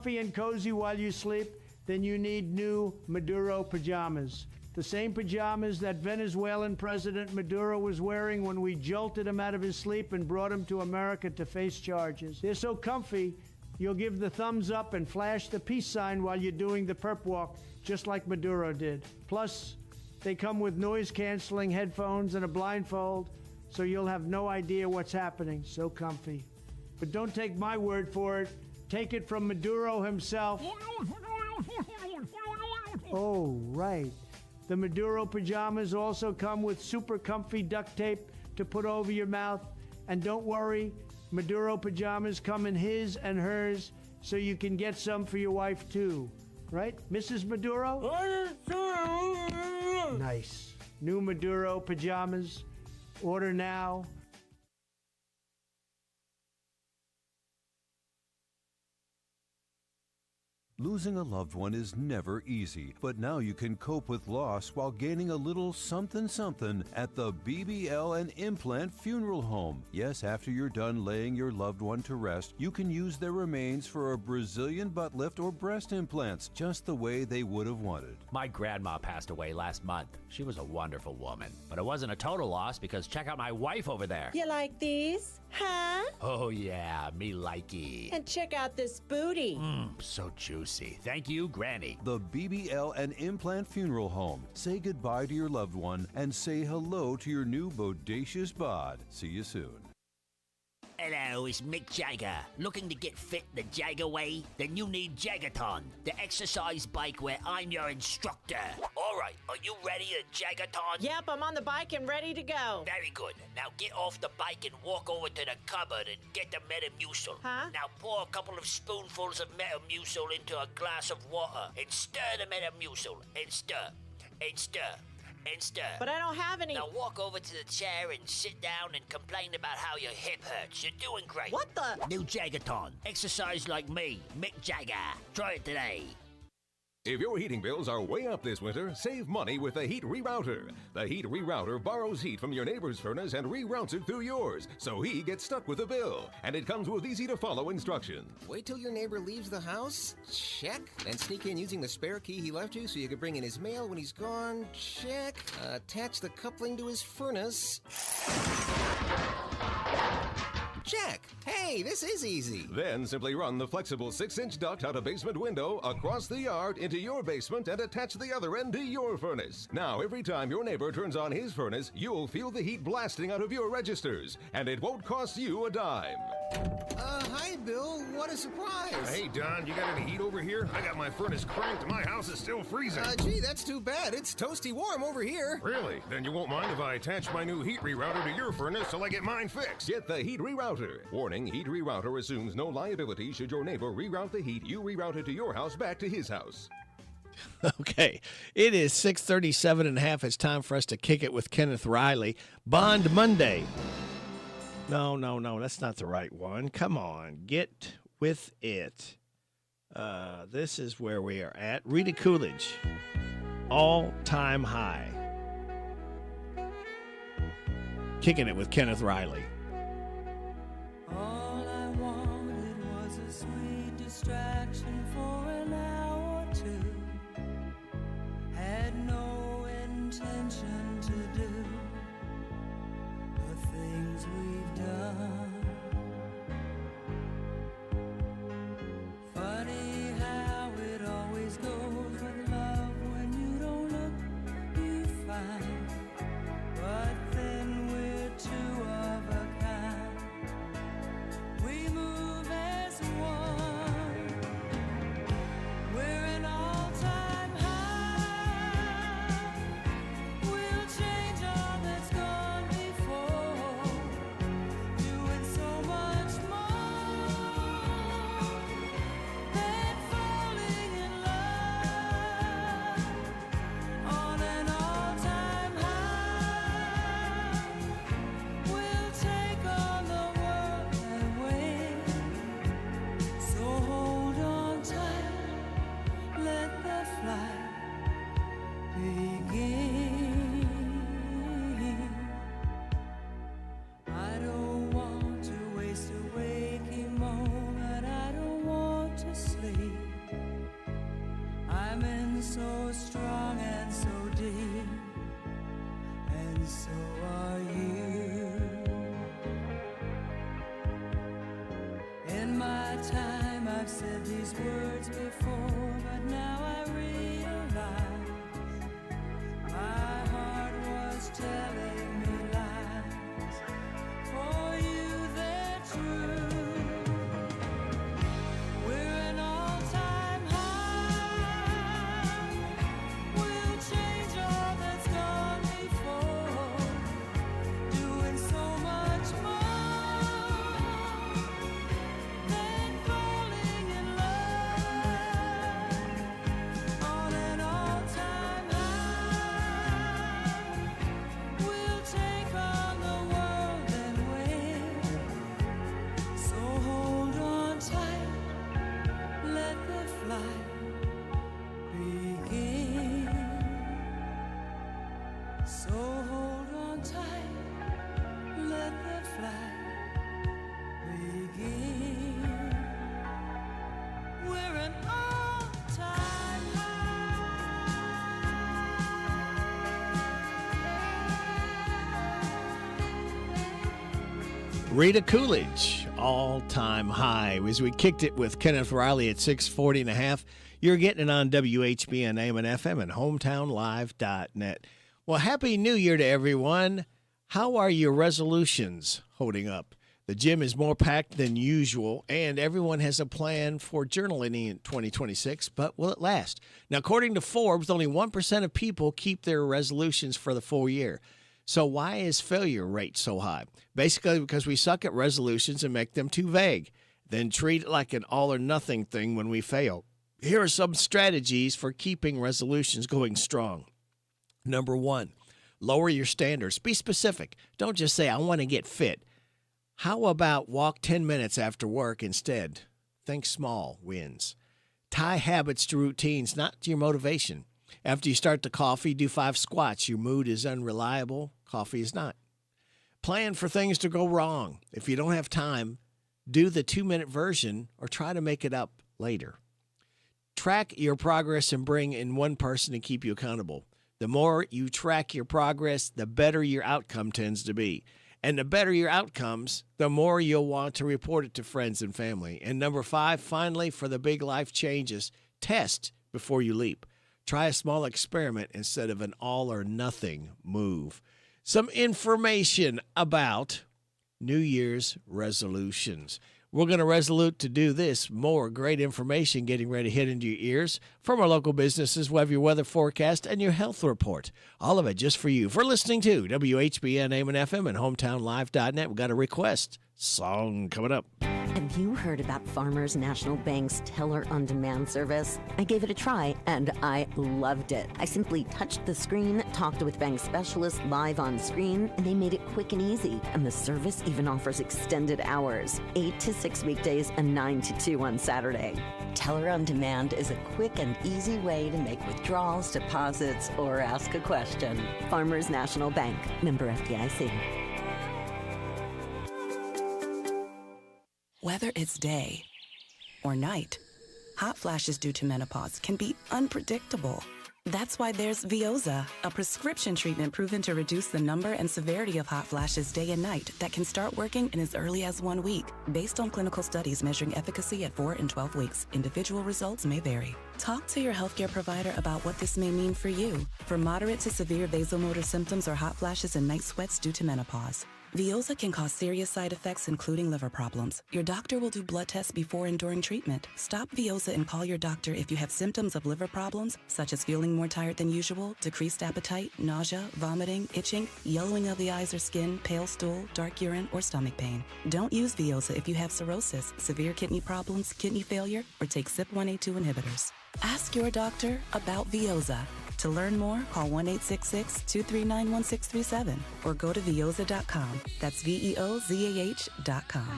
Comfy and cozy while you sleep, then you need new Maduro pajamas. The same pajamas that Venezuelan President Maduro was wearing when we jolted him out of his sleep and brought him to America to face charges. They're so comfy, you'll give the thumbs up and flash the peace sign while you're doing the perp walk, just like Maduro did. Plus, they come with noise-canceling headphones and a blindfold, so you'll have no idea what's happening. So comfy. But don't take my word for it. Take it from Maduro himself. Oh, right. The Maduro pajamas also come with super comfy duct tape to put over your mouth. And don't worry, Maduro pajamas come in his and hers, so you can get some for your wife too. Right, Mrs. Maduro? Nice. New Maduro pajamas. Order now. Losing a loved one is never easy, but now you can cope with loss while gaining a little something at the BBL and Implant Funeral Home. Yes, after you're done laying your loved one to rest, you can use their remains for a Brazilian butt lift or breast implants, just the way they would have wanted. My grandma passed away last month. She was a wonderful woman, but it wasn't a total loss because check out my wife over there. You like these? Huh? Oh yeah, me likey. And check out this booty. So juicy. Thank you, Granny. The BBL and Implant Funeral Home. Say goodbye to your loved one and say hello to your new bodacious bod. See you soon. Hello, it's Mick Jagger. Looking to get fit the Jagger way? Then you need Jaggerton, the exercise bike where I'm your instructor. All right, are you ready to Jaggerton? Yep, I'm on the bike and ready to go. Very good. Now get off the bike and walk over to the cupboard and get the Metamucil. Huh? Now pour a couple of spoonfuls of Metamucil into a glass of water and stir the Metamucil and stir and stir. And stir. But I don't have any. Now walk over to the chair and sit down and complain about how your hip hurts. You're doing great. What the? New Jaggerton. Exercise like me, Mick Jagger. Try it today. If your heating bills are way up this winter, save money with the Heat Rerouter. The Heat Rerouter borrows heat from your neighbor's furnace and reroutes it through yours, so he gets stuck with the bill. And it comes with easy-to-follow instructions. Wait till your neighbor leaves the house? Check. Then sneak in using the spare key he left you so you can bring in his mail when he's gone? Check. Attach the coupling to his furnace. Check. Hey, this is easy. Then simply run the flexible 6-inch duct out a basement window, across the yard, into your basement, and attach the other end to your furnace. Now, every time your neighbor turns on his furnace, you'll feel the heat blasting out of your registers, and it won't cost you a dime. Hi, Bill. What a surprise. Hey, Don, you got any heat over here? I got my furnace cranked. My house is still freezing. Gee, that's too bad. It's toasty warm over here. Really? Then you won't mind if I attach my new heat rerouter to your furnace till I get mine fixed. Get the Heat Rerouter. Warning, Heat Rerouter assumes no liability should your neighbor reroute the heat you rerouted to your house back to his house. Okay, it is 6:37 and a half. It's time for us to kick it with Kenneth Riley. Bond Monday. No, that's not the right one. Come on, get with it. This is where we are at. Rita Coolidge, all-time high. Kicking it with Kenneth Riley. All I wanted was a sweet distraction for an hour or two. Had no intention to do the things we've done. Funny how it always goes with love. When you don't look, you find. But then we're two of a kind. We move as one. so strong and so deep, and so are you. In my time I've said these words before, but now I realize my heart was telling me lies. For you they're true. We're an all-time high. We'll change all that's gone before, doing so much more than falling in love. On an all-time high, we'll take on the world and win. So hold on tight, let the flight begin. So hold on tight, let the flight begin. We're an all-time Rita Coolidge, all-time high. As we kicked it with Kenneth Riley at 6:40 and a half, you're getting it on WHBN AM and FM and hometownlive.net. Well, Happy New Year to everyone. How are your resolutions holding up? The gym is more packed than usual, and everyone has a plan for journaling in 2026, but will it last? Now, according to Forbes, only 1% of people keep their resolutions for the full year. So why is failure rate so high? Basically because we suck at resolutions and make them too vague, then treat it like an all-or-nothing thing when we fail. Here are some strategies for keeping resolutions going strong. Number 1, lower your standards. Be specific. Don't just say, I want to get fit. How about walk 10 minutes after work instead? Think small wins. Tie habits to routines, not to your motivation. After you start the coffee, do 5 squats. Your mood is unreliable. Coffee is not. Plan for things to go wrong. If you don't have time, do the 2-minute version or try to make it up later. Track your progress and bring in one person to keep you accountable. The more you track your progress, the better your outcome tends to be. And the better your outcomes, the more you'll want to report it to friends and family. And number 5, finally, for the big life changes, test before you leap. Try a small experiment instead of an all-or-nothing move. Some information about New Year's resolutions. We're going to resolute to do this. More great information getting ready to hit into your ears from our local businesses. We'll have your weather forecast and your health report. All of it just for you. For listening to WHBN AM and FM and hometownlive.net. We've got a request song coming up. Have you heard about Farmers National Bank's Teller on Demand service? I gave it a try and I loved it. I simply touched the screen, talked with bank specialists live on screen, and they made it quick and easy. And the service even offers extended hours, 8 to 6 weekdays and 9 to 2 on Saturday. Teller on Demand is a quick and easy way to make withdrawals, deposits, or ask a question. Farmers National Bank, member FDIC. Whether it's day or night, hot flashes due to menopause can be unpredictable. That's why there's Veoza, a prescription treatment proven to reduce the number and severity of hot flashes day and night that can start working in as early as 1 week. Based on clinical studies measuring efficacy at 4 and 12 weeks, individual results may vary. Talk to your healthcare provider about what this may mean for you. For moderate to severe vasomotor symptoms or hot flashes and night sweats due to menopause, Veoza can cause serious side effects, including liver problems. Your doctor will do blood tests before and during treatment. Stop Veoza and call your doctor if you have symptoms of liver problems, such as feeling more tired than usual, decreased appetite, nausea, vomiting, itching, yellowing of the eyes or skin, pale stool, dark urine, or stomach pain. Don't use Veoza if you have cirrhosis, severe kidney problems, kidney failure, or take CYP1A2 inhibitors. Ask your doctor about Veoza. To learn more, call 1-866-239-1637 or go to Veoza.com. That's Veozah.com.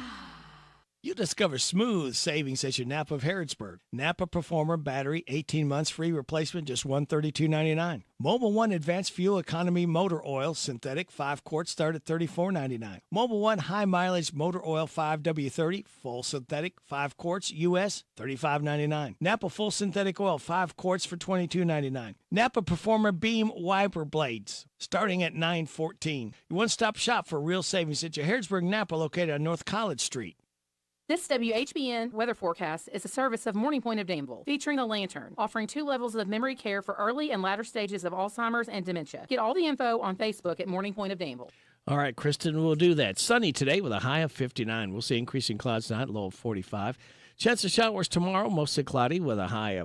You'll discover smooth savings at your Napa of Harrodsburg. Napa Performer battery, 18 months free replacement, just $132.99. Mobile One Advanced Fuel Economy Motor Oil, synthetic, 5 quarts, start at $34.99. Mobile One High Mileage Motor Oil 5W30, full synthetic, 5 quarts, U.S., $35.99. Napa Full Synthetic Oil, 5 quarts for $22.99. Napa Performer Beam Wiper Blades, starting at $9.14. Your one-stop shop for real savings at your Harrodsburg Napa, located on North College Street. This WHBN weather forecast is a service of Morning Point of Danville, featuring a lantern, offering 2 levels of memory care for early and latter stages of Alzheimer's and dementia. Get all the info on Facebook at Morning Point of Danville. All right, Kristen, we'll do that. Sunny today with a high of 59. We'll see increasing clouds tonight, low of 45. Chance of showers tomorrow, mostly cloudy with a high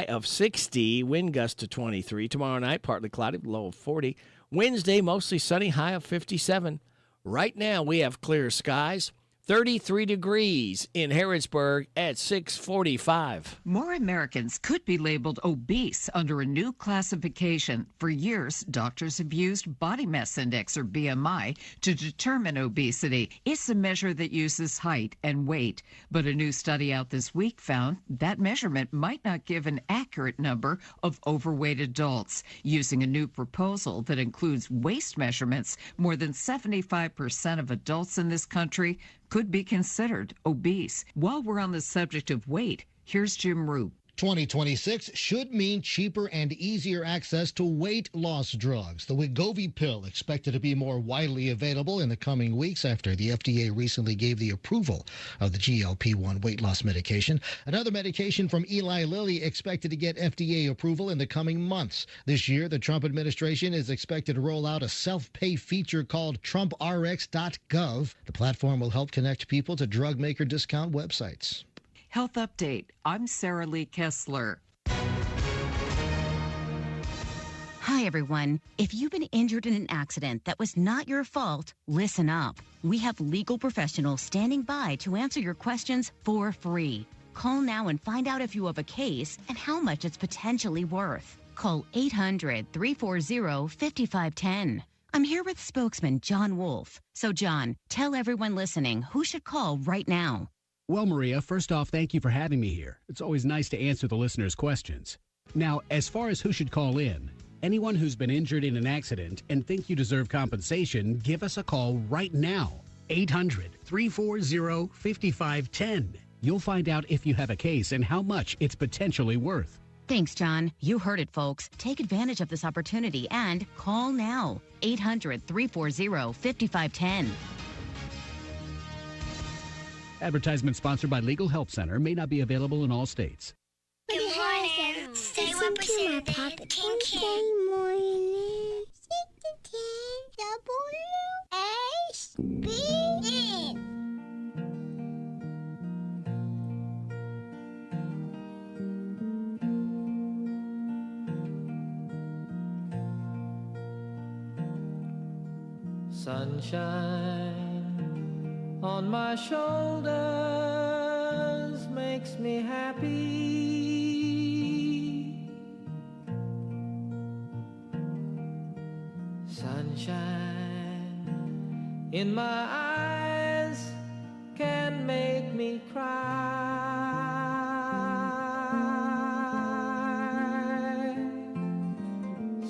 of 60. Wind gust to 23. Tomorrow night, partly cloudy, low of 40. Wednesday, mostly sunny, high of 57. Right now, we have clear skies. 33 degrees in Harrodsburg at 6:45. More Americans could be labeled obese under a new classification. For years, doctors have used body mass index, or BMI, to determine obesity. It's a measure that uses height and weight. But a new study out this week found that measurement might not give an accurate number of overweight adults. Using a new proposal that includes waist measurements, more than 75% of adults in this country could be considered obese. While we're on the subject of weight, here's Jim Roop. 2026 should mean cheaper and easier access to weight loss drugs. The Wegovy pill expected to be more widely available in the coming weeks after the FDA recently gave the approval of the GLP-1 weight loss medication. Another medication from Eli Lilly expected to get FDA approval in the coming months. This year, the Trump administration is expected to roll out a self-pay feature called TrumpRx.gov. The platform will help connect people to drug maker discount websites. Health Update. I'm Sarah Lee Kessler. Hi, everyone. If you've been injured in an accident that was not your fault, listen up. We have legal professionals standing by to answer your questions for free. Call now and find out if you have a case and how much it's potentially worth. Call 800-340-5510. I'm here with spokesman John Wolf. So, John, tell everyone listening who should call right now. Well, Maria, first off, thank you for having me here. It's always nice to answer the listeners' questions. Now, as far as who should call in, anyone who's been injured in an accident and think you deserve compensation, give us a call right now. 800-340-5510. You'll find out if you have a case and how much it's potentially worth. Thanks, John. You heard it, folks. Take advantage of this opportunity and call now. 800-340-5510. Advertisement sponsored by Legal Help Center, may not be available in all states. Good morning. Say what percent of the King. Good morning. 6-10-WHBN. Sunshine on my shoulders makes me happy. Sunshine in my eyes can make me cry.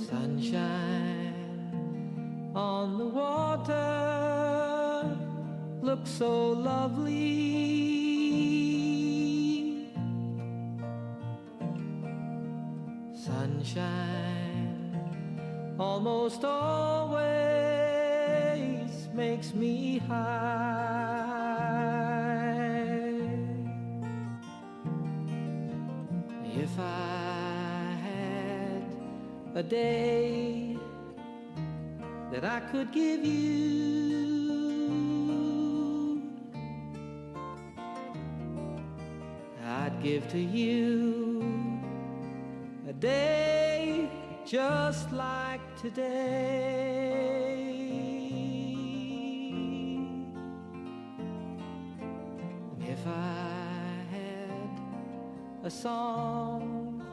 Sunshine on the water looks so lovely. Sunshine almost always makes me high. If I had a day that I could give you, I'd give to you a day just like today. And if I had a song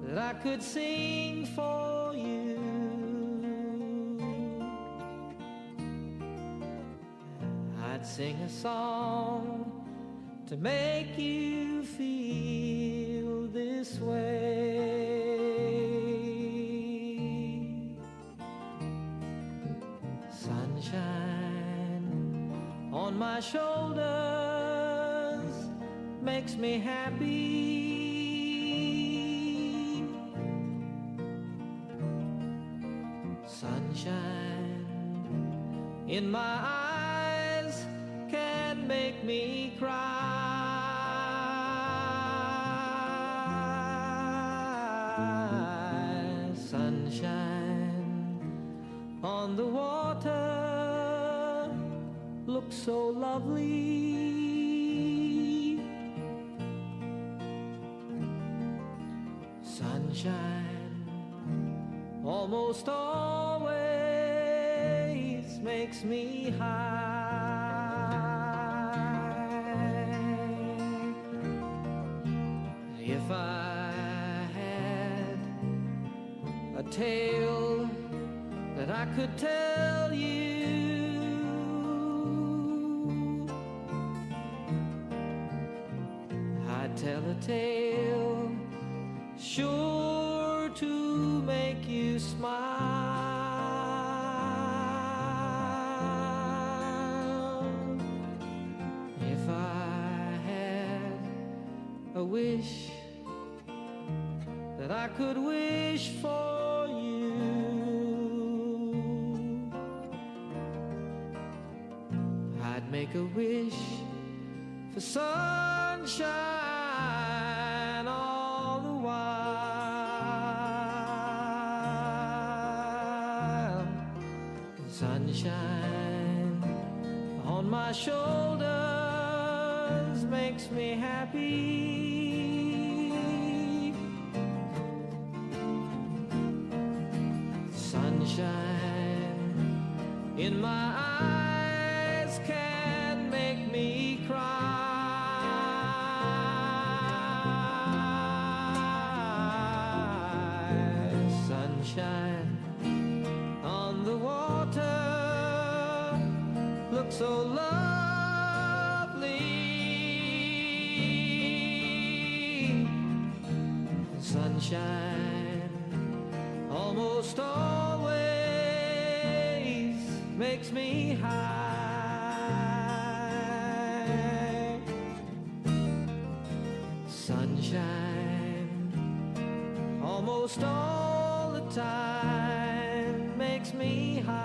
that I could sing for you, I'd sing a song to make you feel this way. Sunshine on my shoulders makes me happy. Sunshine in my eyes can make me cry. Sunshine on the water looks so lovely. Sunshine almost always makes me high. If I had a tale that I could tell you, I'd tell a tale sure to make you smile. If I had a wish that I could wish for you, I'd make a wish for sunshine all the while. Sunshine on my shoulders makes me happy. Sunshine in my eyes can make me cry. Sunshine on the water looks so lovely. Sunshine almost always makes me high. Sunshine almost all the time makes me high.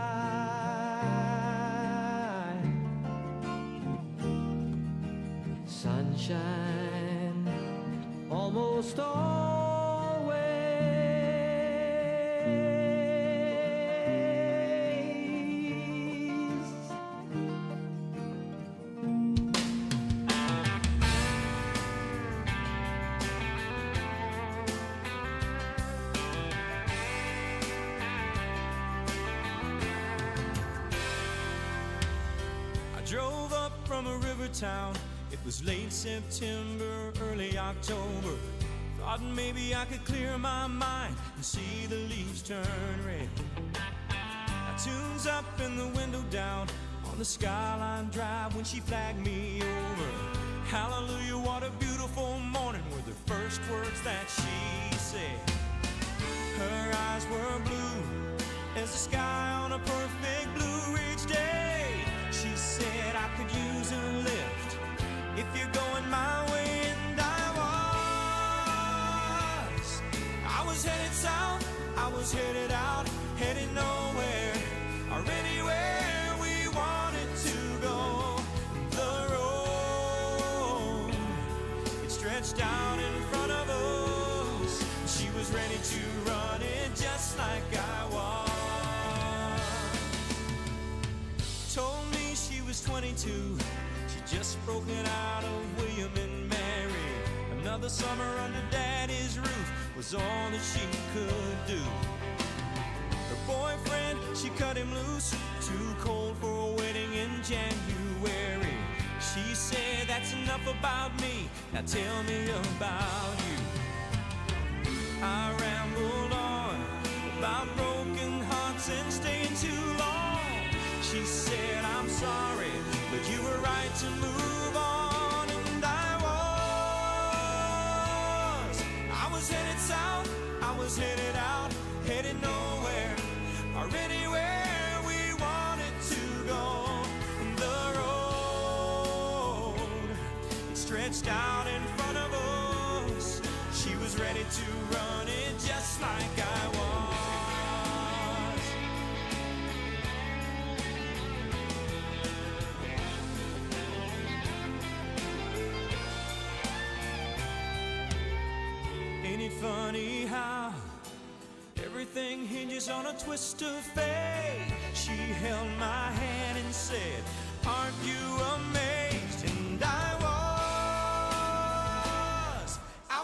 Sunshine almost Drove up from a river town. It was late September, early October. Thought maybe I could clear my mind and see the leaves turn red. I tunes up and the window down on the Skyline Drive when she flagged me over. Hallelujah, what a beautiful morning were the first words that she said. Her eyes were blue as the sky on a perfect Blue Ridge day. She said I could use a lift if you're going my way, and I was headed south, I was headed out, headed nowhere or anywhere we wanted to go. The road, it stretched out in front of us. She was ready to run it just like I was. Told me she was 22, she just broken out of William and Mary. Another summer under Daddy's roof was all that she could do. Her boyfriend, she cut him loose, too cold for a wedding in January. She said, that's enough about me, now tell me about you. I rambled on about broken hearts and staying too long. She said, I'm sorry, but you were to move on, and I was headed south, I was headed out, headed nowhere or anywhere we wanted to go. And the road, it stretched out in front of us. She was ready to run it just like I was. Ain't it funny how everything hinges on a twist of fate? She held my hand and said, aren't you amazed? And I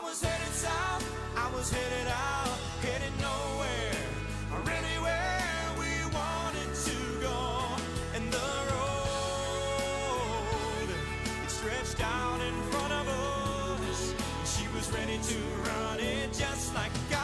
was headed south, I was headed out, headed nowhere or anywhere we wanted to go. And the road, it stretched out in front of us. She was ready to run it just like I was.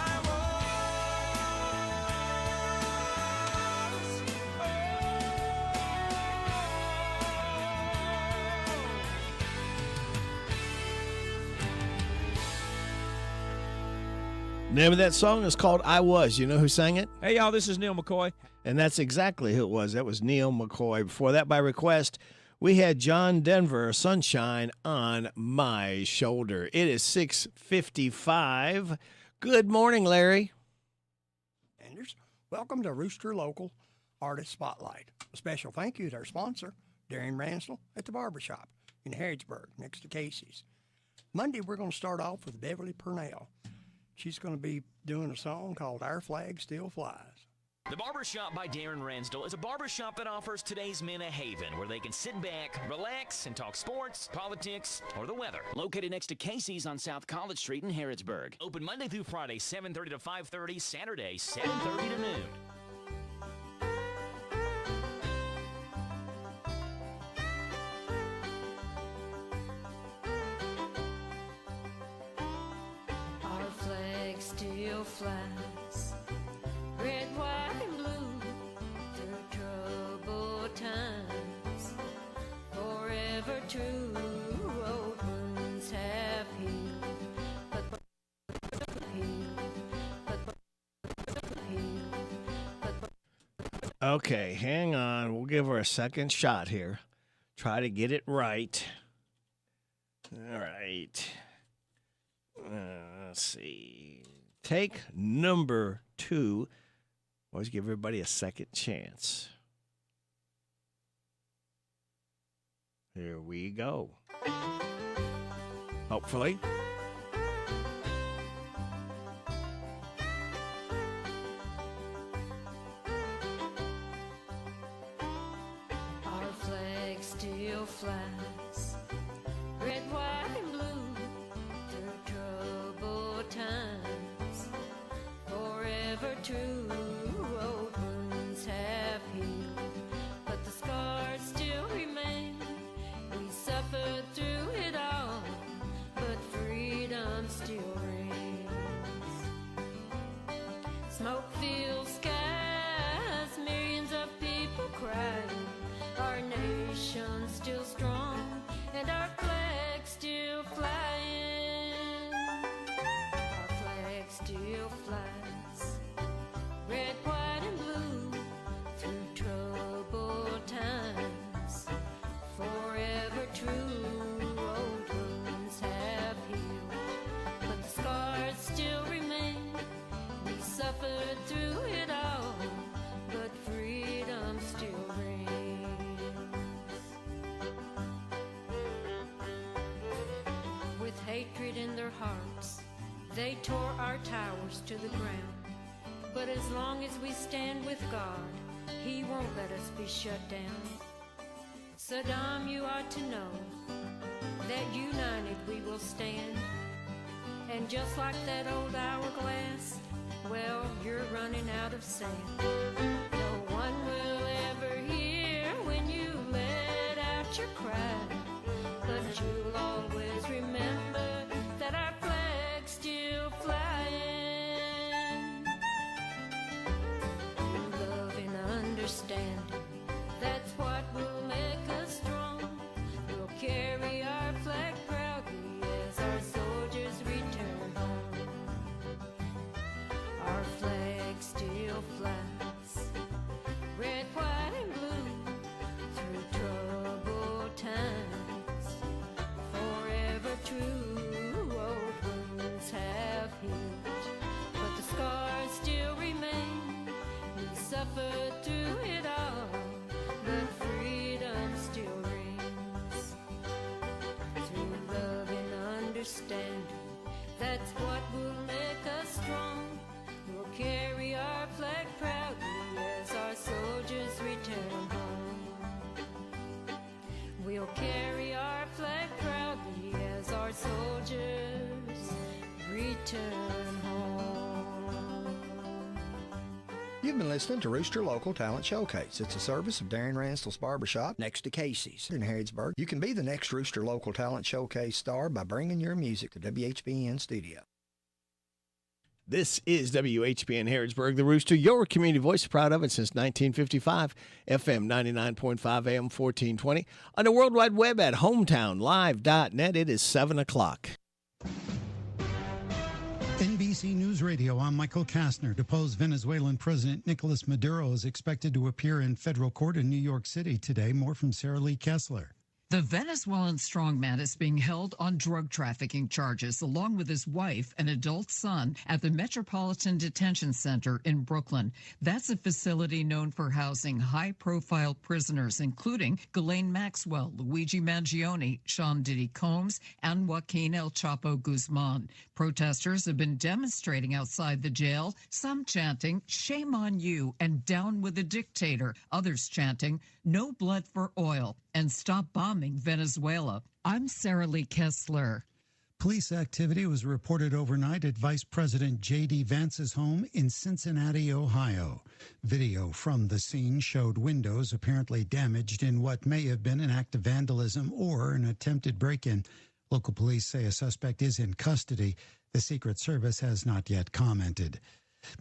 Name of that song is called I Was. You know who sang it? Hey, y'all, this is Neil McCoy. And that's exactly who it was. That was Neil McCoy. Before that, by request, we had John Denver, Sunshine on My Shoulder. It is 6:55. Good morning, Larry. Anders, welcome to Rooster Local Artist Spotlight. A special thank you to our sponsor, Darren Ransdell at the Barbershop in Harrodsburg, next to Casey's. Monday, we're going to start off with Beverly Purnell. She's going to be doing a song called Our Flag Still Flies. The Barbershop by Darren Ransdell is a barbershop that offers today's men a haven where they can sit back, relax, and talk sports, politics, or the weather. Located next to Casey's on South College Street in Harrodsburg. Open Monday through Friday, 7:30 to 5:30, Saturday, 7:30 to noon. Our flag still flies, red, white, and blue, through troubled times, forever true. Old wounds have healed, but Okay, hang on. We'll give her a second shot here. Try to get it right. All right. Let's see. Take number 2. Always give everybody a second chance. Here we go. Hopefully. our flag still flies, red, white, and blue, through troubled times, forever true. Old wounds have healed, but the scars still remain. We suffered through it all, but freedom still reigns. Smoke-filled skies, millions of people crying. Our nation still strong, and our flag still flying. Our flag still flies, red, white, and blue, through troubled times, forever true. Old wounds have healed, but the scars still remain. We suffered through it all, but freedom still reigns. With hatred in their hearts, they tore our towers to the ground. But as long as we stand with God, He won't let us be shut down. Saddam, you ought to know that united we will stand. And just like that old hourglass, well, you're running out of sand. No one will ever hear when you let out your cry, but you'll always remember that our flag's still flying. Love and understanding, that's what will make us strong. We'll understanding. That's what will make us strong. We'll carry our flag proudly as our soldiers return home. We'll carry our flag proudly as our soldiers return home. You've been listening to Rooster Local Talent Showcase. It's a service of Darren Ranstall's Barbershop next to Casey's in Harrodsburg. You can be the next Rooster Local Talent Showcase star by bringing your music to WHBN studio. This is WHBN Harrodsburg, the Rooster, your community voice, proud of it since 1955, FM 99.5, AM 1420, on the World Wide Web at hometownlive.net. It is 7 o'clock. NBC News Radio, I'm Michael Kastner. Deposed Venezuelan President Nicolas Maduro is expected to appear in federal court in New York City today. More from Sarah Lee Kessler. The Venezuelan strongman is being held on drug trafficking charges, along with his wife and adult son, at the Metropolitan Detention Center in Brooklyn. That's a facility known for housing high-profile prisoners, including Ghislaine Maxwell, Luigi Mangione, Sean Diddy Combs, and Joaquin El Chapo Guzman. Protesters have been demonstrating outside the jail, some chanting, "Shame on you," and "Down with the dictator." Others chanting, "No blood for oil," and "Stop bombing Venezuela." I'm Sarah Lee Kessler. Police activity was reported overnight at Vice President J.D. Vance's home in Cincinnati, Ohio. Video from the scene showed windows apparently damaged in what may have been an act of vandalism or an attempted break-in. Local police say a suspect is in custody. The Secret Service has not yet commented.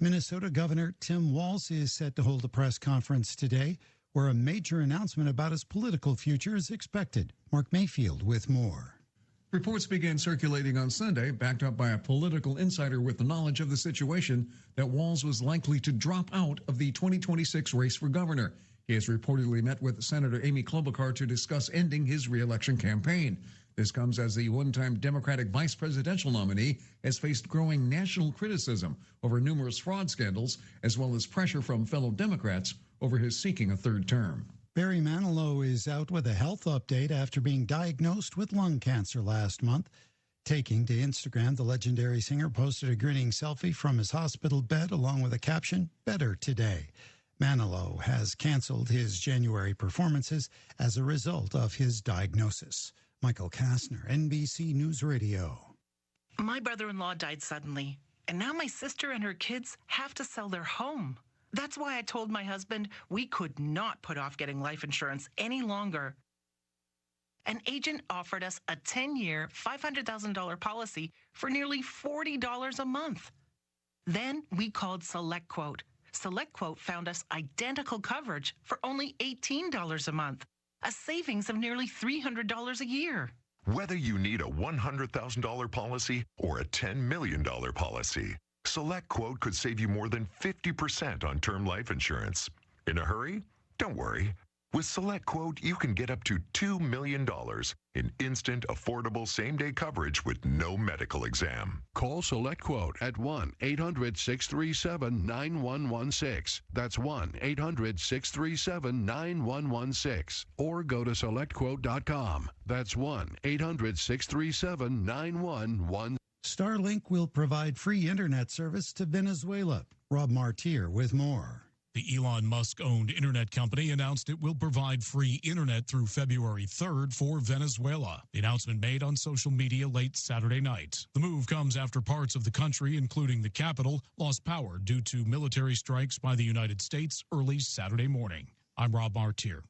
Minnesota Governor Tim Walz is set to hold a press conference today where a major announcement about his political future is expected. Mark Mayfield with more. Reports began circulating on Sunday, backed up by a political insider with the knowledge of the situation, that Walz was likely to drop out of the 2026 race for governor. He has reportedly met with Senator Amy Klobuchar to discuss ending his re-election campaign. This comes as the one-time Democratic vice presidential nominee has faced growing national criticism over numerous fraud scandals, as well as pressure from fellow Democrats over his seeking a third term. Barry Manilow is out with a health update after being diagnosed with lung cancer last month. Taking to Instagram, the legendary singer posted a grinning selfie from his hospital bed along with a caption, "Better today." Manilow has canceled his January performances as a result of his diagnosis. Michael Kastner, NBC News Radio. My brother-in-law died suddenly, and now my sister and her kids have to sell their home. That's why I told my husband we could not put off getting life insurance any longer. An agent offered us a 10-year, $500,000 policy for nearly $40 a month. Then we called SelectQuote. SelectQuote found us identical coverage for only $18 a month, a savings of nearly $300 a year. Whether you need a $100,000 policy or a $10 million policy, SelectQuote could save you more than 50% on term life insurance. In a hurry? Don't worry. With SelectQuote, you can get up to $2 million in instant, affordable, same-day coverage with no medical exam. Call SelectQuote at 1-800-637-9116. That's 1-800-637-9116. Or go to SelectQuote.com. That's 1-800-637-9116. Starlink will provide free internet service to Venezuela. Rob Martier with more. The Elon Musk-owned internet company announced it will provide free internet through February 3rd for Venezuela. The announcement made on social media late Saturday night. The move comes after parts of the country, including the capital, lost power due to military strikes by the United States early Saturday morning. I'm Rob Martier.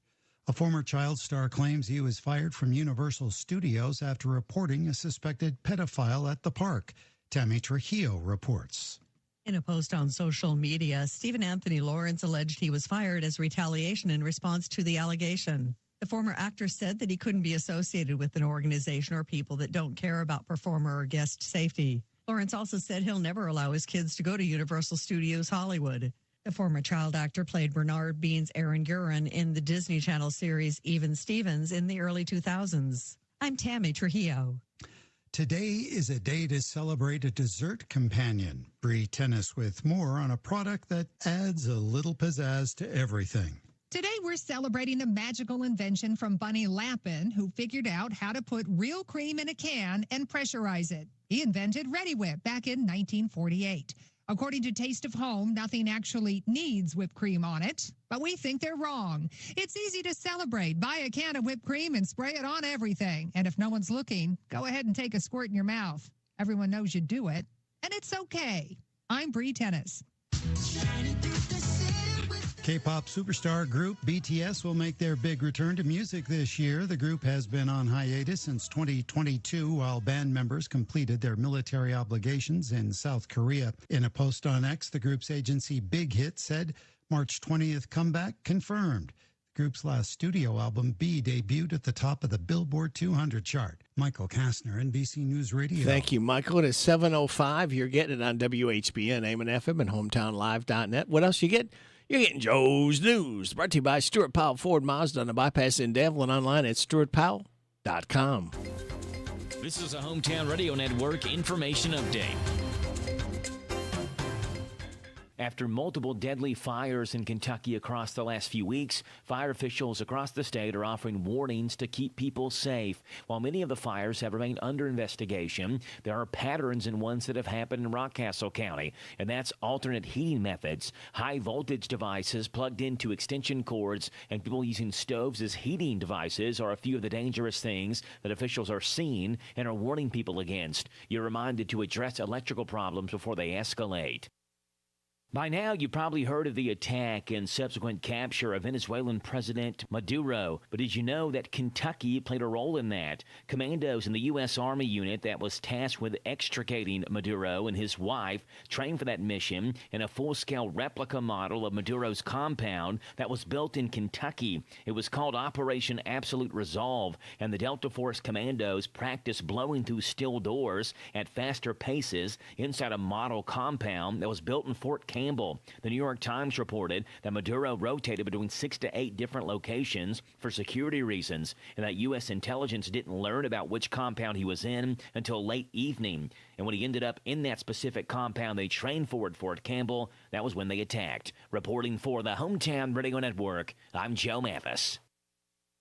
A former child star claims he was fired from Universal Studios after reporting a suspected pedophile at the park. Tammy Trujillo reports. In a post on social media, Stephen Anthony Lawrence alleged he was fired as retaliation in response to the allegation. The former actor said that he couldn't be associated with an organization or people that don't care about performer or guest safety. Lawrence also said he'll never allow his kids to go to Universal Studios Hollywood. The former child actor played Bernard Bean's Aaron Gurin in the Disney Channel series Even Stevens in the early 2000s. I'm Tammy Trujillo. Today is a day to celebrate a dessert companion. Bree Tennis with more on a product that adds a little pizzazz to everything. Today, we're celebrating the magical invention from Bunny Lappin, who figured out how to put real cream in a can and pressurize it. He invented Reddi-wip back in 1948. According to Taste of Home, nothing actually needs whipped cream on it, but we think they're wrong. It's easy to celebrate. Buy a can of whipped cream and spray it on everything. And if no one's looking, go ahead and take a squirt in your mouth. Everyone knows you do it, and it's okay. I'm Bree Tennis. K-pop superstar group BTS will make their big return to music this year. The group has been on hiatus since 2022 while band members completed their military obligations in South Korea. In a post on X, the group's agency Big Hit said March 20th comeback confirmed. The group's last studio album, B, debuted at the top of the Billboard 200 chart. Michael Kastner, NBC News Radio. Thank you, Michael. It is 7:05. You're getting it on WHBN, AM and FM, and HometownLive.net. What else you get? You're getting Joe's News, brought to you by Stuart Powell Ford Mazda on the bypass in Danville and online at stuartpowell.com. This is a Hometown Radio Network information update. After multiple deadly fires in Kentucky across the last few weeks, fire officials across the state are offering warnings to keep people safe. While many of the fires have remained under investigation, there are patterns in ones that have happened in Rockcastle County, and that's alternate heating methods, high voltage devices plugged into extension cords, and people using stoves as heating devices are a few of the dangerous things that officials are seeing and are warning people against. You're reminded to address electrical problems before they escalate. By now, you probably heard of the attack and subsequent capture of Venezuelan President Maduro. But did you know that Kentucky played a role in that? Commandos in the U.S. Army unit that was tasked with extricating Maduro and his wife trained for that mission in a full-scale replica model of Maduro's compound that was built in Kentucky. It was called Operation Absolute Resolve, and the Delta Force commandos practiced blowing through steel doors at faster paces inside a model compound that was built in Fort Campbell. The New York Times reported that Maduro rotated between 6 to 8 different locations for security reasons, and that U.S. intelligence didn't learn about which compound he was in until late evening. And when he ended up in that specific compound they trained for at Fort Campbell, that was when they attacked. Reporting for the Hometown Radio Network, I'm Joe Mathis.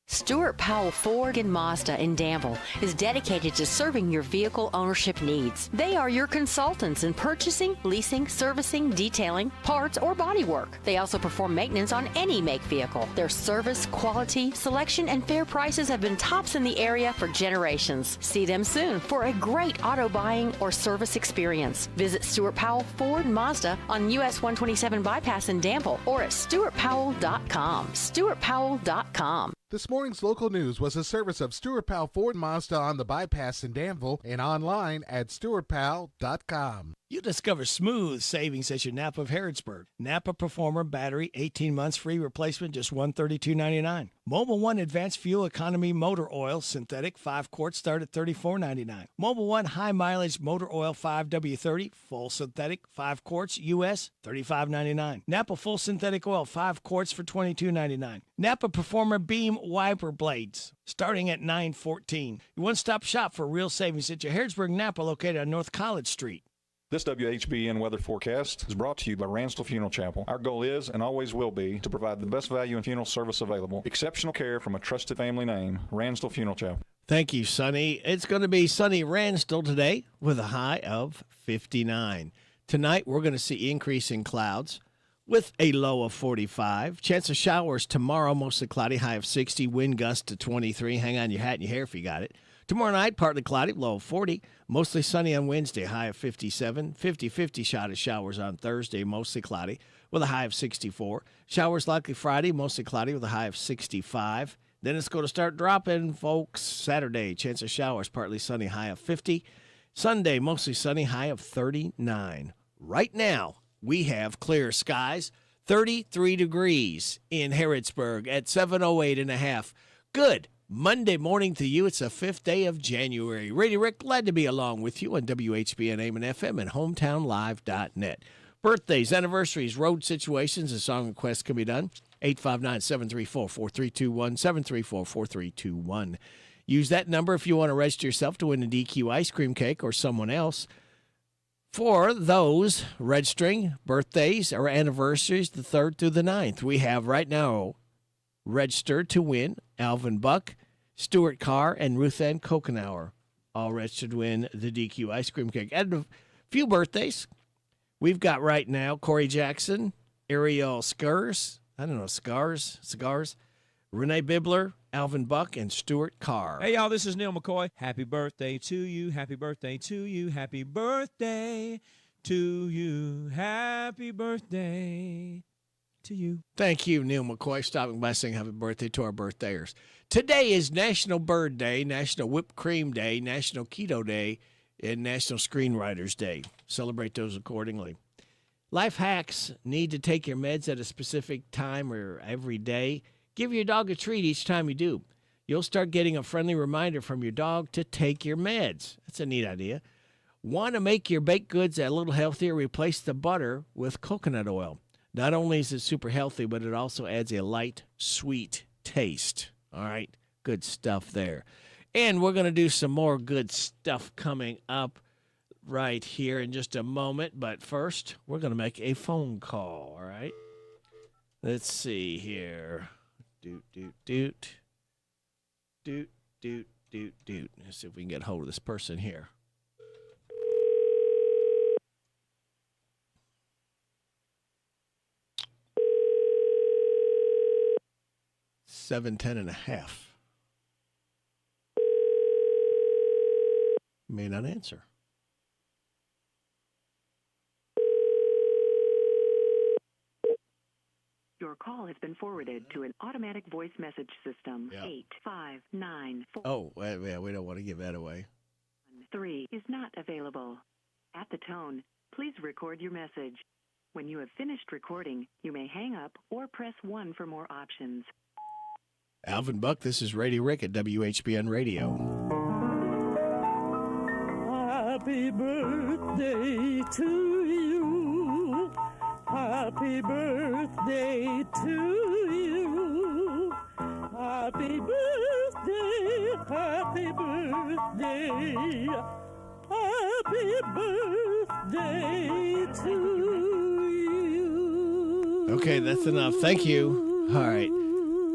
Stuart Powell Ford and Mazda in Danville is dedicated to serving your vehicle ownership needs. They are your consultants in purchasing, leasing, servicing, detailing, parts, or body work. They also perform maintenance on any make vehicle. Their service, quality, selection, and fair prices have been tops in the area for generations. See them soon for a great auto buying or service experience. Visit Stuart Powell Ford Mazda on US 127 Bypass in Danville or at stuartpowell.com. stuartpowell.com. This morning's local news was a service of Stuart Powell Ford Mazda on the bypass in Danville and online at stuartpowell.com. You'll discover smooth savings at your Napa of Harrodsburg. Napa Performer battery, 18 months free replacement, just $132.99. Mobil One Advanced Fuel Economy Motor Oil Synthetic 5 quarts start at $34.99. Mobil One High Mileage Motor Oil 5W30 Full Synthetic 5 quarts US $35.99. Napa Full Synthetic Oil 5 quarts for $22.99. Napa Performer Beam Wiper Blades starting at $9.14. Your one-stop shop for real savings at your Harrodsburg Napa located on North College Street. This WHBN weather forecast is brought to you by Ransdell Funeral Chapel. Our goal is and always will be to provide the best value in funeral service available. Exceptional care from a trusted family name, Ransdell Funeral Chapel. Thank you, Sonny. It's going to be sunny Ransdell today with a high of 59. Tonight, we're going to see increasing clouds with a low of 45. Chance of showers tomorrow, mostly cloudy, high of 60. Wind gust to 23. Hang on your hat and your hair if you got it. Tomorrow night, partly cloudy, low of 40. Mostly sunny on Wednesday, high of 57. 50-50 shot of showers on Thursday, mostly cloudy, with a high of 64. Showers likely Friday, mostly cloudy, with a high of 65. Then it's going to start dropping, folks. Saturday, chance of showers, partly sunny, high of 50. Sunday, mostly sunny, high of 39. Right now, we have clear skies, 33 degrees in Harrodsburg at 7:08.5. Good. Monday morning to you. It's the 5th day of January. Radio Rick, glad to be along with you on WHBN AM and FM and HometownLive.net. Birthdays, anniversaries, road situations, and song requests can be done. 859-734-4321, 734-4321. Use that number if you want to register yourself to win a DQ ice cream cake or someone else. For those registering birthdays or anniversaries, the 3rd through the 9th, we have right now registered to win. Alvin Buck, Stuart Carr, and Ruth Ann Kokenauer all registered to win the DQ ice cream cake. And a few birthdays. We've got right now Corey Jackson, Ariel Scars, Cigars, Renee Bibler, Alvin Buck, and Stuart Carr. Hey, y'all, this is Neil McCoy. Happy birthday to you. Happy birthday to you. Happy birthday to you. Happy birthday to you. Thank you, Neil McCoy, stopping by saying happy birthday to our birthday-ers. Today is National Bird Day, National Whipped Cream Day, National Keto Day, and National Screenwriters Day. Celebrate those accordingly. Life hacks: need to take your meds at a specific time or every day. Give your dog a treat each time you do. You'll start getting a friendly reminder from your dog to take your meds. That's a neat idea. Want to make your baked goods a little healthier? Replace the butter with coconut oil. Not only is it super healthy, but it also adds a light, sweet taste. All right, good stuff there. And we're going to do some more good stuff coming up right here in just a moment. But first, we're going to make a phone call, all right? Let's see here. Doot. Let's see if we can get hold of this person here. $7.10.5. May not answer. Your call has been forwarded to an automatic voice message system. 8594. Oh, yeah, we don't want to give that away. 3 is not available. At the tone, please record your message. When you have finished recording, you may hang up or press 1 for more options. Alvin Buck, this is Radio Rick at WHBN Radio. Happy birthday to you. Happy birthday to you. Happy birthday, happy birthday. Happy birthday to you. Okay, that's enough. Thank you. All right.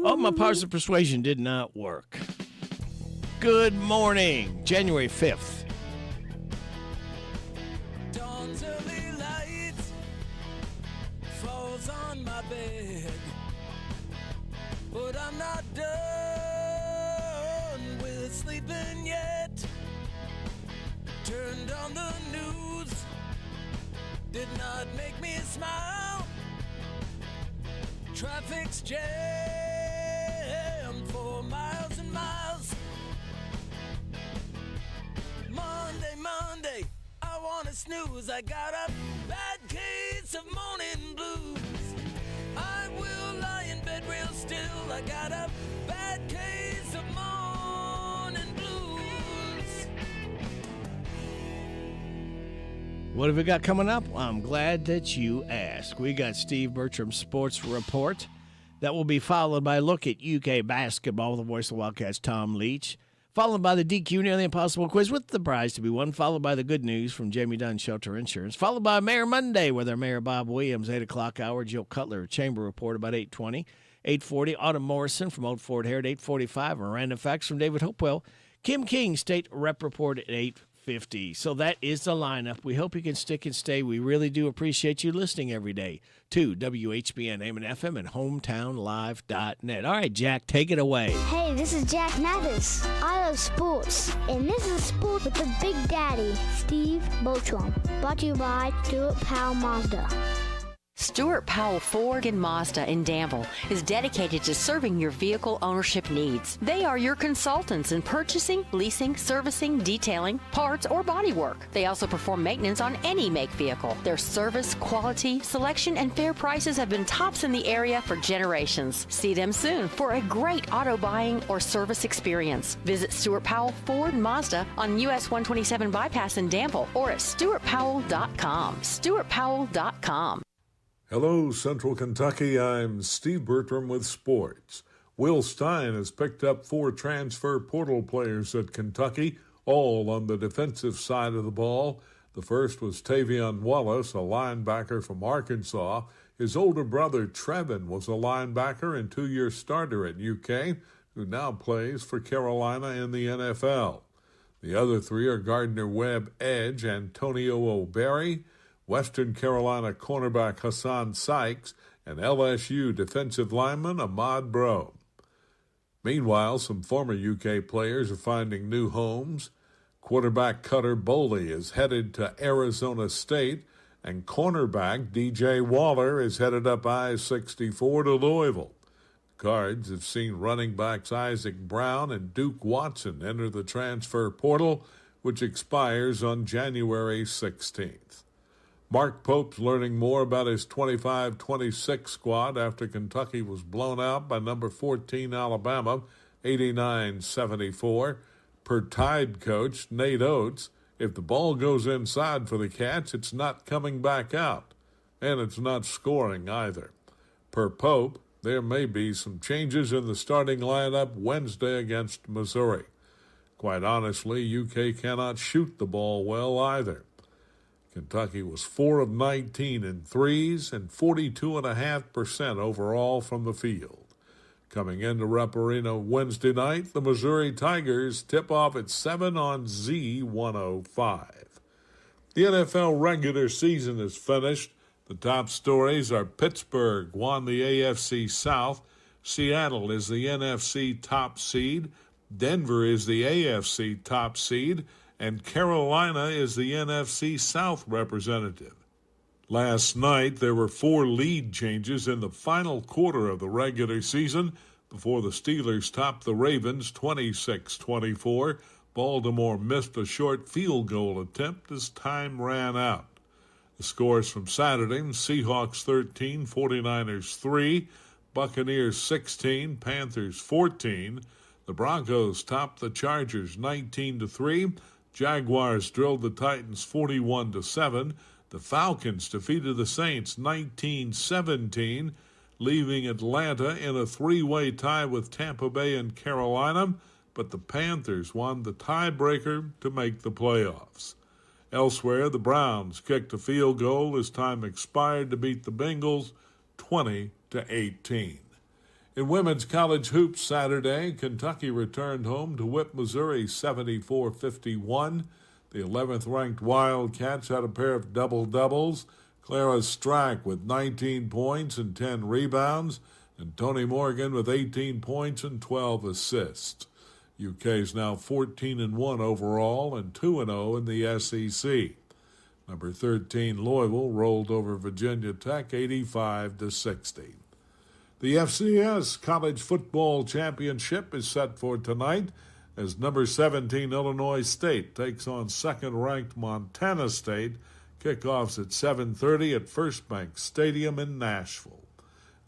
Oh, my powers of persuasion did not work. Good morning, January 5th. Dawn's early light falls on my bed, but I'm not done with sleeping yet. Turned on the news, did not make me smile. Traffic's jammed for miles and miles. Monday, I wanna snooze. I got a bad case of morning blues. I will lie in bed real still. I got a bad case of morning blues. What have we got coming up? I'm glad that you asked. We got Steve Bertram's Sports Report. That will be followed by a look at UK basketball with the voice of the Wildcats, Tom Leach. Followed by the DQ Nearly Impossible quiz with the prize to be won. Followed by the good news from Jamie Dunn Shelter Insurance. Followed by Mayor Monday with our Mayor Bob Williams, 8 o'clock hour. Jill Cutler, Chamber Report about 8:20. 8:40, Autumn Morrison from Old Fort Hare at 8:45. And random facts from David Hopewell. Kim King, State Rep Report at 8:50. So that is the lineup. We hope you can stick and stay. We really do appreciate you listening every day to WHBN AM and FM and hometownlive.net. All right, Jack, take it away. Hey, this is Jack Mathis. I love sports. And this is Sport with the Big Daddy, Steve Bertram. Brought to you by Stuart Powell Mazda. Stuart Powell Ford and Mazda in Danville is dedicated to serving your vehicle ownership needs. They are your consultants in purchasing, leasing, servicing, detailing, parts, or body work. They also perform maintenance on any make vehicle. Their service, quality, selection, and fair prices have been tops in the area for generations. See them soon for a great auto buying or service experience. Visit Stuart Powell Ford and Mazda on US 127 Bypass in Danville or at stuartpowell.com. stuartpowell.com. Hello, Central Kentucky. I'm Steve Bertram with sports. Will Stein has picked up 4 transfer portal players at Kentucky, all on the defensive side of the ball. The first was Tavion Wallace, a linebacker from Arkansas. His older brother, Trevin, was a linebacker and 2-year starter at UK, who now plays for Carolina in the NFL. The other 3 are Gardner Webb edge Antonio O'Berry, Western Carolina cornerback Hassan Sykes, and LSU defensive lineman Ahmad Bro. Meanwhile, some former UK players are finding new homes. Quarterback Cutter Boley is headed to Arizona State, and cornerback DJ Waller is headed up I-64 to Louisville. Cards have seen running backs Isaac Brown and Duke Watson enter the transfer portal, which expires on January 16th. Mark Pope's learning more about his 25-26 squad after Kentucky was blown out by number 14 Alabama, 89-74. Per Tide coach Nate Oates, if the ball goes inside for the Cats, it's not coming back out, and it's not scoring either. Per Pope, there may be some changes in the starting lineup Wednesday against Missouri. Quite honestly, UK cannot shoot the ball well either. Kentucky was 4 of 19 in threes and 42.5% overall from the field. Coming into Rupp Arena Wednesday night, the Missouri Tigers tip off at 7 on Z105. The NFL regular season is finished. The top stories are Pittsburgh won the AFC South, Seattle is the NFC top seed, Denver is the AFC top seed, and Carolina is the NFC South representative. Last night, there were 4 lead changes in the final quarter of the regular season before the Steelers topped the Ravens 26-24. Baltimore missed a short field goal attempt as time ran out. The scores from Saturday: Seahawks 13, 49ers 3, Buccaneers 16, Panthers 14. The Broncos topped the Chargers 19-3. Jaguars drilled the Titans 41-7. The Falcons defeated the Saints 19-17, leaving Atlanta in a 3-way tie with Tampa Bay and Carolina, but the Panthers won the tiebreaker to make the playoffs. Elsewhere, the Browns kicked a field goal as time expired to beat the Bengals 20-18. In women's college hoops Saturday, Kentucky returned home to whip Missouri 74-51. The 11th-ranked Wildcats had a pair of double-doubles. Clara Strack with 19 points and 10 rebounds, and Tony Morgan with 18 points and 12 assists. UK is now 14-1 overall and 2-0 in the SEC. Number 13 Louisville rolled over Virginia Tech 85-60. The FCS College Football Championship is set for tonight as number 17 Illinois State takes on second-ranked Montana State. Kickoffs at 7:30 at First Bank Stadium in Nashville.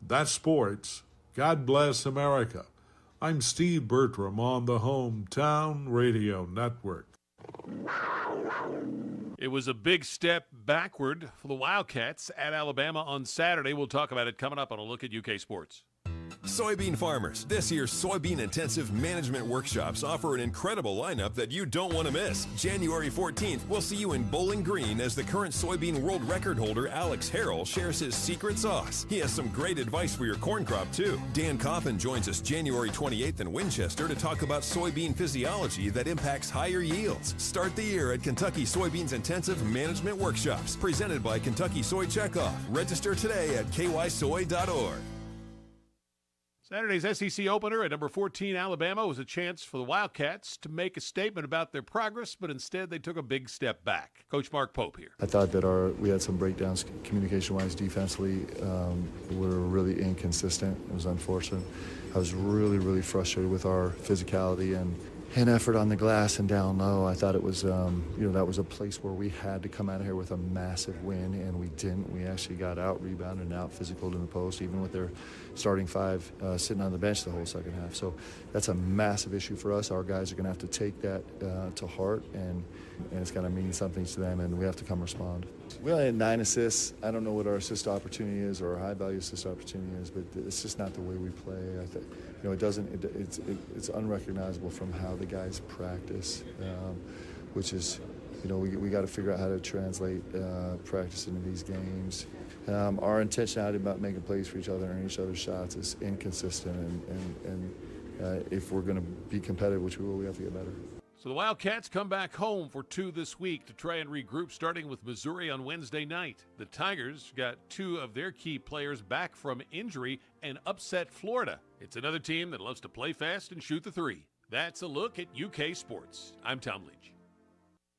That's sports. God bless America. I'm Steve Bertram on the Hometown Radio Network. It was a big step backward for the Wildcats at Alabama on Saturday. We'll talk about it coming up on a look at UK sports. Soybean farmers, this year's Soybean Intensive Management Workshops offer an incredible lineup that you don't want to miss. January 14th, we'll see you in Bowling Green as the current soybean world record holder Alex Harrell shares his secret sauce. He has some great advice for your corn crop, too. Dan Coffin joins us January 28th in Winchester to talk about soybean physiology that impacts higher yields. Start the year at Kentucky Soybeans Intensive Management Workshops, presented by Kentucky Soy Checkoff. Register today at kysoy.org. Saturday's SEC opener at number 14 Alabama was a chance for the Wildcats to make a statement about their progress, but instead they took a big step back. Coach Mark Pope here. I thought that we had some breakdowns communication-wise defensively. We were really inconsistent. It was unfortunate. I was really, really frustrated with our physicality and effort on the glass and down low. I thought it was, that was a place where we had to come out of here with a massive win, and we didn't. We actually got out-rebounded and out-physicaled in the post, even with their starting 5 sitting on the bench the whole second half. So that's a massive issue for us. Our guys are going to have to take that to heart, and it's going to mean something to them, and we have to come respond. We only had 9 assists. I don't know what our assist opportunity is or our high-value assist opportunity is, but it's just not the way we play. I think, it's unrecognizable from how the guys practice, which is we got to figure out how to translate practice into these games. Our intentionality about making plays for each other and each other's shots is inconsistent, and if we're going to be competitive, which we will, we have to get better. So the Wildcats come back home for 2 this week to try and regroup, starting with Missouri on Wednesday night. The Tigers got 2 of their key players back from injury and upset Florida. It's another team that loves to play fast and shoot the three. That's a look at UK sports. I'm Tom Leach.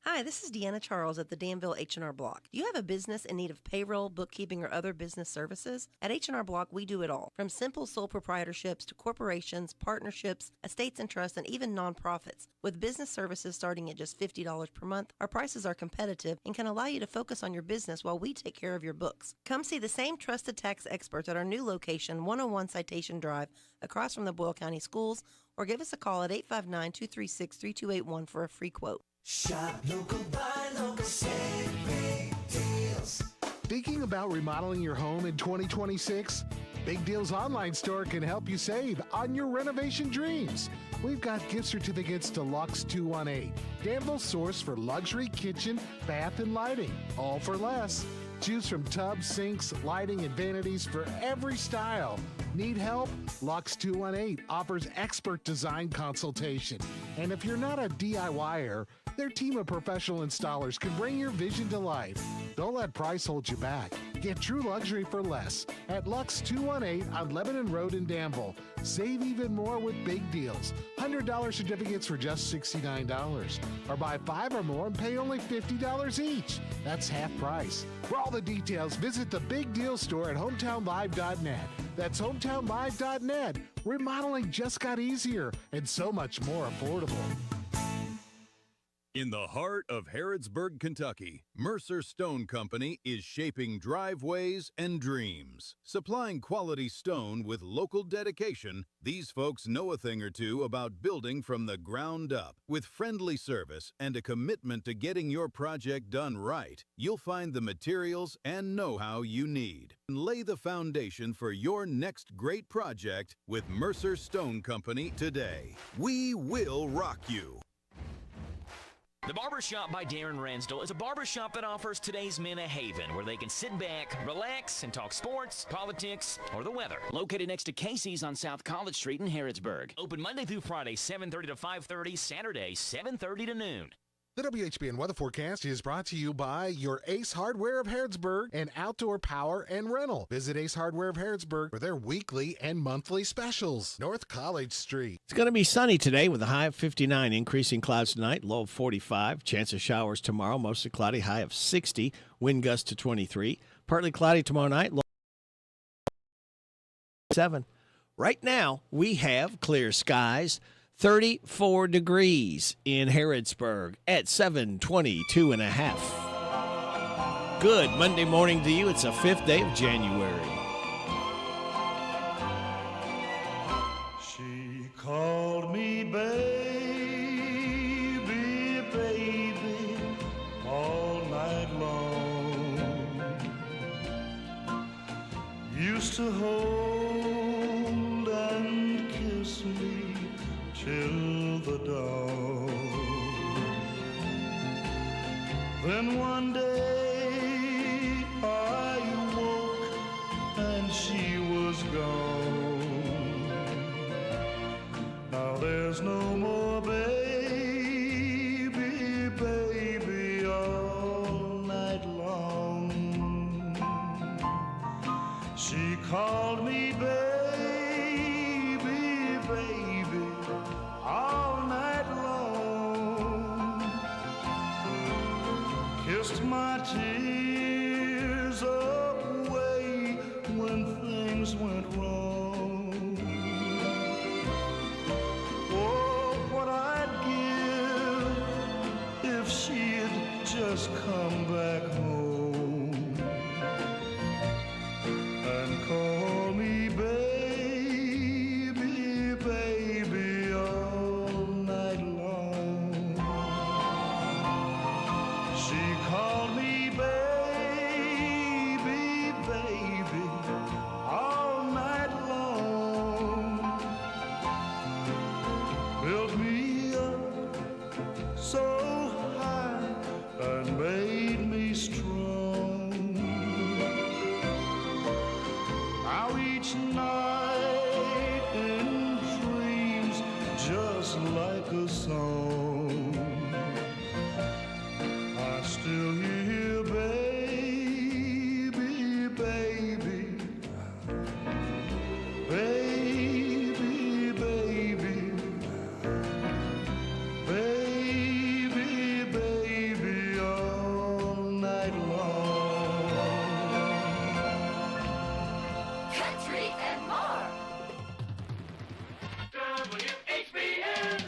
Hi, this is Deanna Charles at the Danville H&R Block. Do you have a business in need of payroll, bookkeeping, or other business services? At H&R Block, we do it all. From simple sole proprietorships to corporations, partnerships, estates and trusts, and even nonprofits. With business services starting at just $50 per month, our prices are competitive and can allow you to focus on your business while we take care of your books. Come see the same trusted tax experts at our new location, 101 Citation Drive, across from the Boyle County Schools, or give us a call at 859-236-3281 for a free quote. Shop local, buy local, save big deals. Thinking about remodeling your home in 2026? Big Deals Online Store can help you save on your renovation dreams. We've got gift certificates to Lux 218, Danville's source for luxury kitchen, bath, and lighting, all for less. Choose from tubs, sinks, lighting, and vanities for every style. Need help? Lux 218 offers expert design consultation. And if you're not a DIYer, their team of professional installers can bring your vision to life. Don't let price hold you back. Get true luxury for less at Lux 218 on Lebanon Road in Danville. Save even more with big deals. $100 certificates for just $69. Or buy 5 or more and pay only $50 each. That's half price. For all the details, visit the Big Deal store at hometownlive.net. That's hometownlive.net. Remodeling just got easier and so much more affordable. In the heart of Harrodsburg, Kentucky, Mercer Stone Company is shaping driveways and dreams. Supplying quality stone with local dedication, these folks know a thing or two about building from the ground up. With friendly service and a commitment to getting your project done right, you'll find the materials and know-how you need. And lay the foundation for your next great project with Mercer Stone Company today. We will rock you. The Barbershop by Darren Ransdell is a barbershop that offers today's men a haven where they can sit back, relax, and talk sports, politics, or the weather. Located next to Casey's on South College Street in Harrodsburg. Open Monday through Friday, 7:30 to 5:30, Saturday, 7:30 to noon. The WHBN weather forecast is brought to you by your Ace Hardware of Harrodsburg and Outdoor Power and Rental. Visit Ace Hardware of Harrodsburg for their weekly and monthly specials. North College Street. It's going to be sunny today with a high of 59, increasing clouds tonight, low of 45. Chance of showers tomorrow, mostly cloudy, high of 60. Wind gust to 23. Partly cloudy tomorrow night, low of 7. Right now, we have clear skies. 34 degrees in Harrodsburg at 7:22 and a half. Good Monday morning to you. It's the 5th day of January. She called me baby, baby, all night long. Used to hold and kiss me till the dawn. Then one day I woke and she was gone. Now there's no more baby, baby, all night long. She called me baby, all night long, kissed my tears away when things went wrong. Oh, what I'd give if she'd just come back home and call me baby. each night in dreams, just like a song. I still hear baby, baby, baby, baby, baby, baby, all night long. Country and more. WHBN.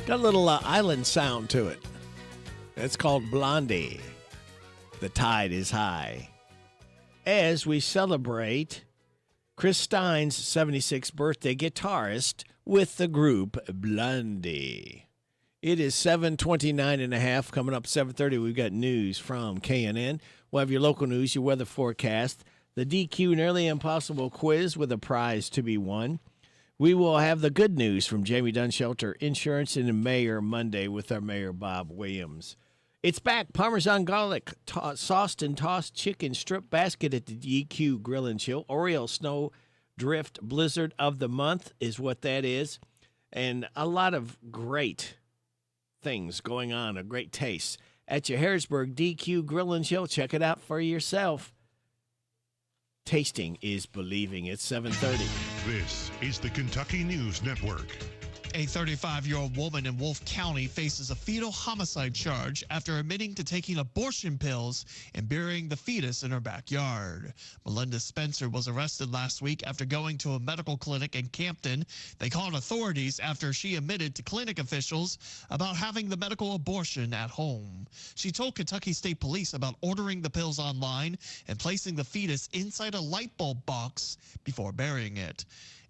Got a little island sound to it. It's called Blondie. The tide is high. As we celebrate Chris Stein's 76th birthday, guitarist with the group Blondie. It is 7:29 and a half. Coming up 7:30, we've got news from KNN. We'll have your local news, your weather forecast, the DQ Nearly Impossible quiz with a prize to be won. We will have the good news from Jamie Dunn Shelter Insurance and Mayor Monday with our Mayor Bob Williams. It's back. Parmesan garlic sauced and tossed chicken strip basket at the DQ Grill and Chill. Oreo Snow Drift Blizzard of the Month is what that is. And a lot of great things going on, a great taste at your Harrodsburg DQ Grill and Chill. Check it out for yourself. Tasting is believing. It's 7:30. This is the Kentucky News Network. A 35-year-old woman in Wolfe County faces a fetal homicide charge after admitting to taking abortion pills and burying the fetus in her backyard. Melinda Spencer was arrested last week after going to a medical clinic in Campton. They called authorities after she admitted to clinic officials about having the medical abortion at home. She told Kentucky State Police about ordering the pills online and placing the fetus inside a light bulb box before burying it.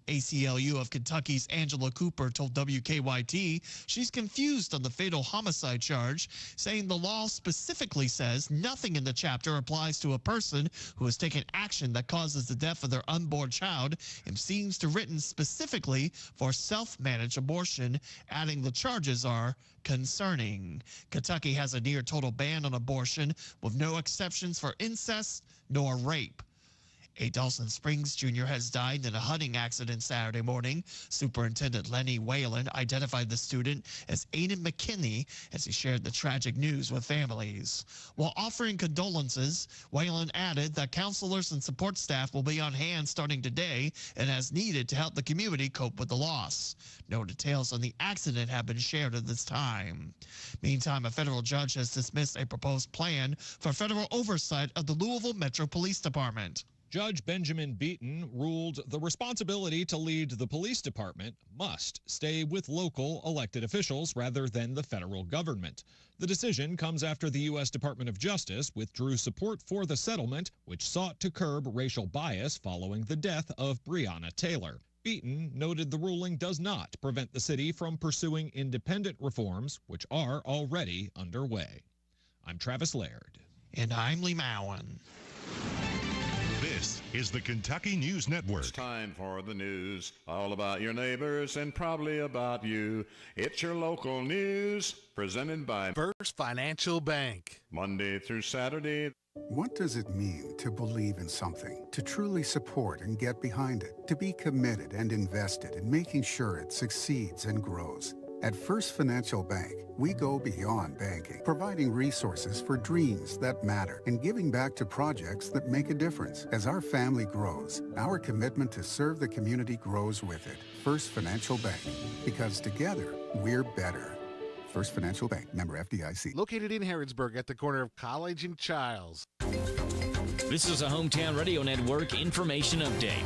ACLU of Kentucky's Angela Cooper told WKYT she's confused on the fatal homicide charge, saying the law specifically says nothing in the chapter applies to a person who has taken action that causes the death of their unborn child and seems to written specifically for self-managed abortion, adding the charges are concerning. Kentucky has a near total ban on abortion with no exceptions for incest nor rape. A Dawson Springs junior has died in a hunting accident Saturday morning. Superintendent Lenny Whalen identified the student as Aiden McKinney as he shared the tragic news with families. While offering condolences, Whalen added that counselors and support staff will be on hand starting today and as needed to help the community cope with the loss. No details on the accident have been shared at this time. Meantime, a federal judge has dismissed a proposed plan for federal oversight of the Louisville Metro Police Department. Judge Benjamin Beaton ruled the responsibility to lead the police department must stay with local elected officials rather than the federal government. The decision comes after the U.S. Department of Justice withdrew support for the settlement, which sought to curb racial bias following the death of Breonna Taylor. Beaton noted the ruling does not prevent the city from pursuing independent reforms, which are already underway. I'm Travis Laird. And I'm Lee Mowen. This is the Kentucky News Network. It's time for the news, all about your neighbors and probably about you. It's your local news, presented by First Financial Bank. Monday through Saturday. What does it mean to believe in something, to truly support and get behind it, to be committed and invested in making sure it succeeds and grows? At First Financial Bank, we go beyond banking, providing resources for dreams that matter and giving back to projects that make a difference. As our family grows, our commitment to serve the community grows with it. First Financial Bank, because together, we're better. First Financial Bank, member FDIC. Located in Harrodsburg at the corner of College and Childs. This is a Hometown Radio Network information update.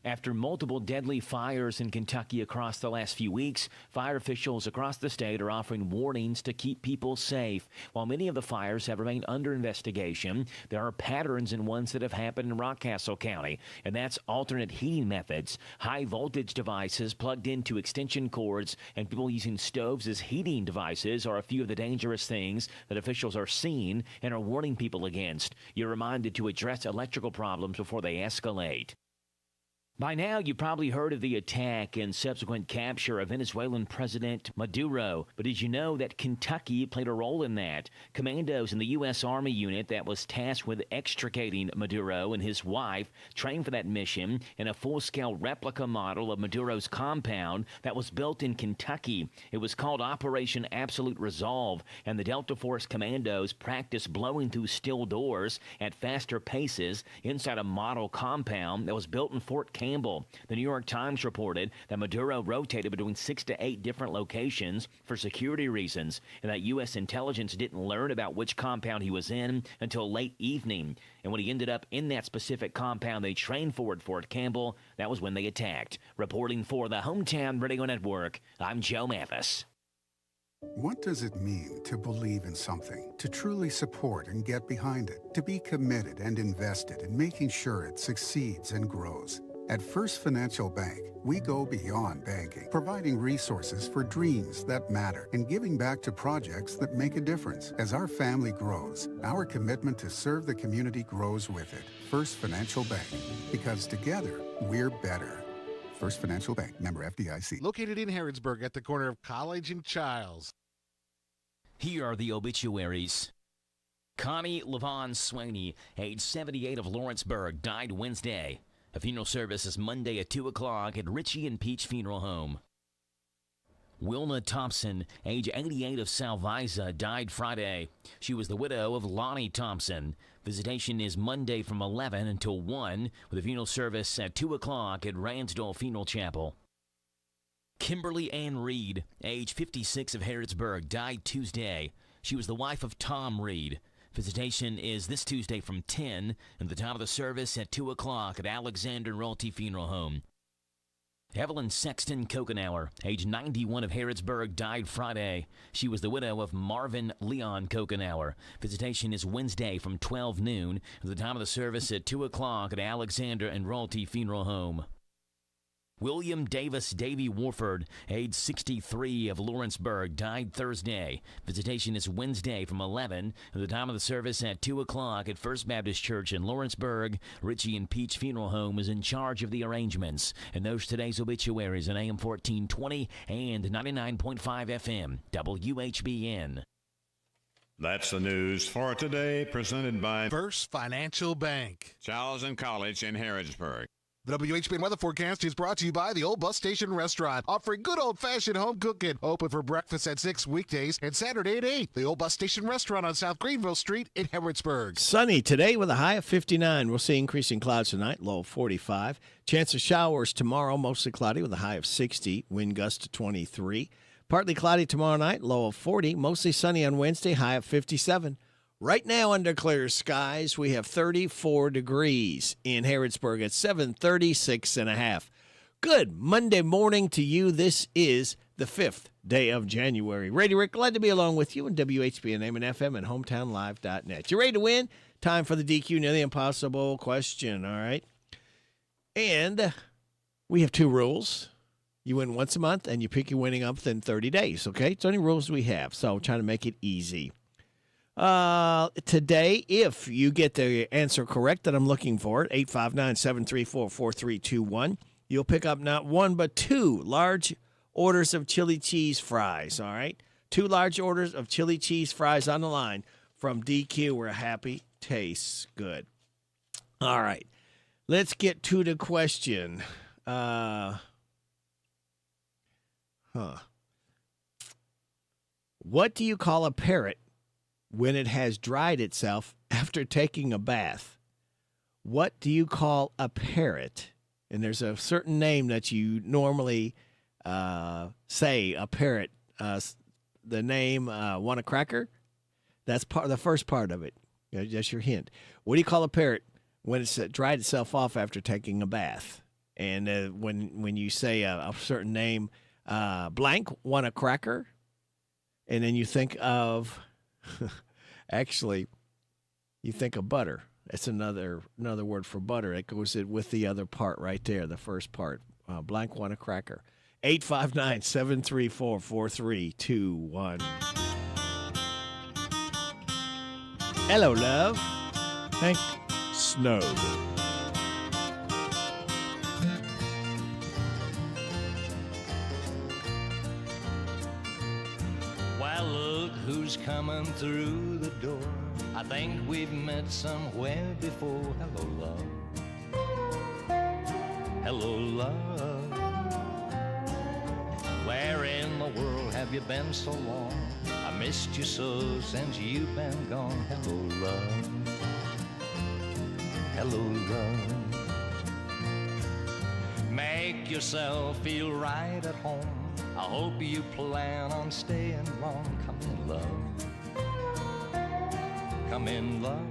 After multiple deadly fires in Kentucky across the last few weeks, fire officials across the state are offering warnings to keep people safe. While many of the fires have remained under investigation, there are patterns in ones that have happened in Rockcastle County, and that's alternate heating methods, high voltage devices plugged into extension cords, and people using stoves as heating devices are a few of the dangerous things that officials are seeing and are warning people against. You're reminded to address electrical problems before they escalate. By now, you probably heard of the attack and subsequent capture of Venezuelan President Maduro. But did you know that Kentucky played a role in that? Commandos in the U.S. Army unit that was tasked with extricating Maduro and his wife trained for that mission in a full-scale replica model of Maduro's compound that was built in Kentucky. It was called Operation Absolute Resolve, and the Delta Force commandos practiced blowing through steel doors at faster paces inside a model compound that was built in Fort Campbell Campbell. The New York Times reported that Maduro rotated between 6 to 8 different locations for security reasons, and that U.S. intelligence didn't learn about which compound he was in until late evening. And when he ended up in that specific compound they trained for at Fort Campbell, that was when they attacked. Reporting for the Hometown Radio Network, I'm Joe Mathis. What does it mean to believe in something, to truly support and get behind it, to be committed and invested in making sure it succeeds and grows? At First Financial Bank, we go beyond banking, providing resources for dreams that matter and giving back to projects that make a difference. As our family grows, our commitment to serve the community grows with it. First Financial Bank, because together, we're better. First Financial Bank, member FDIC. Located in Harrodsburg at the corner of College and Childs. Here are the obituaries. Connie Levon Swaney, age 78 of Lawrenceburg, died Wednesday. A funeral service is Monday at 2 o'clock at Ritchie and Peach Funeral Home. Wilna Thompson, age 88 of Salvisa, died Friday. She was the widow of Lonnie Thompson. Visitation is Monday from 11 until 1, with a funeral service at 2 o'clock at Ransdell Funeral Chapel. Kimberly Ann Reed, age 56 of Harrodsburg, died Tuesday. She was the wife of Tom Reed. Visitation is this Tuesday from 10, and the time of the service at 2 o'clock at Alexander Rolte Funeral Home. Evelyn Sexton Kokenauer, age 91 of Harrodsburg, died Friday. She was the widow of Marvin Leon Kokenauer. Visitation is Wednesday from 12 noon, and the time of the service at 2 o'clock at Alexander and Rolte Funeral Home. William Davis Davy Warford, age 63 of Lawrenceburg, died Thursday. Visitation is Wednesday from 11, and the time of the service at 2 o'clock at First Baptist Church in Lawrenceburg. Ritchie and Peach Funeral Home is in charge of the arrangements. And those today's obituaries on AM 1420 and 99.5 FM, WHBN. That's the news for today, presented by First Financial Bank. Charles and College in Harrodsburg. The WHBN weather forecast is brought to you by the Old Bus Station Restaurant, offering good old-fashioned home cooking. Open for breakfast at 6 weekdays and Saturday at 8. The Old Bus Station Restaurant on South Greenville Street in Harrodsburg. Sunny today with a high of 59. We'll see increasing clouds tonight, low of 45. Chance of showers tomorrow, mostly cloudy with a high of 60. Wind gust to 23. Partly cloudy tomorrow night, low of 40. Mostly sunny on Wednesday, high of 57. Right now, under clear skies, we have 34 degrees in Harrodsburg at 7:36.5. Good Monday morning to you. This is the 5th day of January. Radio Rick, glad to be along with you on WHBN, AM and FM, and HometownLive.net. You ready to win? Time for the DQ Near the Impossible question, all right? And we have 2 rules. You win once a month, and you pick your winning up within 30 days, okay? It's the only rules we have, so trying to make it easy. Today, if you get the answer correct that I'm looking for, 859-734-4321, you'll pick up not 1 but 2 large orders of chili cheese fries, all right? 2 large orders of chili cheese fries on the line from DQ, where happy tastes good. All right, let's get to the question. What do you call a parrot when it has dried itself after taking a bath? What do you call a parrot? And there's a certain name that you normally say a parrot. The name, want a cracker? That's the first part of it. That's your hint. What do you call a parrot when it's dried itself off after taking a bath? And when you say a certain name, blank, want a cracker? And then you think of... Actually, you think of butter. That's another word for butter. It goes with the other part right there, the first part. Blank want a cracker. 859-734-4321. Hello, love. Hank Snow. Well, look who's coming through the door. I think we've met somewhere before. Hello, love. Hello, love. Where in the world have you been so long? I missed you so since you've been gone. Hello, love. Hello, love. make yourself feel right at home. I hope you plan on staying long. Come in, love. Come in, love.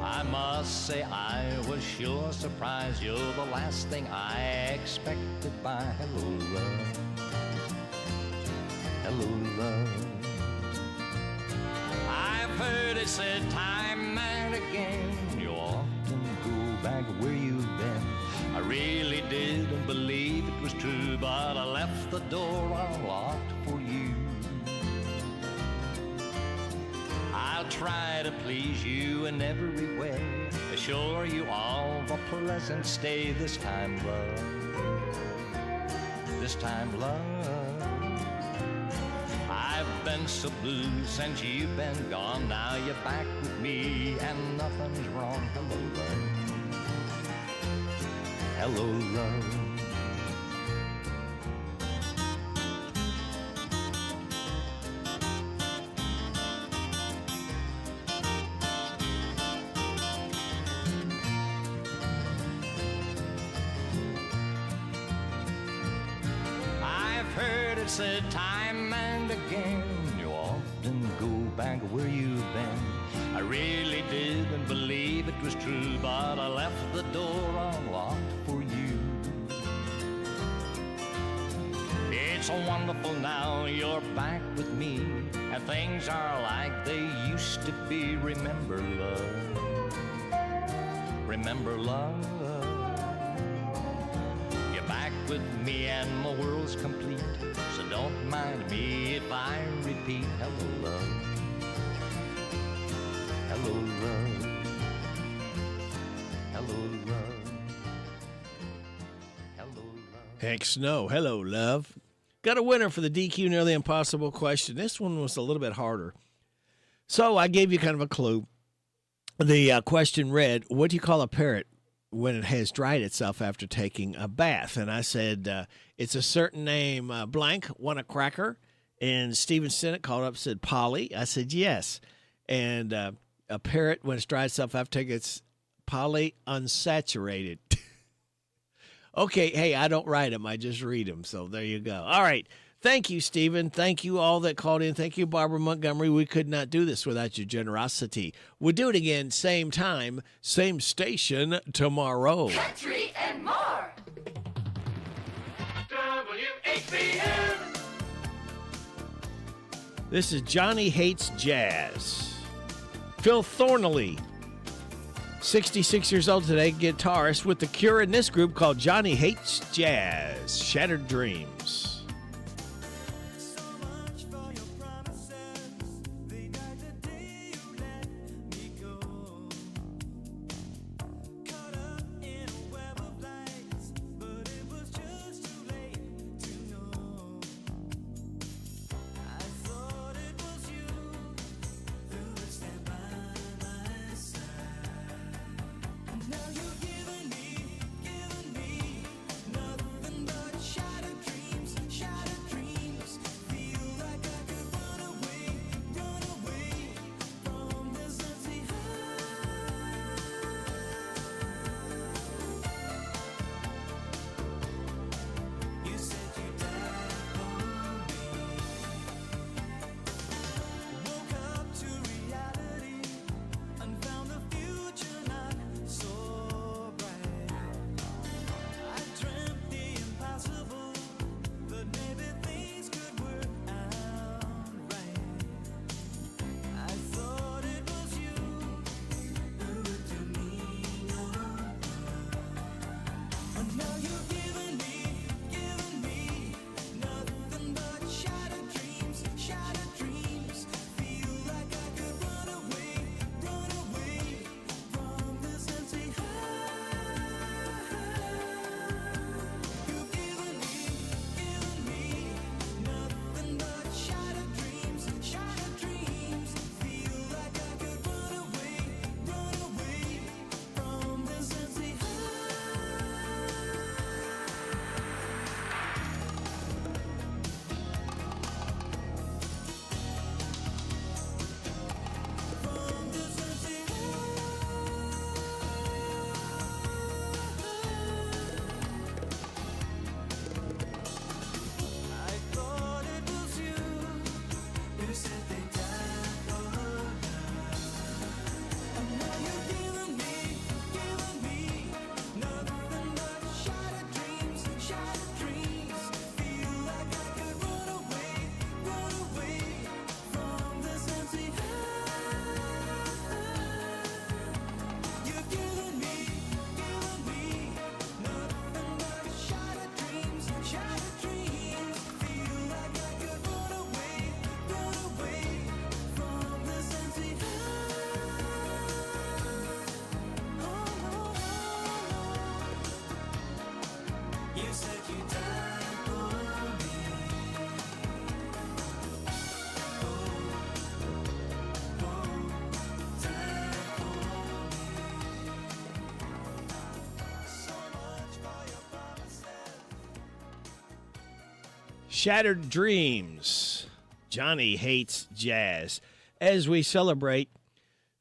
I must say I was sure surprised. You're the last thing I expected by hello, love. Hello, love. I've heard it said time and again, you often go back where you've been. I really didn't believe it was true, but I left the door unlocked for you. I'll try to please you in every way, assure you all a pleasant stay this time, love. This time, love. I've been so blue since you've been gone. Now you're back with me and nothing's wrong. Hello, love. Hello, love. I've heard it said time and again, you often go back where you've been. I really didn't believe it was true, but I left the door unlocked for you. It's wonderful now you're back with me, and things are like they used to be. Remember, love. Remember, love. You're back with me and my world's complete, so don't mind me if I repeat. Hello, love. Hello, love. Hello, love. Hello, love. Hank Snow, hello, love. Got a winner for the DQ Nearly Impossible question. This one was a little bit harder. So I gave you kind of a clue. The question read, what do you call a parrot when it has dried itself after taking a bath? And I said, it's a certain name, blank, won a cracker. And Steven Sennett called up and said, Polly. I said, yes. And a parrot, when it's dried itself after taking its poly unsaturated. Okay, hey, I don't write them. I just read them. So there you go. All right. Thank you, Stephen. Thank you all that called in. Thank you, Barbara Montgomery. We could not do this without your generosity. We'll do it again, same time, same station tomorrow. Country and more. WHBN. This is Johnny Hates Jazz. Phil Thornley, 66 years old today, guitarist with The Cure in this group called Johnny Hates Jazz, Shattered Dreams. Shattered dreams. Shattered Dreams. Johnny Hates Jazz. As we celebrate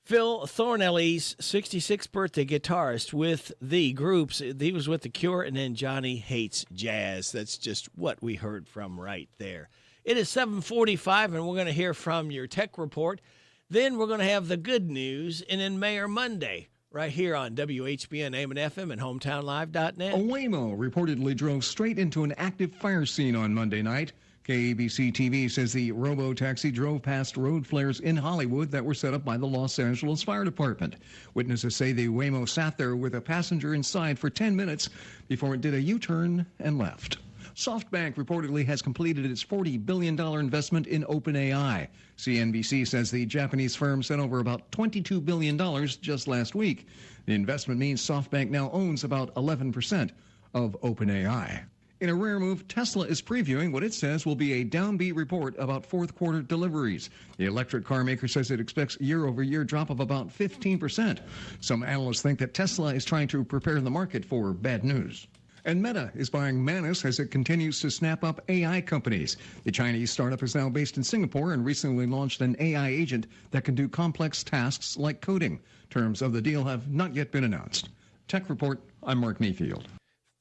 Phil Thornelly's 66th birthday, guitarist with the groups. He was with The Cure and then Johnny Hates Jazz. That's just what we heard from right there. It is 7:45, and we're going to hear from your tech report. Then we're going to have the good news, and then Mayor Monday, right here on WHBN, AM and FM, and HometownLive.net. A Waymo reportedly drove straight into an active fire scene on Monday night. KABC TV says the robo-taxi drove past road flares in Hollywood that were set up by the Los Angeles Fire Department. Witnesses say the Waymo sat there with a passenger inside for 10 minutes before it did a U-turn and left. SoftBank reportedly has completed its $40 billion investment in OpenAI. CNBC says the Japanese firm sent over about $22 billion just last week. The investment means SoftBank now owns about 11% of OpenAI. In a rare move, Tesla is previewing what it says will be a downbeat report about fourth quarter deliveries. The electric car maker says it expects year-over-year drop of about 15%. Some analysts think that Tesla is trying to prepare the market for bad news. And Meta is buying Manus as it continues to snap up AI companies. The Chinese startup is now based in Singapore and recently launched an AI agent that can do complex tasks like coding. Terms of the deal have not yet been announced. Tech Report, I'm Mark Mayfield.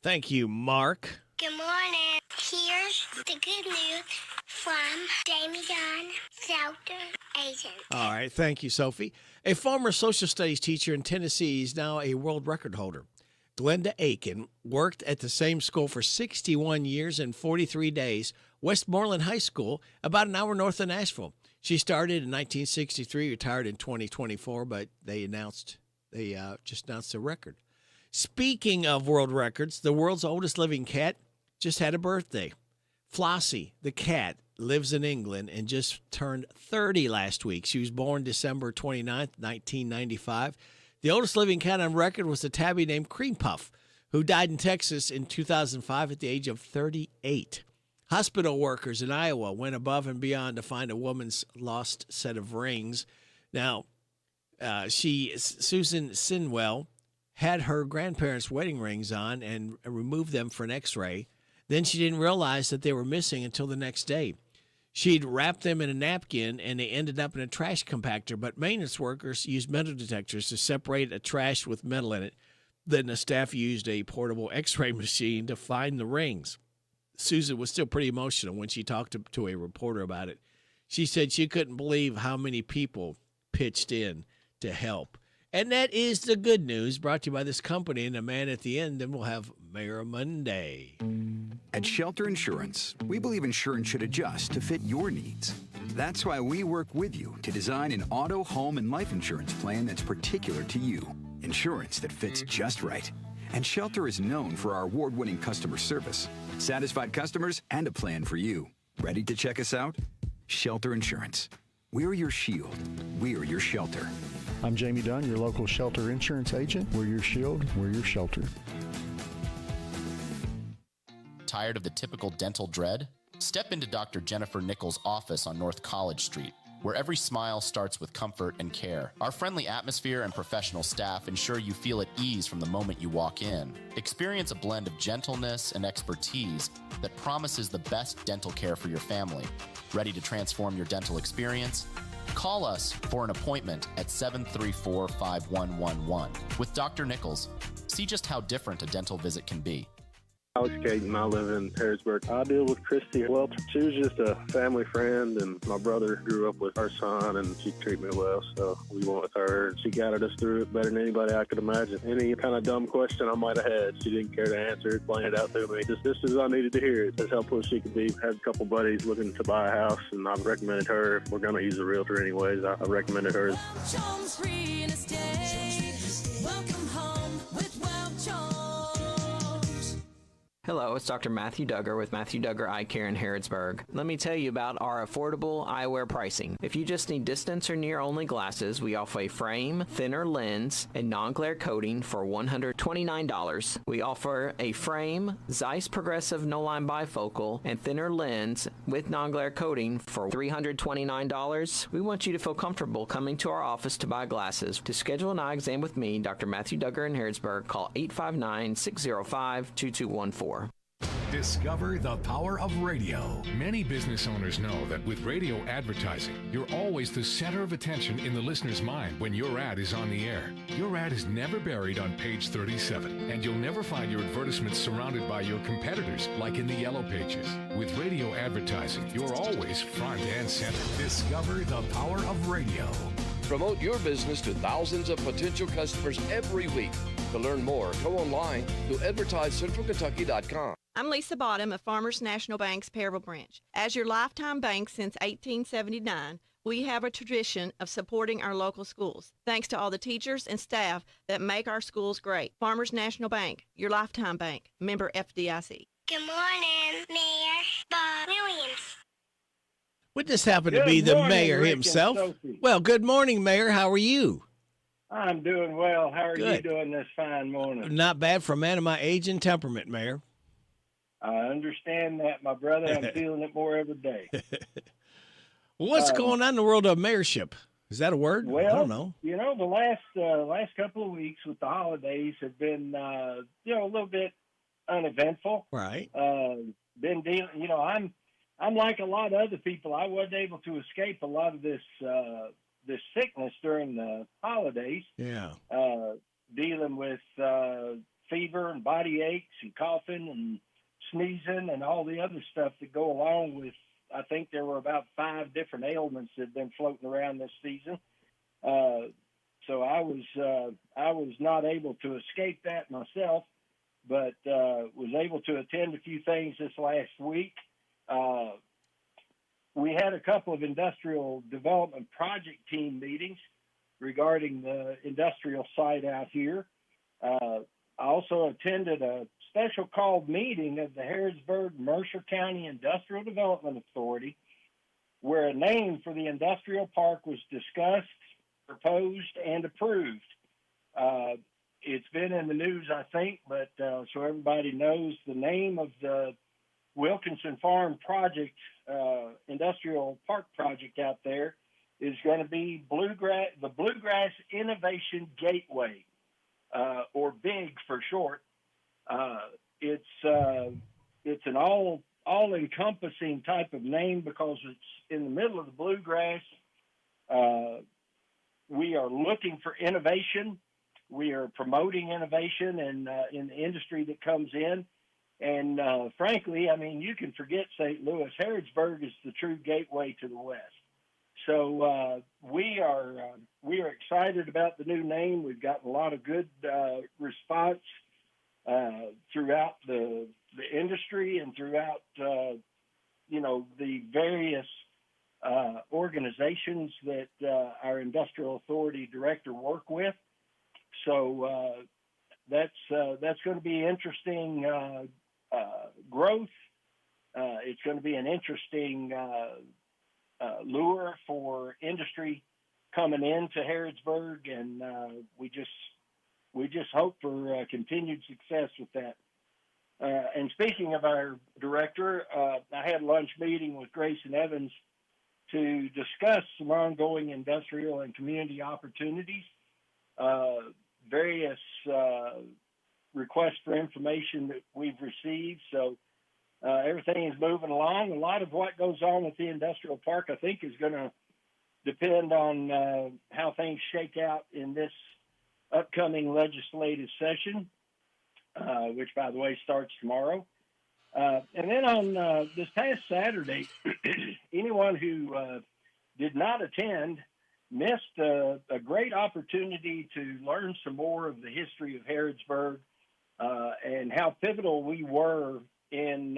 Thank you, Mark. Good morning. Here's the good news from Jamie Dunn, Shelter Agent. All right, thank you, Sophie. A former social studies teacher in Tennessee is now a world record holder. Glenda Aiken worked at the same school for 61 years and 43 days, Westmoreland High School, about an hour north of Nashville. She started in 1963, retired in 2024, but they just announced a record. Speaking of world records, the world's oldest living cat just had a birthday. Flossie, the cat, lives in England and just turned 30 last week. She was born December 29th, 1995. The oldest living cat on record was a tabby named Cream Puff, who died in Texas in 2005 at the age of 38. Hospital workers in Iowa went above and beyond to find a woman's lost set of rings. Now, Susan Sinwell, had her grandparents' wedding rings on and removed them for an x-ray. Then she didn't realize that they were missing until the next day. She'd wrapped them in a napkin, and they ended up in a trash compactor, but maintenance workers used metal detectors to separate a trash with metal in it. Then the staff used a portable x-ray machine to find the rings. Susan was still pretty emotional when she talked to a reporter about it. She said she couldn't believe how many people pitched in to help. And that is the good news, brought to you by this company. And the man at the end, then we'll have Mayor Monday. At Shelter Insurance, we believe insurance should adjust to fit your needs. That's why we work with you to design an auto, home, and life insurance plan that's particular to you. Insurance that fits just right. And Shelter is known for our award-winning customer service, satisfied customers, and a plan for you. Ready to check us out? Shelter Insurance. We're your shield. We're your shelter. I'm Jamie Dunn, your local Shelter Insurance agent. We're your shield. We're your shelter. Tired of the typical dental dread? Step into Dr. Jennifer Nichols' office on North College Street, where every smile starts with comfort and care. Our friendly atmosphere and professional staff ensure you feel at ease from the moment you walk in. Experience a blend of gentleness and expertise that promises the best dental care for your family. Ready to transform your dental experience? Call us for an appointment at 734-5111. With Dr. Nichols, see just how different a dental visit can be. Alex Caton, I live in Harrodsburg. I deal with Christy Welch. She was just a family friend, and my brother grew up with her son, and she treated me well, so we went with her. She guided us through it better than anybody I could imagine. Any kind of dumb question I might have had, she didn't care to answer, explain it out to me. Just as I needed to hear it, as helpful as she could be. Had a couple buddies looking to buy a house, and I recommended her. If we're going to use a realtor anyways, I recommended her. Welch Real Estate. Welcome home with Welch Homes. Hello, it's Dr. Matthew Duggar with Matthew Duggar Eye Care in Harrodsburg. Let me tell you about our affordable eyewear pricing. If you just need distance or near only glasses, we offer a frame, thinner lens, and non-glare coating for $129. We offer a frame, Zeiss Progressive No-Line Bifocal, and thinner lens with non-glare coating for $329. We want you to feel comfortable coming to our office to buy glasses. To schedule an eye exam with me, Dr. Matthew Duggar in Harrodsburg, call 859-605-2214. Discover the power of radio. Many business owners know that with radio advertising, you're always the center of attention in the listener's mind when your ad is on the air. Your ad is never buried on page 37, and you'll never find your advertisements surrounded by your competitors like in the yellow pages. With radio advertising, you're always front and center. Discover the power of radio. Promote your business to thousands of potential customers every week. To learn more, go online to advertisecentralkentucky.com. I'm Lisa Bottom of Farmers National Bank's Perryville branch. As your lifetime bank since 1879, we have a tradition of supporting our local schools. Thanks to all the teachers and staff that make our schools great. Farmers National Bank, your lifetime bank. Member FDIC. Good morning, Mayor Bob Williams. Would this happen to be the mayor himself? Well, good morning, Mayor. How are you? I'm doing well. How are Good. you doing this fine morning? Not bad for a man of my age and temperament, Mayor. I understand that, my brother. I'm feeling it more every day. What's going on in the world of mayorship? Is that a word? Well, I don't know. You know, the last couple of weeks with the holidays have been, a little bit uneventful. Right. Been dealing. You know, I'm like a lot of other people. I wasn't able to escape a lot of this sickness during the holidays. Yeah. Dealing with fever and body aches and coughing and sneezing and all the other stuff that go along with. I think there were about 5 different ailments that have been floating around this season. So I was not able to escape that myself, but was able to attend a few things this last week. We had a couple of industrial development project team meetings regarding the industrial site out here. I also attended a special called meeting of the Harrodsburg-Mercer County Industrial Development Authority, where a name for the industrial park was discussed, proposed, and approved. It's been in the news, I think, but so everybody knows, the name of the Wilkinson Farm project, industrial park project out there, is going to be the Bluegrass Innovation Gateway, or BIG for short. It's an all-encompassing type of name because it's in the middle of the bluegrass. We are looking for innovation. We are promoting innovation in the industry that comes in. And frankly, I mean, you can forget St. Louis. Harrodsburg is the true gateway to the West. So we are excited about the new name. We've gotten a lot of good response throughout the industry and throughout the various organizations that our industrial authority director work with. So that's going to be interesting growth. It's going to be an interesting lure for industry coming into Harrodsburg, and we just hope for continued success with that. And speaking of our director, I had a lunch meeting with Grayson Evans to discuss some ongoing industrial and community opportunities, various requests for information that we've received. So everything is moving along. A lot of what goes on with the industrial park, I think, is going to depend on how things shake out in this upcoming legislative session, which, by the way, starts tomorrow. And then on this past Saturday, anyone who did not attend missed a great opportunity to learn some more of the history of Harrodsburg and how pivotal we were in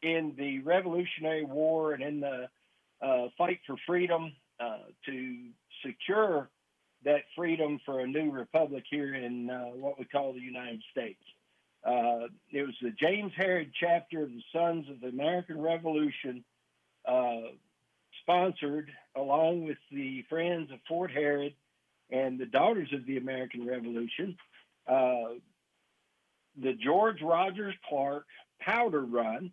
the Revolutionary War and in the fight for freedom to secure that freedom for a new republic here in what we call the United States. It was the James Herod chapter of the Sons of the American Revolution, sponsored along with the Friends of Fort Herod and the Daughters of the American Revolution, the George Rogers Clark Powder Run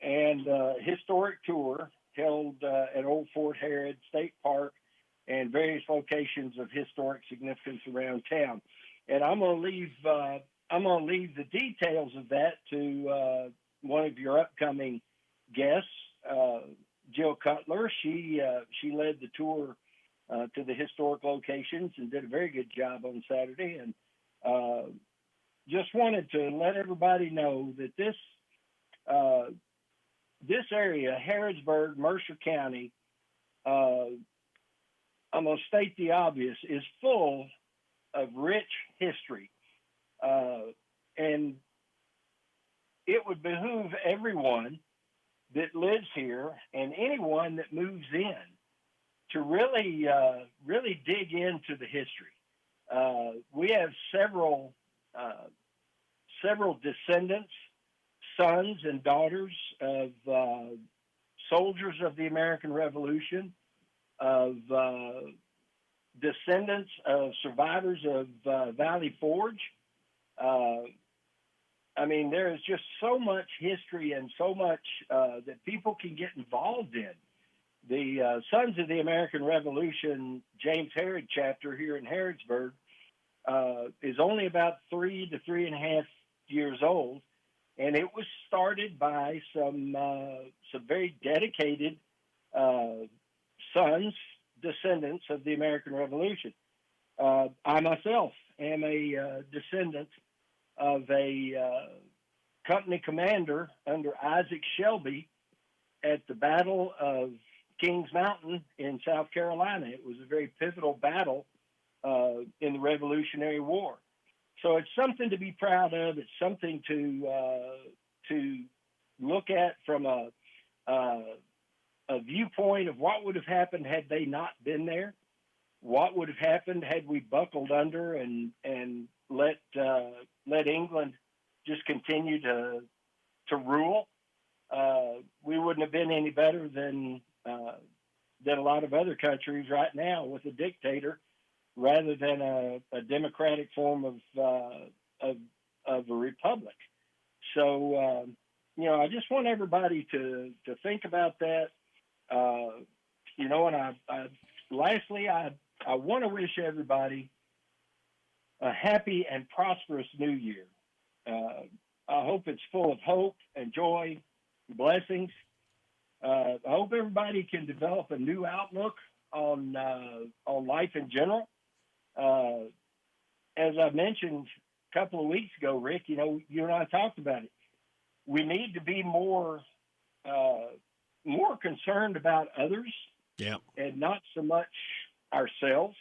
and historic tour held at Old Fort Herod State Park and various locations of historic significance around town. And I'm going to leave I'm going to leave the details of that to one of your upcoming guests, Jill Cutler. She led the tour to the historic locations and did a very good job on Saturday. And just wanted to let everybody know that this area, Harrodsburg, Mercer County, I'm going to state the obvious, is full of rich history. And it would behoove everyone that lives here and anyone that moves in to really dig into the history. We have several descendants, sons and daughters of soldiers of the American Revolution, of descendants of survivors of Valley Forge. I mean, there is just so much history and so much that people can get involved in. The Sons of the American Revolution, James Herod chapter here in Harrodsburg, is only about 3 to 3.5 years old, and it was started by some very dedicated sons, descendants of the American Revolution. I myself am a descendant of a company commander under Isaac Shelby at the Battle of Kings Mountain in South Carolina. It was a very pivotal battle in the Revolutionary War. So it's something to be proud of. It's something to look at from a viewpoint of what would have happened had they not been there. What would have happened had we buckled under and let England just continue to rule? We wouldn't have been any better than a lot of other countries right now with a dictator, rather than a democratic form of a republic. So I just want everybody to think about that. And lastly, I want to wish everybody a happy and prosperous new year. I hope it's full of hope and joy and blessings. I hope everybody can develop a new outlook on life in general. As I mentioned a couple of weeks ago, Rick, you and I talked about it. We need to be more concerned about others, and not so much ourselves.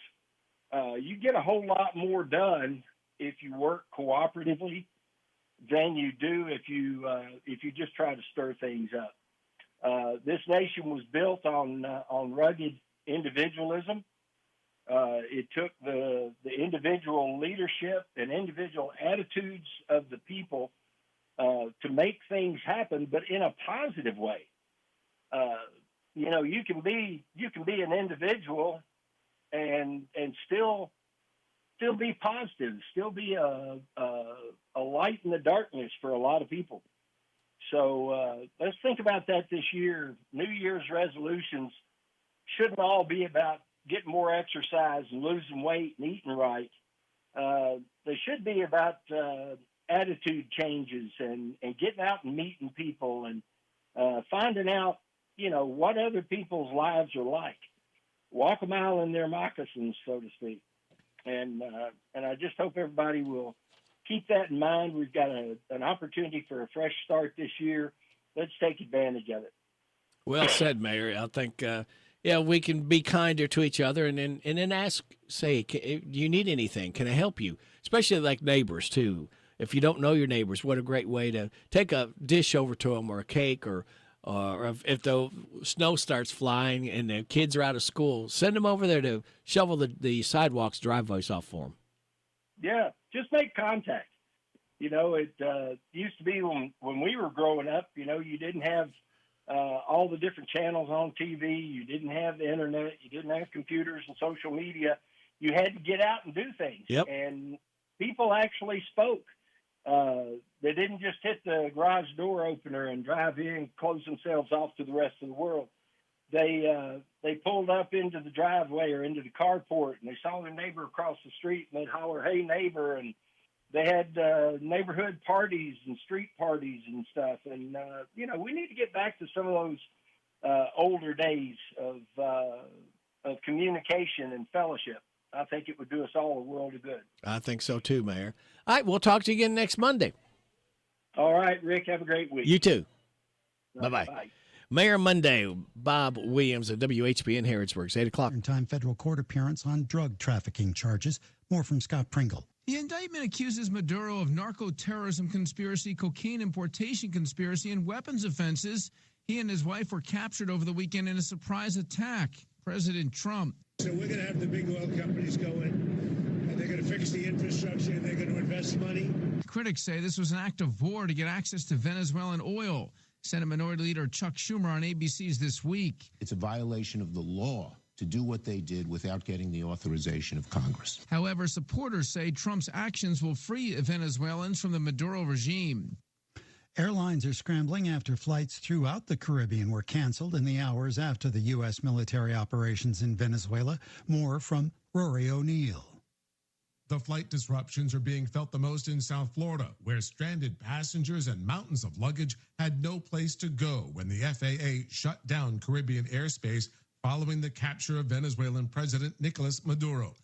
You get a whole lot more done if you work cooperatively than you do if you just try to stir things up. This nation was built on rugged individualism. It took the individual leadership and individual attitudes of the people to make things happen, but in a positive way. You can be an individual and still be positive, still be a light in the darkness for a lot of people. So let's think about that this year. New Year's resolutions shouldn't all be about getting more exercise and losing weight and eating right. They should be about attitude changes and getting out and meeting people and finding out, what other people's lives are like. Walk a mile in their moccasins, so to speak. And I just hope everybody will keep that in mind. We've got an opportunity for a fresh start this year. Let's take advantage of it. Well said, Mayor. I think, we can be kinder to each other and then ask, say, do you need anything? Can I help you? Especially like neighbors, too. If you don't know your neighbors, what a great way to take a dish over to them, or a cake, or if the snow starts flying and the kids are out of school, send them over there to shovel the sidewalks, driveways off for them. Yeah, just make contact. It used to be when we were growing up, you didn't have all the different channels on TV. You didn't have the internet. You didn't have computers and social media. You had to get out and do things. Yep. And people actually spoke. They didn't just hit the garage door opener and drive in, close themselves off to the rest of the world. They pulled up into the driveway or into the carport, and they saw their neighbor across the street, and they'd holler, "Hey, neighbor," and they had neighborhood parties and street parties and stuff. And, we need to get back to some of those older days of communication and fellowship. I think it would do us all a world of good. I think so too, Mayor. All right, we'll talk to you again next Monday. All right, Rick, have a great week. You too. Bye-bye. Bye-bye. Mayor Monday, Bob Williams of WHBN Harrodsburg. It's 8 o'clock. Time federal court appearance on drug trafficking charges. More from Scott Pringle. The indictment accuses Maduro of narco-terrorism conspiracy, cocaine importation conspiracy, and weapons offenses. He and his wife were captured over the weekend in a surprise attack. President Trump. So we're going to have the big oil companies go in, and they're going to fix the infrastructure, and they're going to invest money. Critics say this was an act of war to get access to Venezuelan oil. Senate Minority Leader Chuck Schumer on ABC's This Week. It's a violation of the law to do what they did without getting the authorization of Congress. However, supporters say Trump's actions will free Venezuelans from the Maduro regime. Airlines are scrambling after flights throughout the Caribbean were canceled in the hours after the U.S. military operations in Venezuela. More from Rory O'Neill. The flight disruptions are being felt the most in South Florida, where stranded passengers and mountains of luggage had no place to go when the FAA shut down Caribbean airspace following the capture of Venezuelan President Nicolas Maduro.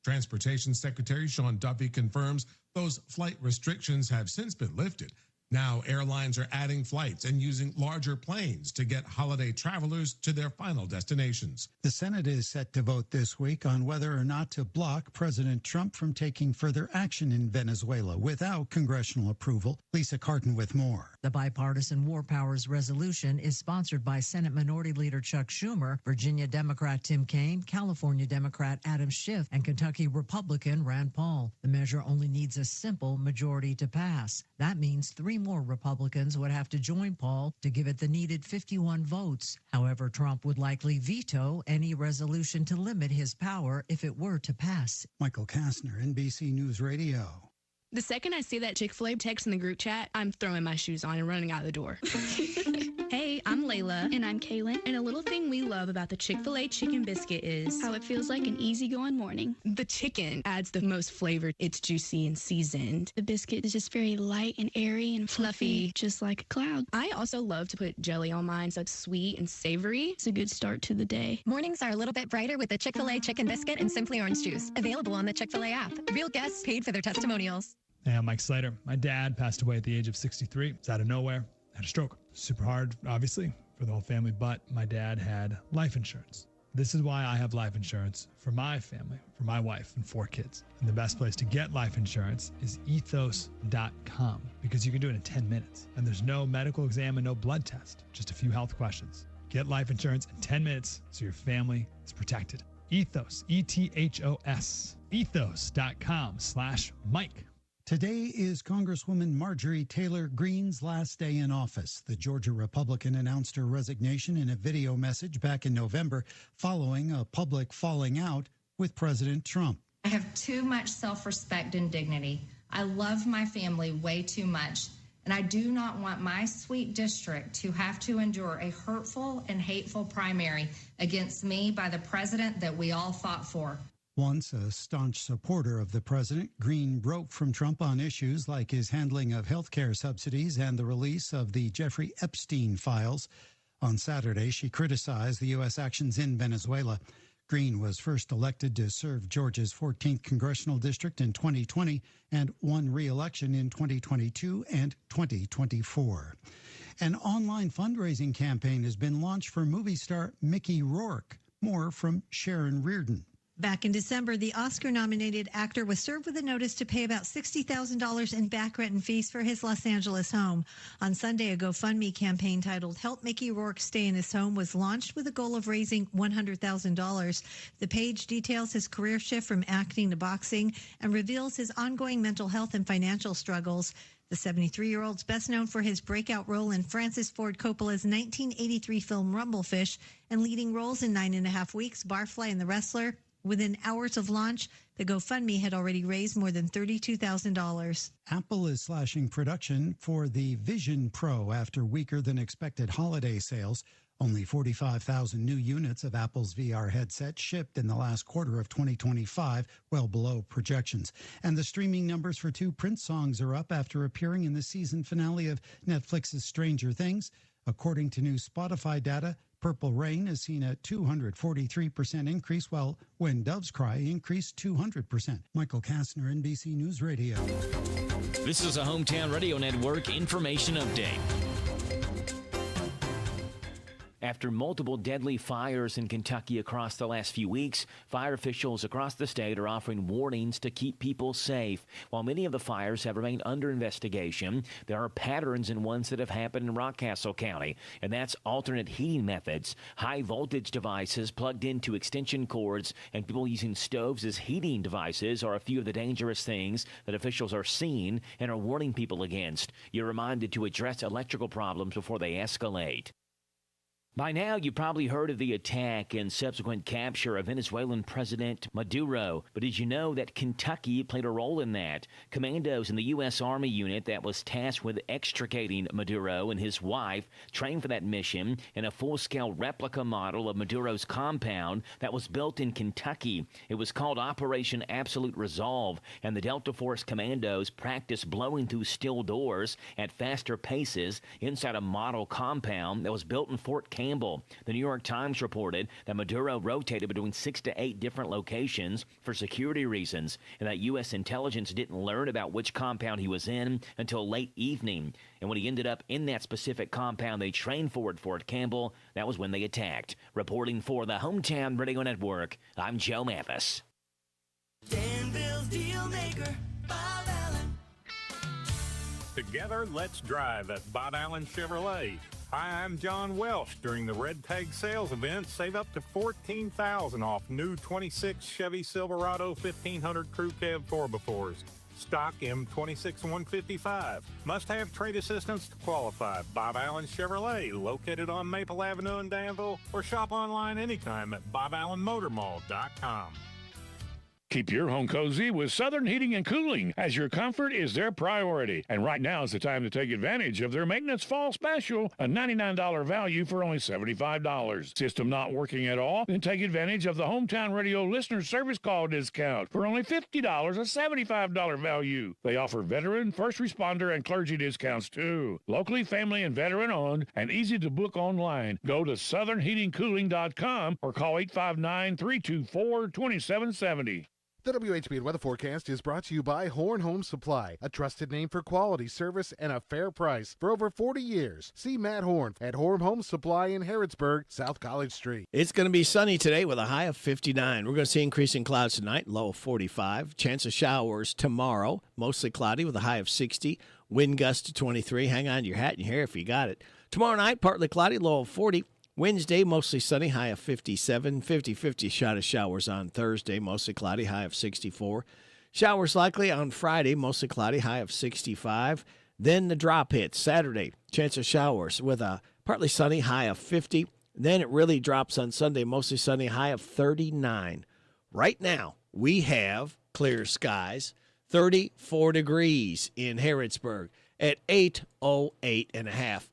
Transportation Secretary Sean Duffy confirms those flight restrictions have since been lifted. Now airlines are adding flights and using larger planes to get holiday travelers to their final destinations. The Senate is set to vote this week on whether or not to block President Trump from taking further action in Venezuela without congressional approval. Lisa Carton with more. The bipartisan War Powers resolution is sponsored by Senate Minority Leader Chuck Schumer, Virginia Democrat Tim Kaine, California Democrat Adam Schiff, and Kentucky Republican Rand Paul. The measure only needs a simple majority to pass. That means 3 more Republicans would have to join Paul to give it the needed 51 votes. However, Trump would likely veto any resolution to limit his power if it were to pass. Michael Kastner, NBC News Radio. The second I see that Chick-fil-A text in the group chat, I'm throwing my shoes on and running out the door. Hey, I'm Layla. And I'm Kaylin. And a little thing we love about the Chick-fil-A chicken biscuit is how it feels like an easygoing morning. The chicken adds the most flavor. It's juicy and seasoned. The biscuit is just very light and airy and fluffy, just like a cloud. I also love to put jelly on mine so it's sweet and savory. It's a good start to the day. Mornings are a little bit brighter with the Chick-fil-A chicken biscuit and Simply Orange Juice. Available on the Chick-fil-A app. Real guests paid for their testimonials. Hey, I'm Mike Slater. My dad passed away at the age of 63. It's out of nowhere. Had a stroke. Super hard, obviously, for the whole family, but my dad had life insurance. This is why I have life insurance for my family, for my wife and 4 kids. And the best place to get life insurance is ethos.com because you can do it in 10 minutes. And there's no medical exam and no blood test, just a few health questions. Get life insurance in 10 minutes so your family is protected. Ethos, E-T-H-O-S, ethos.com/Mike. Today is Congresswoman Marjorie Taylor Greene's last day in office. The Georgia Republican announced her resignation in a video message back in November following a public falling out with President Trump. I have too much self-respect and dignity. I love my family way too much, and I do not want my sweet district to have to endure a hurtful and hateful primary against me by the president that we all fought for. Once a staunch supporter of the president, Greene broke from Trump on issues like his handling of health care subsidies and the release of the Jeffrey Epstein files. On Saturday, she criticized the U.S. actions in Venezuela. Greene was first elected to serve Georgia's 14th congressional district in 2020 and won re-election in 2022 and 2024. An online fundraising campaign has been launched for movie star Mickey Rourke. More from Sharon Reardon. Back in December, the Oscar-nominated actor was served with a notice to pay about $60,000 in back rent and fees for his Los Angeles home. On Sunday, a GoFundMe campaign titled Help Mickey Rourke Stay in His Home was launched with a goal of raising $100,000. The page details his career shift from acting to boxing and reveals his ongoing mental health and financial struggles. The 73-year-old's best known for his breakout role in Francis Ford Coppola's 1983 film Rumblefish and leading roles in 9.5 Weeks, Barfly, and The Wrestler. Within hours of launch, the GoFundMe had already raised more than $32,000. Apple is slashing production for the Vision Pro after weaker than expected holiday sales. Only 45,000 new units of Apple's VR headset shipped in the last quarter of 2025, well below projections. And the streaming numbers for 2 Prince songs are up after appearing in the season finale of Netflix's Stranger Things. According to new Spotify data, Purple Rain has seen a 243% increase, while When Doves Cry increased 200%. Michael Kastner, NBC News Radio. This is a Hometown Radio Network information update. After multiple deadly fires in Kentucky across the last few weeks, fire officials across the state are offering warnings to keep people safe. While many of the fires have remained under investigation, there are patterns in ones that have happened in Rockcastle County, and that's alternate heating methods, high voltage devices plugged into extension cords, and people using stoves as heating devices are a few of the dangerous things that officials are seeing and are warning people against. You're reminded to address electrical problems before they escalate. By now, you probably heard of the attack and subsequent capture of Venezuelan President Maduro. But did you know that Kentucky played a role in that? Commandos in the U.S. Army unit that was tasked with extricating Maduro and his wife trained for that mission in a full-scale replica model of Maduro's compound that was built in Kentucky. It was called Operation Absolute Resolve, and the Delta Force commandos practiced blowing through steel doors at faster paces inside a model compound that was built in Fort Campbell. The New York Times reported that Maduro rotated between 6 to 8 different locations for security reasons, and that U.S. intelligence didn't learn about which compound he was in until late evening. And when he ended up in that specific compound they trained for at Fort Campbell, that was when they attacked. Reporting for the Hometown Radio Network, I'm Joe Mathis. Danville's deal maker, Bob Allen. Together, let's drive at Bob Allen Chevrolet. Hi, I'm John Welsh. During the Red Tag Sales event, save up to $14,000 off new 26 Chevy Silverado 1500 Crew Cab 4x4s. Stock M26 155. Must have trade assistance to qualify. Bob Allen Chevrolet, located on Maple Avenue in Danville, or shop online anytime at BobAllenMotorMall.com. Keep your home cozy with Southern Heating and Cooling, as your comfort is their priority. And right now is the time to take advantage of their Maintenance Fall Special, a $99 value for only $75. System not working at all? Then take advantage of the Hometown Radio Listener Service Call discount for only $50, a $75 value. They offer veteran, first responder, and clergy discounts too. Locally, family, and veteran owned, and easy to book online. Go to southernheatingcooling.com or call 859-324-2770. The WHBN weather forecast is brought to you by Horn Home Supply, a trusted name for quality service and a fair price for over 40 years. See Matt Horn at Horn Home Supply in Harrodsburg, South College Street. It's going to be sunny today with a high of 59. We're going to see increasing clouds tonight, low of 45. Chance of showers tomorrow, mostly cloudy with a high of 60. Wind gust to 23. Hang on to your hat and your hair if you got it. Tomorrow night, partly cloudy, low of 40. Wednesday, mostly sunny, high of 57. 50-50 shot of showers on Thursday, mostly cloudy, high of 64. Showers likely on Friday, mostly cloudy, high of 65. Then the drop hits Saturday, chance of showers with a partly sunny, high of 50. Then it really drops on Sunday, mostly sunny, high of 39. Right now, we have clear skies, 34 degrees in Harrodsburg at 8:08.5.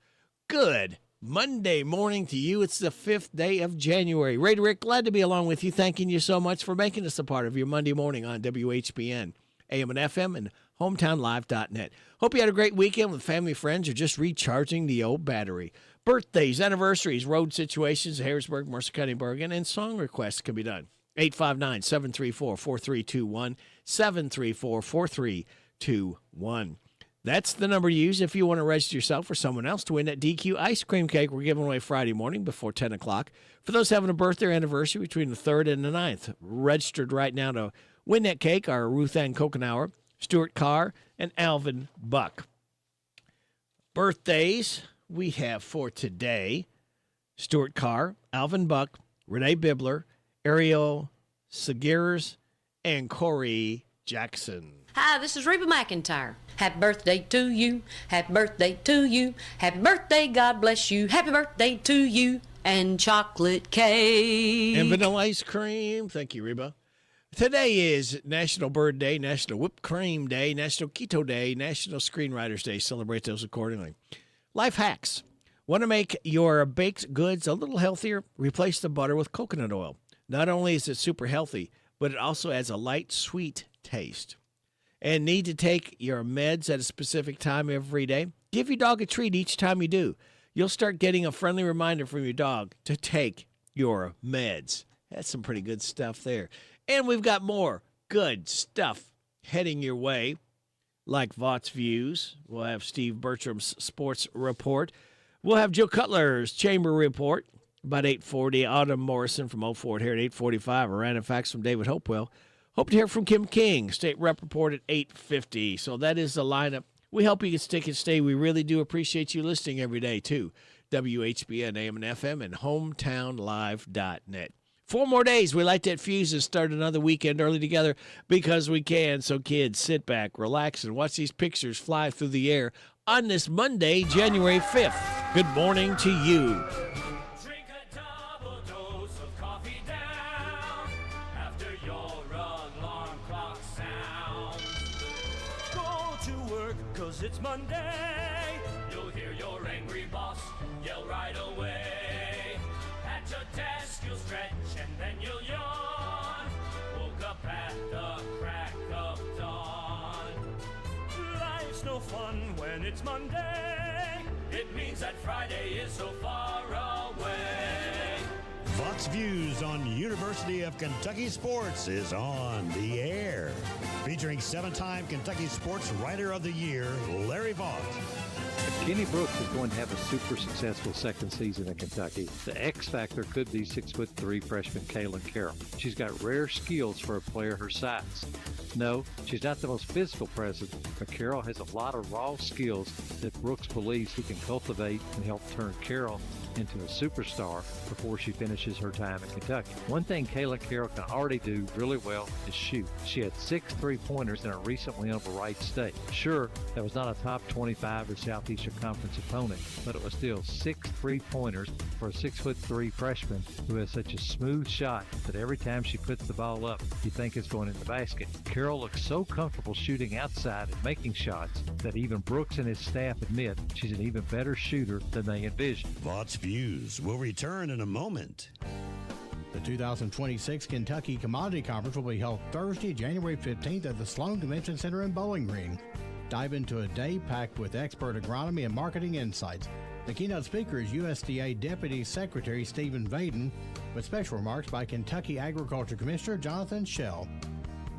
Good Monday morning to you. It's the 5th day of January. Ray Rick, glad to be along with you. Thanking you so much for making us a part of your Monday morning on WHBN, AM and FM, and HometownLive.net. Hope you had a great weekend with family, friends, or just recharging the old battery. Birthdays, anniversaries, road situations, Harrisburg, Mercer County, Bergen, and song requests can be done. 859-734-4321, 734-4321. That's the number to use if you want to register yourself or someone else to win that DQ ice cream cake we're giving away Friday morning before 10 o'clock. For those having a birthday or anniversary between the 3rd and the 9th, registered right now to win that cake are Ruth Ann Kokenauer, Stuart Carr, and Alvin Buck. Birthdays we have for today: Stuart Carr, Alvin Buck, Renee Bibler, Ariel Seguirs, and Corey Jackson. Hi, this is Reba McEntire. Happy birthday to you. Happy birthday to you. Happy birthday, God bless you. Happy birthday to you. And chocolate cake. And vanilla ice cream. Thank you, Reba. Today is National Bird Day, National Whipped Cream Day, National Keto Day, National Screenwriters Day. Celebrate those accordingly. Life hacks. Want to make your baked goods a little healthier? Replace the butter with coconut oil. Not only is it super healthy, but it also has a light, sweet taste. And need to take your meds at a specific time every day? Give your dog a treat each time you do. You'll start getting a friendly reminder from your dog to take your meds. That's some pretty good stuff there. And we've got more good stuff heading your way, like Vaught's Views. We'll have Steve Bertram's Sports Report. We'll have Joe Cutler's Chamber Report about 8:40. Autumn Morrison from Old Fort here at 8:45. A random facts from David Hopewell. Hope to hear from Kim King, State Rep Report at 8:50. So that is the lineup. We hope you can stick and stay. We really do appreciate you listening every day, too. WHBN, AM and FM, and hometownlive.net. 4 more days. We like that fuse and start another weekend early together because we can. So, kids, sit back, relax, and watch these pictures fly through the air on this Monday, January 5th. Good morning to you. Drink a double dose of coffee down after your alarm clock sounds. Go to work, 'cause it's Monday. You'll hear your angry boss yell right away. At your desk you'll stretch and then you'll yawn. Woke up at the crack of dawn. Life's no fun when it's Monday. It means that Friday is so far away. Vaught's Views on University of Kentucky Sports is on the air. Featuring 7-time Kentucky Sports Writer of the Year, Larry Vaught. Kenny Brooks is going to have a super successful second season in Kentucky. The X factor could be 6'3" freshman Kaylin Carroll. She's got rare skills for a player her size. No, she's not the most physical presence, but Carroll has a lot of raw skills that Brooks believes he can cultivate and help turn Carroll into a superstar before she finishes her time in Kentucky. One thing Kayla Carroll can already do really well is shoot. She had 6 3-pointers in a recent win over Wright State. Sure, that was not a top 25 or Southeastern Conference opponent, but it was still 6 3-pointers for a 6'3" freshman who has such a smooth shot that every time she puts the ball up, you think it's going in the basket. Carroll looks so comfortable shooting outside and making shots that even Brooks and his staff admit she's an even better shooter than they envisioned. Vaught's Views will return in a moment. The 2026 Kentucky Commodity Conference will be held Thursday, January 15th at the Sloan Convention Center in Bowling Green. Dive into a day packed with expert agronomy and marketing insights. The keynote speaker is USDA Deputy Secretary Stephen Vaden, with special remarks by Kentucky Agriculture Commissioner Jonathan Schell.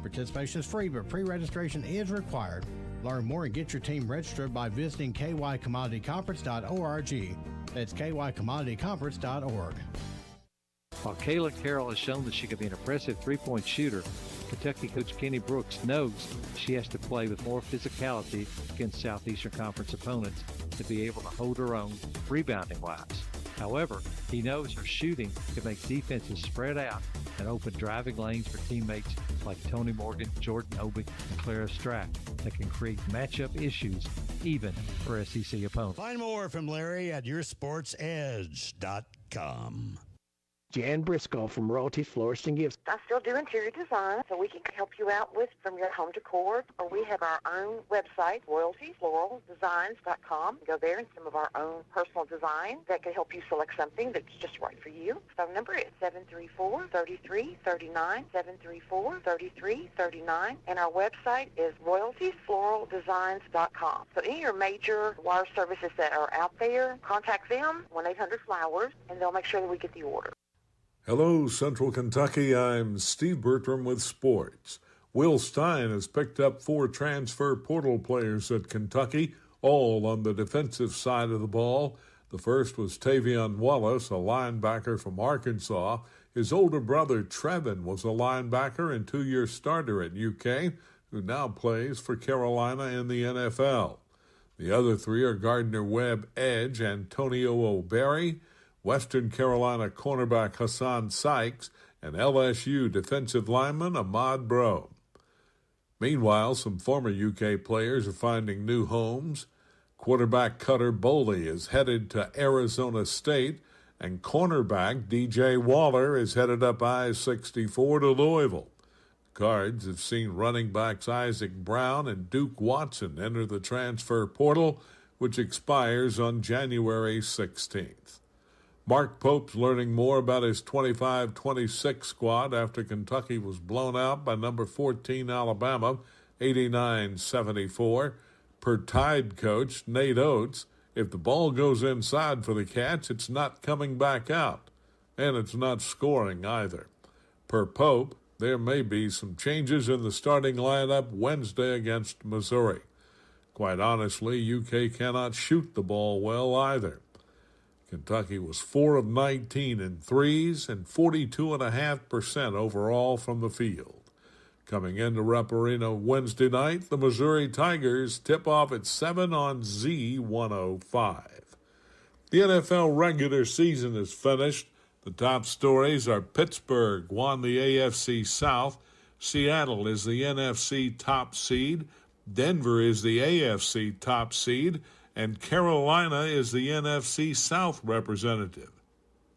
Participation is free, but pre-registration is required. Learn more and get your team registered by visiting kycommodityconference.org. That's kycommodityconference.org. While Kayla Carroll has shown that she can be an impressive three-point shooter, Kentucky coach Kenny Brooks knows she has to play with more physicality against Southeastern Conference opponents to be able to hold her own rebounding-wise. However, he knows her shooting can make defenses spread out and open driving lanes for teammates like Tony Morgan, Jordan Obick, and Clara Strack that can create matchup issues even for SEC opponents. Find more from Larry at yoursportsedge.com. Jan Briscoe from Royalty Florist and Gifts. I still do interior design, so we can help you out with from your home decor. Or we have our own website, royaltyfloraldesigns.com. Go there and some of our own personal design that can help you select something that's just right for you. Phone number is 734-3339, 734-3339. And our website is royaltyfloraldesigns.com. So any of your major wire services that are out there, contact them, 1-800-FLOWERS, and they'll make sure that we get the order. Hello, Central Kentucky. I'm Steve Bertram with sports. Will Stein has picked up 4 transfer portal players at Kentucky, all on the defensive side of the ball. The first was Tavion Wallace, a linebacker from Arkansas. His older brother, Trevin, was a linebacker and 2-year starter at UK, who now plays for Carolina in the NFL. The other 3 are Gardner Webb edge Antonio O'Berry, Western Carolina cornerback Hassan Sykes, and LSU defensive lineman Ahmad Bro. Meanwhile, some former UK players are finding new homes. Quarterback Cutter Boley is headed to Arizona State, and cornerback DJ Waller is headed up I-64 to Louisville. Cards have seen running backs Isaac Brown and Duke Watson enter the transfer portal, which expires on January 16th. Mark Pope's learning more about his 25-26 squad after Kentucky was blown out by number 14 Alabama, 89-74. Per Tide coach Nate Oates, if the ball goes inside for the Cats, it's not coming back out, and it's not scoring either. Per Pope, there may be some changes in the starting lineup Wednesday against Missouri. Quite honestly, UK cannot shoot the ball well either. Kentucky was 4 of 19 in threes and 42.5% overall from the field. Coming into Rupp Arena Wednesday night, the Missouri Tigers tip off at 7 on Z105. The NFL regular season is finished. The top stories are Pittsburgh won the AFC South, Seattle is the NFC top seed, Denver is the AFC top seed, and Carolina is the NFC South representative.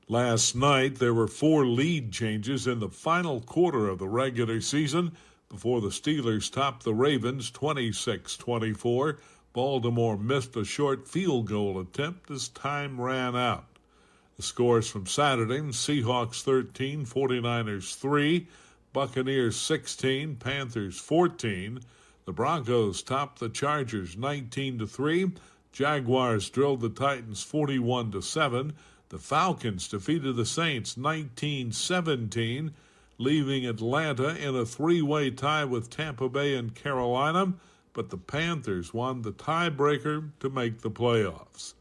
Last night, there were 4 lead changes in the final quarter of the regular season before the Steelers topped the Ravens 26-24. Baltimore missed a short field goal attempt as time ran out. The scores from Saturday: Seahawks 13, 49ers 3, Buccaneers 16, Panthers 14. The Broncos topped the Chargers 19-3. Jaguars drilled the Titans 41-7. The Falcons defeated the Saints 19-17, leaving Atlanta in a 3-way tie with Tampa Bay and Carolina, but the Panthers won the tiebreaker to make the playoffs.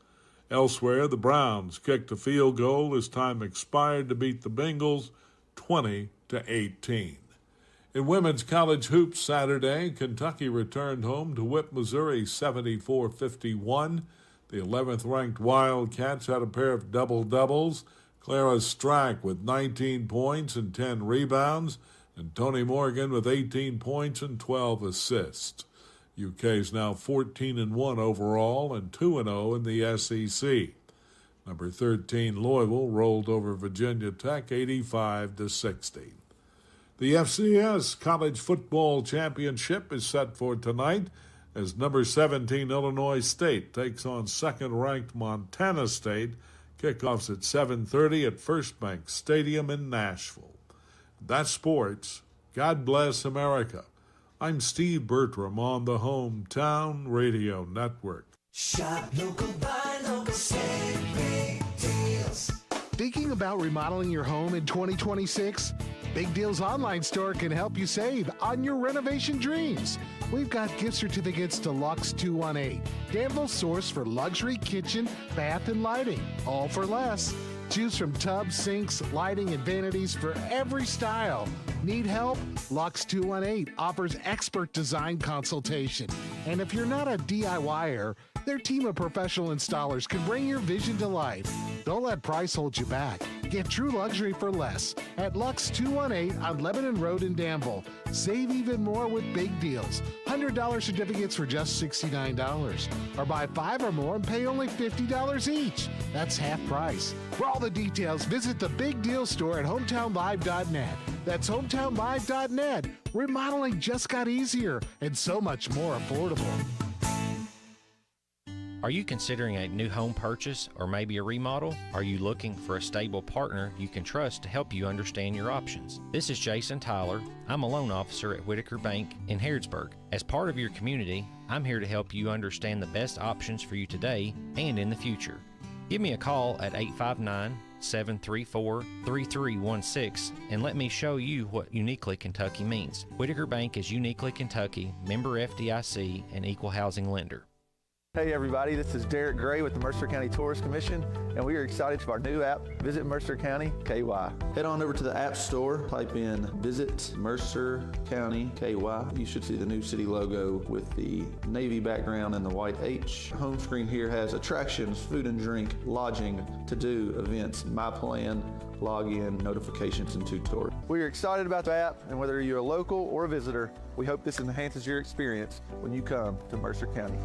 Elsewhere, the Browns kicked a field goal as time expired to beat the Bengals 20-18. In women's college hoops Saturday, Kentucky returned home to whip Missouri 74-51. The 11th-ranked Wildcats had a pair of double-doubles. Clara Strack with 19 points and 10 rebounds, and Tony Morgan with 18 points and 12 assists. UK is now 14-1 overall and 2-0 in the SEC. Number 13 Louisville rolled over Virginia Tech 85-60. The FCS College Football Championship is set for tonight as number 17 Illinois State takes on second-ranked Montana State. Kickoffs at 7:30 at First Bank Stadium in Nashville. That's sports. God bless America. I'm Steve Bertram on the Hometown Radio Network. Shop local, buy local, save big deals. Thinking about remodeling your home in 2026? Big Deals Online Store can help you save on your renovation dreams. We've got gift certificates to Lux 218, Danville's source for luxury kitchen, bath, and lighting, all for less. Choose from tubs, sinks, lighting, and vanities for every style. Need help? Lux 218 offers expert design consultation. And if you're not a DIYer, their team of professional installers can bring your vision to life. Don't let price hold you back. Get true luxury for less at Lux 218 on Lebanon Road in Danville. Save even more with big deals. $100 certificates for just $69. Or buy 5 or more and pay only $50 each. That's half price. For all the details, visit the Big Deal store at hometownlive.net. That's hometownlive.net. Remodeling just got easier and so much more affordable. Are you considering a new home purchase or maybe a remodel? Are you looking for a stable partner you can trust to help you understand your options? This is Jason Tyler. I'm a loan officer at Whitaker Bank in Harrodsburg. As part of your community, I'm here to help you understand the best options for you today and in the future. Give me a call at 859-734-3316 and let me show you what Uniquely Kentucky means. Whitaker Bank is Uniquely Kentucky, member FDIC, and equal housing lender. Hey everybody, this is Derek Gray with the Mercer County Tourist Commission, and we are excited for our new app, Visit Mercer County KY. Head on over to the App Store, type in Visit Mercer County KY. You should see the new city logo with the navy background and the white H. Home screen here has attractions, food and drink, lodging, to-do, events, my plan, login, notifications, and tutorials. We are excited about the app, and whether you're a local or a visitor, we hope this enhances your experience when you come to Mercer County.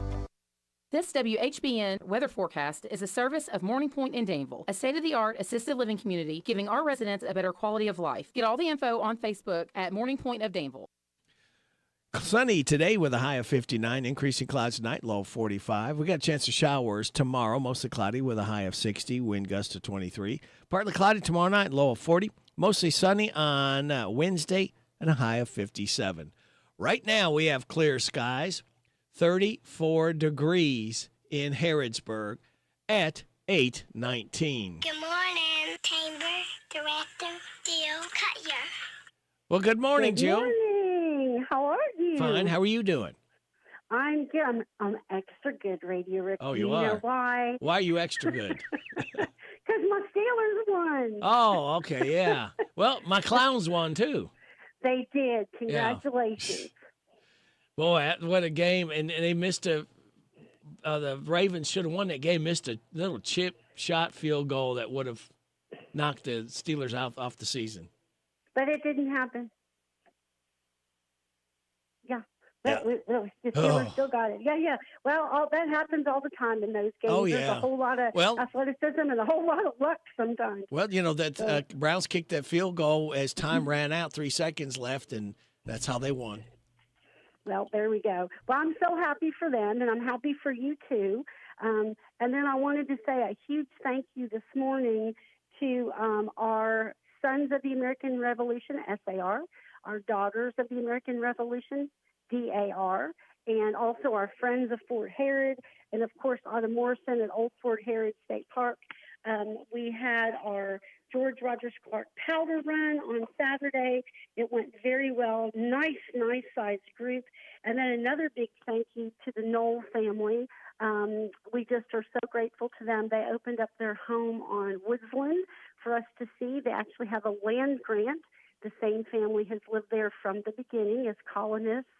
This WHBN weather forecast is a service of Morning Point in Danville, a state-of-the-art assisted living community giving our residents a better quality of life. Get all the info on Facebook at Morning Point of Danville. Sunny today with a high of 59, increasing clouds tonight, low of 45. We got a chance of showers tomorrow, mostly cloudy with a high of 60, wind gust of 23. Partly cloudy tomorrow night, low of 40. Mostly sunny on Wednesday and a high of 57. Right now we have clear skies, 34 degrees in Harrodsburg at 8:19. Good morning, Chamber Director Jill Cutyer. Well, good morning, Jill. Good morning. How are you? Fine. How are you doing? I'm good. I'm extra good, Radio Rick. Oh, Do you you are? know why? Why are you extra good? Because my Steelers won. Oh, okay, yeah. Well, my Clowns won, too. They did. Congratulations. Boy, what a game. And they missed the Ravens should have won that game, missed a little chip shot field goal that would have knocked the Steelers out off the season. But it didn't happen. Yeah. The Steelers Oh. still got it. Yeah. Well, that happens all the time in those games. Oh, There's yeah. a whole lot of athleticism and a whole lot of luck sometimes. Well, that Browns kicked that field goal as time ran out, 3 seconds left, and that's how they won. Well, there we go. Well, I'm so happy for them, and I'm happy for you, too. And then I wanted to say a huge thank you this morning to our Sons of the American Revolution, SAR, our Daughters of the American Revolution, DAR, and also our Friends of Fort Herod, and, of course, Autumn Morrison at Old Fort Herod State Park. We had our George Rogers Clark powder run on Saturday. It went very well. Nice sized group. And then another big thank you to the Knoll family. We just are so grateful to them. They opened up their home on Woodsland for us to see. They actually have a land grant. The same family has lived there from the beginning as colonists.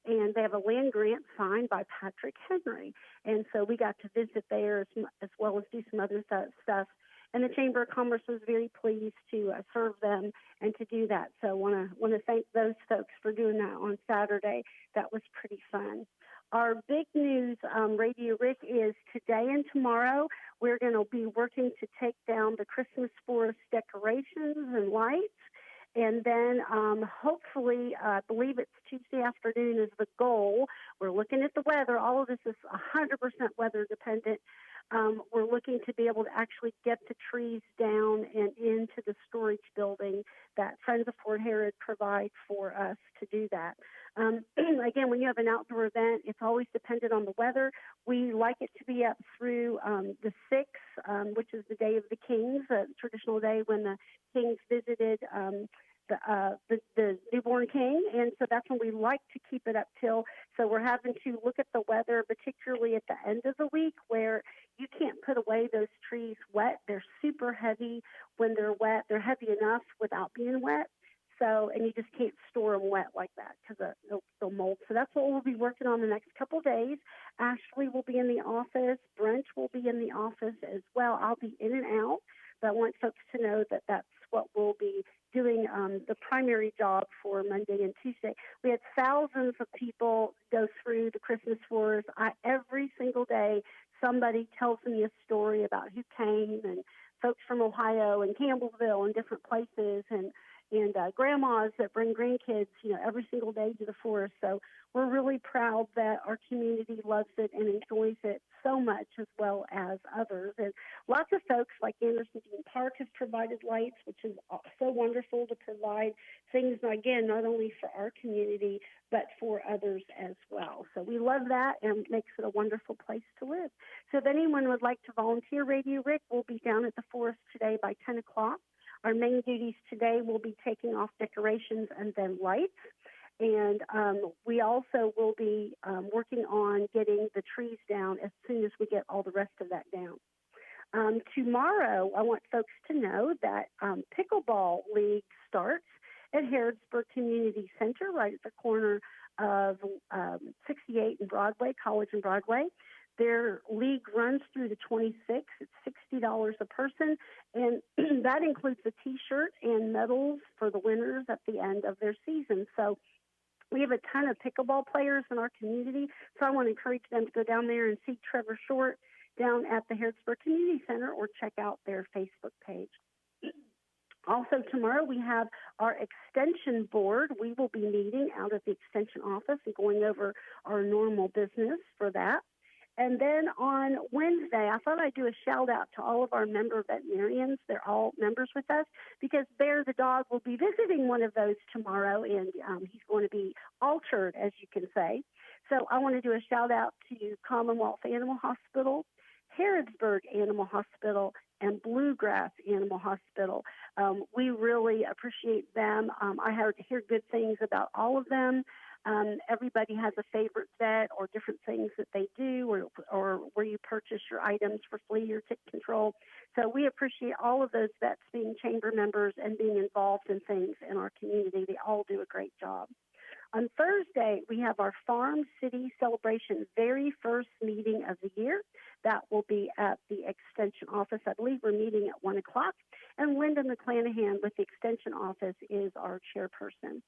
And they have a land grant signed by Patrick Henry. And so we got to visit there as well as do some other stuff. And the Chamber of Commerce was very pleased to serve them and to do that. So I want to thank those folks for doing that on Saturday. That was pretty fun. Our big news, Radio Rick, is today and tomorrow we're going to be working to take down the Christmas forest decorations and lights. And then hopefully, I believe it's Tuesday afternoon is the goal. We're looking at the weather. All of this is 100% weather dependent. We're looking to be able to actually get the trees down and into the storage building that Friends of Fort Herod provide for us to do that. Again, when you have an outdoor event, it's always dependent on the weather. We like it to be up through the 6th, which is the Day of the Kings, the traditional day when the kings visited the newborn king, and so that's when we like to keep it up till. So we're having to look at the weather, particularly at the end of the week, where you can't put away those trees wet. They're super heavy when they're wet. They're heavy enough without being wet. So, and you just can't store them wet like that because they'll mold. So that's what we'll be working on the next couple of days. Ashley will be in the office. Brent will be in the office as well. I'll be in and out, but I want folks to know that that's what we'll be doing the primary job for Monday and Tuesday. We had thousands of people go through the Christmas forest. Every single day, somebody tells me a story about who came, and folks from Ohio and Campbellsville and different places, and grandmas that bring grandkids, every single day to the forest. So we're really proud that our community loves it and enjoys it so much, as well as others. And lots of folks like Anderson Dean Park has provided lights, which is so wonderful to provide things, again, not only for our community, but for others as well. So we love that, and it makes it a wonderful place to live. So if anyone would like to volunteer, Radio Rick will be down at the forest today by 10 o'clock. Our main duties today will be taking off decorations and then lights. And we also will be working on getting the trees down as soon as we get all the rest of that down. Tomorrow, I want folks to know that Pickleball League starts at Harrodsburg Community Center, right at the corner of 68 and Broadway, College and Broadway. Their league runs through the 26th. It's $60 a person, and that includes a T-shirt and medals for the winners at the end of their season. So we have a ton of pickleball players in our community, so I want to encourage them to go down there and see Trevor Short down at the Harrodsburg Community Center or check out their Facebook page. Also, tomorrow we have our extension board. We will be meeting out of the extension office and going over our normal business for that. And then on Wednesday, I thought I'd do a shout out to all of our member veterinarians. They're all members with us because Bear the dog will be visiting one of those tomorrow, and he's going to be altered, as you can say. So I want to do a shout out to Commonwealth Animal Hospital, Harrodsburg Animal Hospital, and Bluegrass Animal Hospital. We really appreciate them. I hear good things about all of them. Everybody has a favorite vet or different things that they do or where you purchase your items for flea or tick control. So we appreciate all of those vets being chamber members and being involved in things in our community. They all do a great job. On Thursday, we have our Farm City Celebration very first meeting of the year. That will be at the Extension office. I believe we're meeting at 1 o'clock. And Linda McClanahan with the Extension office is our chairperson.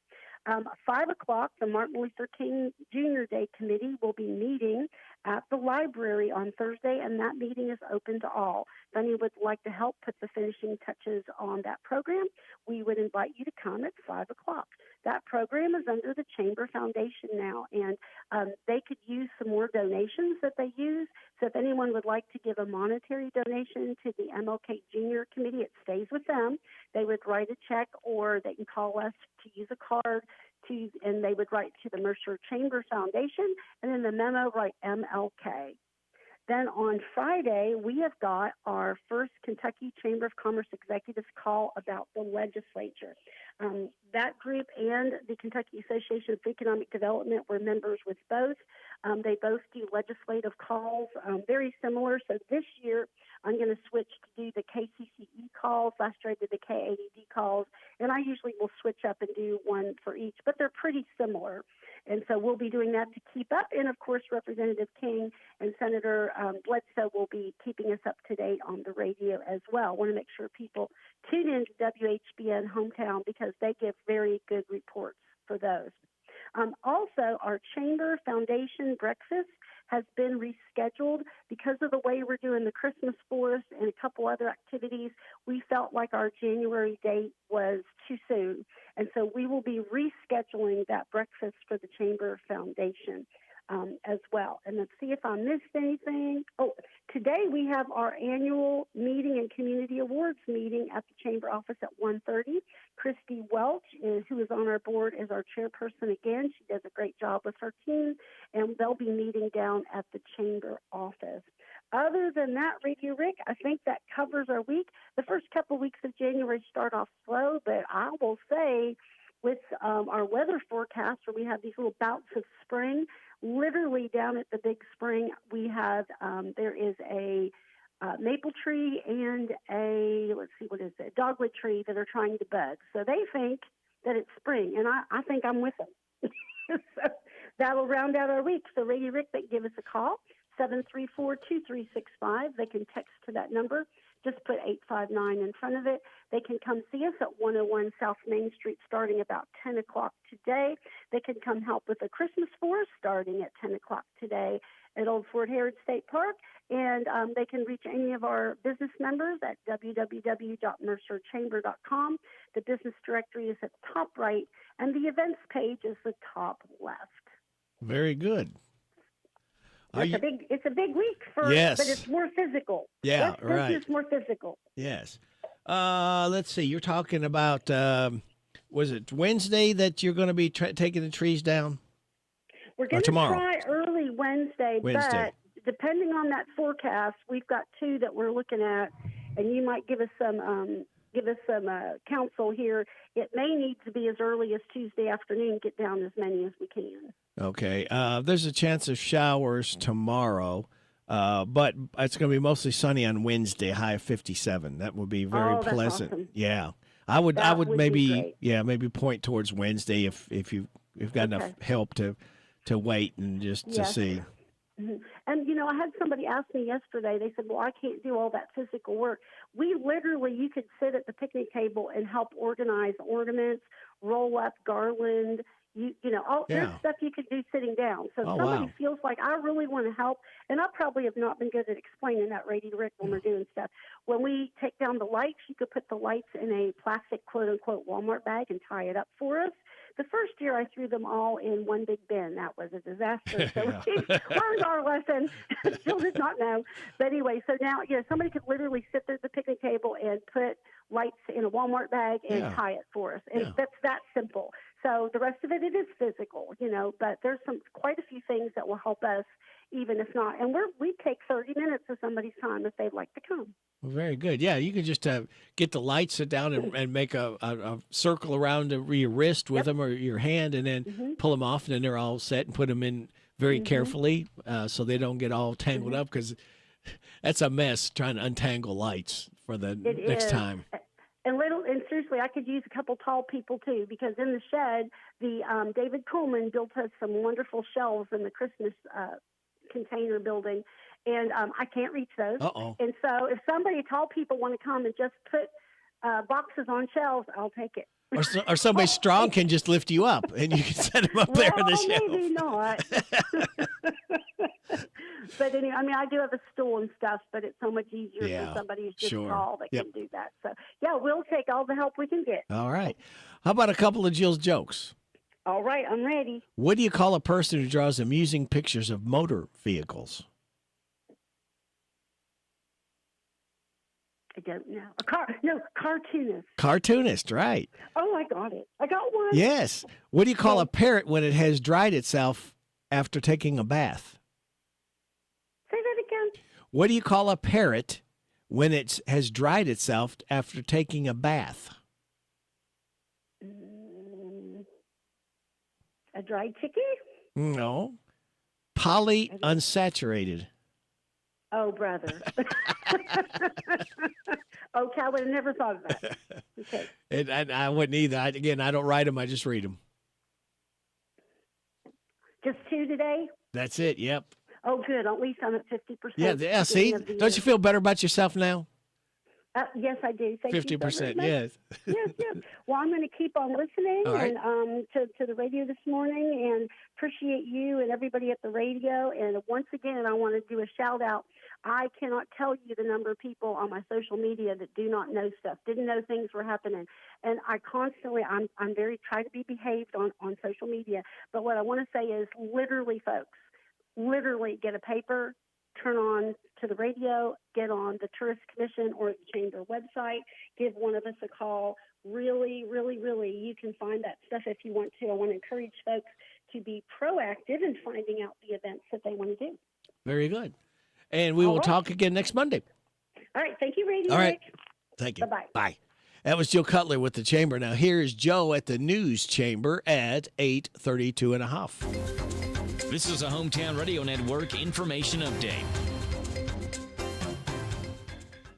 5 o'clock, the Martin Luther King Jr. Day Committee will be meeting at the library on Thursday, and that meeting is open to all. If anyone would like to help put the finishing touches on that program, we would invite you to come at 5 o'clock. That program is under the Chamber Foundation now, and they could use some more donations that they use. So if anyone would like to give a monetary donation to the MLK Junior Committee, it stays with them. They would write a check, or they can call us to use a card, and they would write to the Mercer Chamber Foundation, and in the memo write MLK. Then on Friday, we have got our first Kentucky Chamber of Commerce Executives call about the legislature. That group and the Kentucky Association of Economic Development were members with both. They both do legislative calls, very similar. So this year, I'm going to switch to do the KCCE calls. Last year, I did the KADD calls, and I usually will switch up and do one for each, but they're pretty similar. And so we'll be doing that to keep up. And, of course, Representative King and Senator Bledsoe will be keeping us up to date on the radio as well. I want to make sure people tune in to WHBN Hometown because they give very good reports for those. Also, our Chamber Foundation breakfast has been rescheduled because of the way we're doing the Christmas Forest and a couple other activities. We felt like our January date was too soon, and so we will be rescheduling that breakfast for the Chamber Foundation as well. And let's see if I missed anything. Oh, today we have our annual meeting and community awards meeting at the Chamber office at 1:30. Christy Welch, who is on our board, is our chairperson again. She does a great job with her team, and they'll be meeting down at the Chamber office. Other than that, Radio Rick, I think that covers our week. The first couple of weeks of January start off slow, but I will say with our weather forecast where we have these little bouts of spring, literally down at the Big Spring, we have, there is a maple tree and a dogwood tree that are trying to bud. So they think that it's spring, and I think I'm with them. So that'll round out our week. So Radio Rick, they can give us a call, 734-2365. They can text to that number. Just put 859 in front of it. They can come see us at 101 South Main Street starting about 10 o'clock today. They can come help with the Christmas Forest starting at 10 o'clock today at Old Fort Harrod State Park. And they can reach any of our business members at www.mercerchamber.com. The business directory is at the top right, and the events page is the top left. Very good. It's a big week but it's more physical. Yeah, right. It's more physical. Yes. Let's see. You're talking about, was it Wednesday that you're going to be taking the trees down? We're going to try early Wednesday, but depending on that forecast, we've got two that we're looking at, and you might give us some counsel here. It may need to be as early as Tuesday afternoon, get down as many as we can. Okay. There's a chance of showers tomorrow, but it's going to be mostly sunny on Wednesday, high of 57. That would be very pleasant. Awesome. Yeah. I would maybe point towards Wednesday if you've got enough help to wait and just to see. Mm-hmm. And, I had somebody ask me yesterday, they said, well, I can't do all that physical work. You could sit at the picnic table and help organize ornaments, roll up garland, There's stuff you could do sitting down. So if somebody feels like I really want to help, and I probably have not been good at explaining that, Ray, to Rick, when we're doing stuff. When we take down the lights, you could put the lights in a plastic, quote-unquote, Walmart bag and tie it up for us. The first year I threw them all in one big bin. That was a disaster. So we learned our lesson. Still did not know. But anyway, so now, somebody could literally sit there at the picnic table and put lights in a Walmart bag and tie it for us. And that's that simple. So the rest of it is physical, but there's quite a few things that will help us, even if not. And we take 30 minutes of somebody's time if they'd like to come. Well, very good. Yeah, you can just get the lights, sit down and make a circle around your wrist with them or your hand, and then pull them off, and then they're all set, and put them in very carefully so they don't get all tangled up, because that's a mess trying to untangle lights for the next time. And seriously, I could use a couple tall people too, because in the shed, the David Coleman built us some wonderful shelves in the Christmas container building, and I can't reach those. And so if tall people want to come and just put boxes on shelves, I'll take it. Or somebody strong can just lift you up, and you can set them up there on the shelf. Maybe not. But anyway, I do have a stool and stuff, but it's so much easier for somebody who's just tall that can do that. So, we'll take all the help we can get. All right. How about a couple of Jill's jokes? All right, I'm ready. What do you call a person who draws amusing pictures of motor vehicles? I don't know. Cartoonist. Cartoonist, right. Oh, I got it. I got one. Yes. What do you call a parrot when it has dried itself after taking a bath? Say that again. What do you call a parrot when it has dried itself after taking a bath? A dried chickie? No. Polyunsaturated. Oh, brother. Okay, I would have never thought of that. Okay. And I wouldn't either. I don't write them. I just read them. Just 2 today? That's it. Yep. Oh, good. At least I'm at 50%. Yeah. See, don't you feel better about yourself now? Yes, I do. Thank 50%. You yes. Yes. Well, I'm going to keep on listening and to the radio this morning, and appreciate you and everybody at the radio. And once again, I want to do a shout out. I cannot tell you the number of people on my social media that do not know stuff, didn't know things were happening. And I constantly, I'm very try to be behaved on social media. But what I want to say is, literally, folks, get a paper, turn on to the radio, get on the Tourist Commission or the Chamber website, give one of us a call. Really, really, really, you can find that stuff if you want to. I want to encourage folks to be proactive in finding out the events that they want to do. Very good. And we will talk again next Monday. All right. Thank you, Radio All right. Rick. Thank you. Bye-bye. Bye. That was Joe Cutler with the Chamber. Now, here's Joe at the News Chamber at 8:32.5. This is a Hometown Radio Network information update.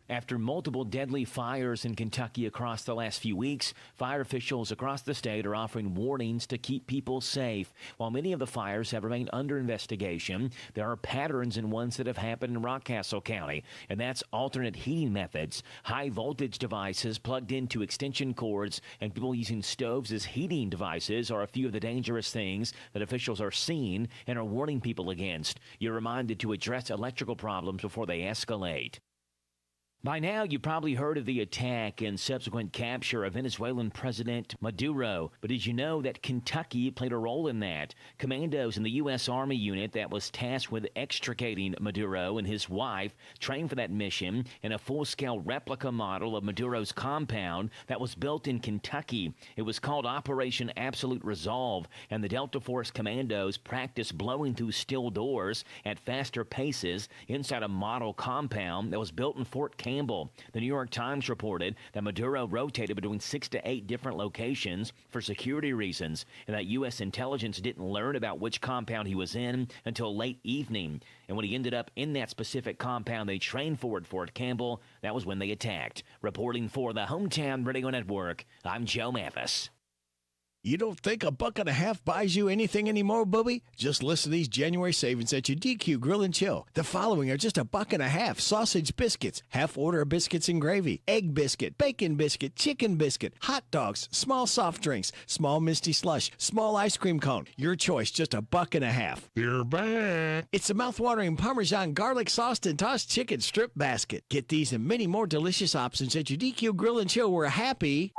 After multiple deadly fires in Kentucky across the last few weeks, fire officials across the state are offering warnings to keep people safe. While many of the fires have remained under investigation, there are patterns in ones that have happened in Rockcastle County, and that's alternate heating methods, high voltage devices plugged into extension cords, and people using stoves as heating devices are a few of the dangerous things that officials are seeing and are warning people against. You're reminded to address electrical problems before they escalate. By now, you probably heard of the attack and subsequent capture of Venezuelan President Maduro. But did you know that Kentucky played a role in that? Commandos in the U.S. Army unit that was tasked with extricating Maduro and his wife trained for that mission in a full-scale replica model of Maduro's compound that was built in Kentucky. It was called Operation Absolute Resolve, and the Delta Force commandos practiced blowing through steel doors at faster paces inside a model compound that was built in Fort Campbell. The New York Times reported that Maduro rotated between 6 to 8 different locations for security reasons, and that U.S. intelligence didn't learn about which compound he was in until late evening. And when he ended up in that specific compound they trained for at Fort Campbell, that was when they attacked. Reporting for the Hometown Radio Network, I'm Joe Mathis. You don't think $1.50 buys you anything anymore, Booby? Just listen to these January savings at your DQ Grill and Chill. The following are just $1.50. Sausage biscuits, half order of biscuits and gravy, egg biscuit, bacon biscuit, chicken biscuit, hot dogs, small soft drinks, small misty slush, small ice cream cone. Your choice, just $1.50. You're back. It's a mouth-watering Parmesan garlic sauce and tossed chicken strip basket. Get these and many more delicious options at your DQ Grill and Chill where happy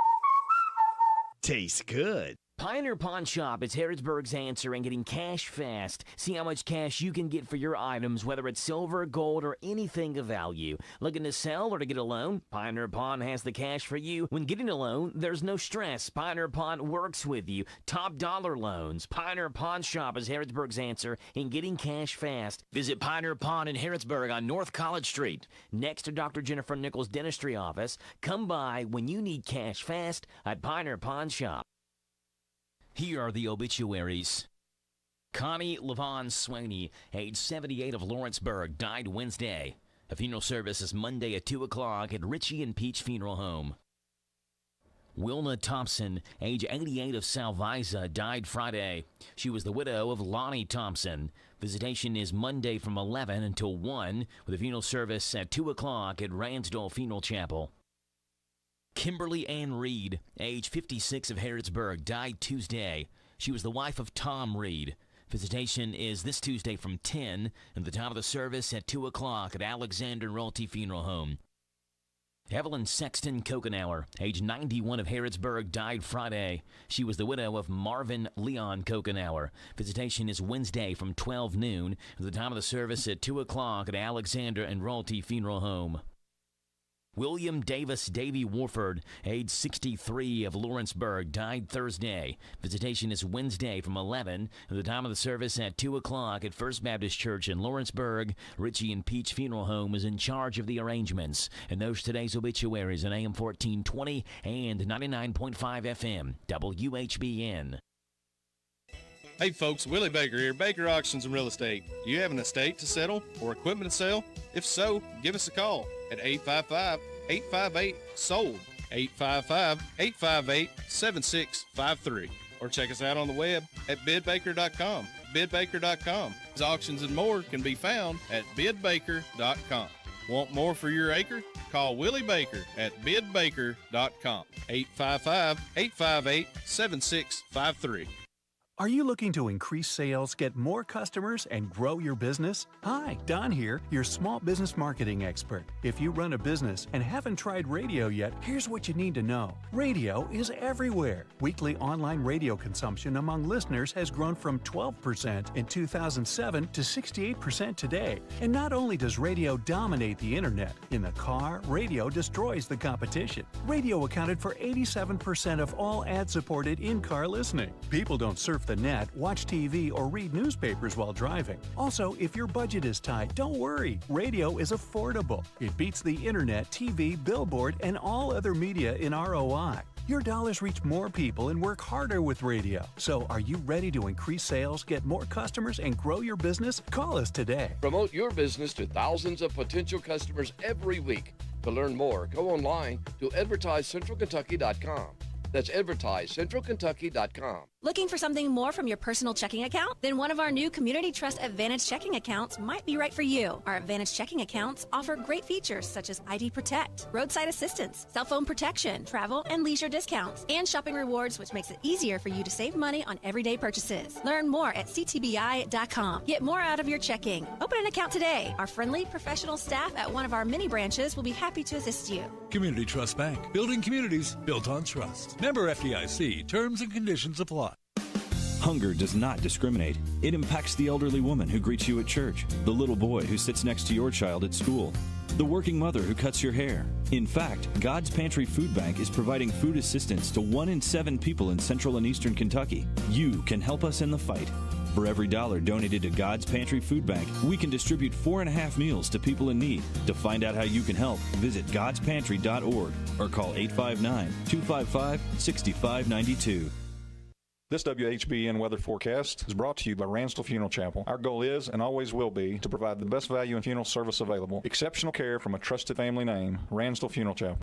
tastes good. Pioneer Pawn Shop is Harrodsburg's answer in getting cash fast. See how much cash you can get for your items, whether it's silver, gold, or anything of value. Looking to sell or to get a loan? Pioneer Pawn has the cash for you. When getting a loan, there's no stress. Pioneer Pawn works with you. Top dollar loans. Pioneer Pawn Shop is Harrodsburg's answer in getting cash fast. Visit Pioneer Pawn in Harrodsburg on North College Street, next to Dr. Jennifer Nichols' dentistry office. Come by when you need cash fast at Pioneer Pawn Shop. Here are the obituaries. Connie Levon Swaney, age 78 of Lawrenceburg, died Wednesday. A funeral service is Monday at 2 o'clock at Ritchie and Peach Funeral Home. Wilna Thompson, age 88 of Salvisa, died Friday. She was the widow of Lonnie Thompson. Visitation is Monday from 11 until 1, with a funeral service at 2 o'clock at Ransdell Funeral Chapel. Kimberly Ann Reed, age 56 of Harrodsburg, died Tuesday. She was the wife of Tom Reed. Visitation is this Tuesday from 10 and the time of the service at 2 o'clock at Alexander Royalty Funeral Home. Evelyn Sexton Kokenauer, age 91 of Harrodsburg, died Friday. She was the widow of Marvin Leon Kokenauer. Visitation is Wednesday from 12 noon and the time of the service at 2 o'clock at Alexander and Royalty Funeral Home. William Davis Davy Warford, age 63 of Lawrenceburg, died Thursday. Visitation is Wednesday from 11 and the time of the service at 2 o'clock at First Baptist Church in Lawrenceburg. Ritchie and Peach Funeral Home is in charge of the arrangements. And those today's obituaries on AM 1420 and 99.5 FM, WHBN. Hey folks, Willie Baker here, Baker Auctions and Real Estate. Do you have an estate to settle or equipment to sell? If so, give us a call at 855-858-SOLD, 855-858-7653. Or check us out on the web at bidbaker.com. Bidbaker.com. Auctions and more can be found at bidbaker.com. Want more for your acre? Call Willie Baker at bidbaker.com. 855-858-7653. Are you looking to increase sales, get more customers, and grow your business? Hi, Don here, your small business marketing expert. If you run a business and haven't tried radio yet, here's what you need to know. Radio is everywhere. Weekly online radio consumption among listeners has grown from 12% in 2007 to 68% today. And not only does radio dominate the internet, in the car, radio destroys the competition. Radio accounted for 87% of all ad-supported in-car listening. People don't surf the net, watch TV, or read newspapers while driving. Also, if your budget is tight, don't worry. Radio is affordable. It beats the internet, TV, billboard, and all other media in ROI. Your dollars reach more people and work harder with radio. So are you ready to increase sales, get more customers, and grow your business? Call us today. Promote your business to thousands of potential customers every week. To learn more, go online to advertisecentralkentucky.com. That's advertisecentralkentucky.com. Looking for something more from your personal checking account? Then one of our new Community Trust Advantage checking accounts might be right for you. Our Advantage checking accounts offer great features such as ID Protect, roadside assistance, cell phone protection, travel and leisure discounts, and shopping rewards, which makes it easier for you to save money on everyday purchases. Learn more at ctbi.com. Get more out of your checking. Open an account today. Our friendly, professional staff at one of our many branches will be happy to assist you. Community Trust Bank, building communities built on trust. Member FDIC, terms and conditions apply. Hunger does not discriminate. It impacts the elderly woman who greets you at church, the little boy who sits next to your child at school, the working mother who cuts your hair. In fact, God's Pantry Food Bank is providing food assistance to 1 in 7 people in central and eastern Kentucky. You can help us in the fight. For every $1 donated to God's Pantry Food Bank, we can distribute 4.5 meals to people in need. To find out how you can help, visit godspantry.org or call 859-255-6592. This WHBN weather forecast is brought to you by Ransdell Funeral Chapel. Our goal is and always will be to provide the best value in funeral service available. Exceptional care from a trusted family name, Ransdell Funeral Chapel.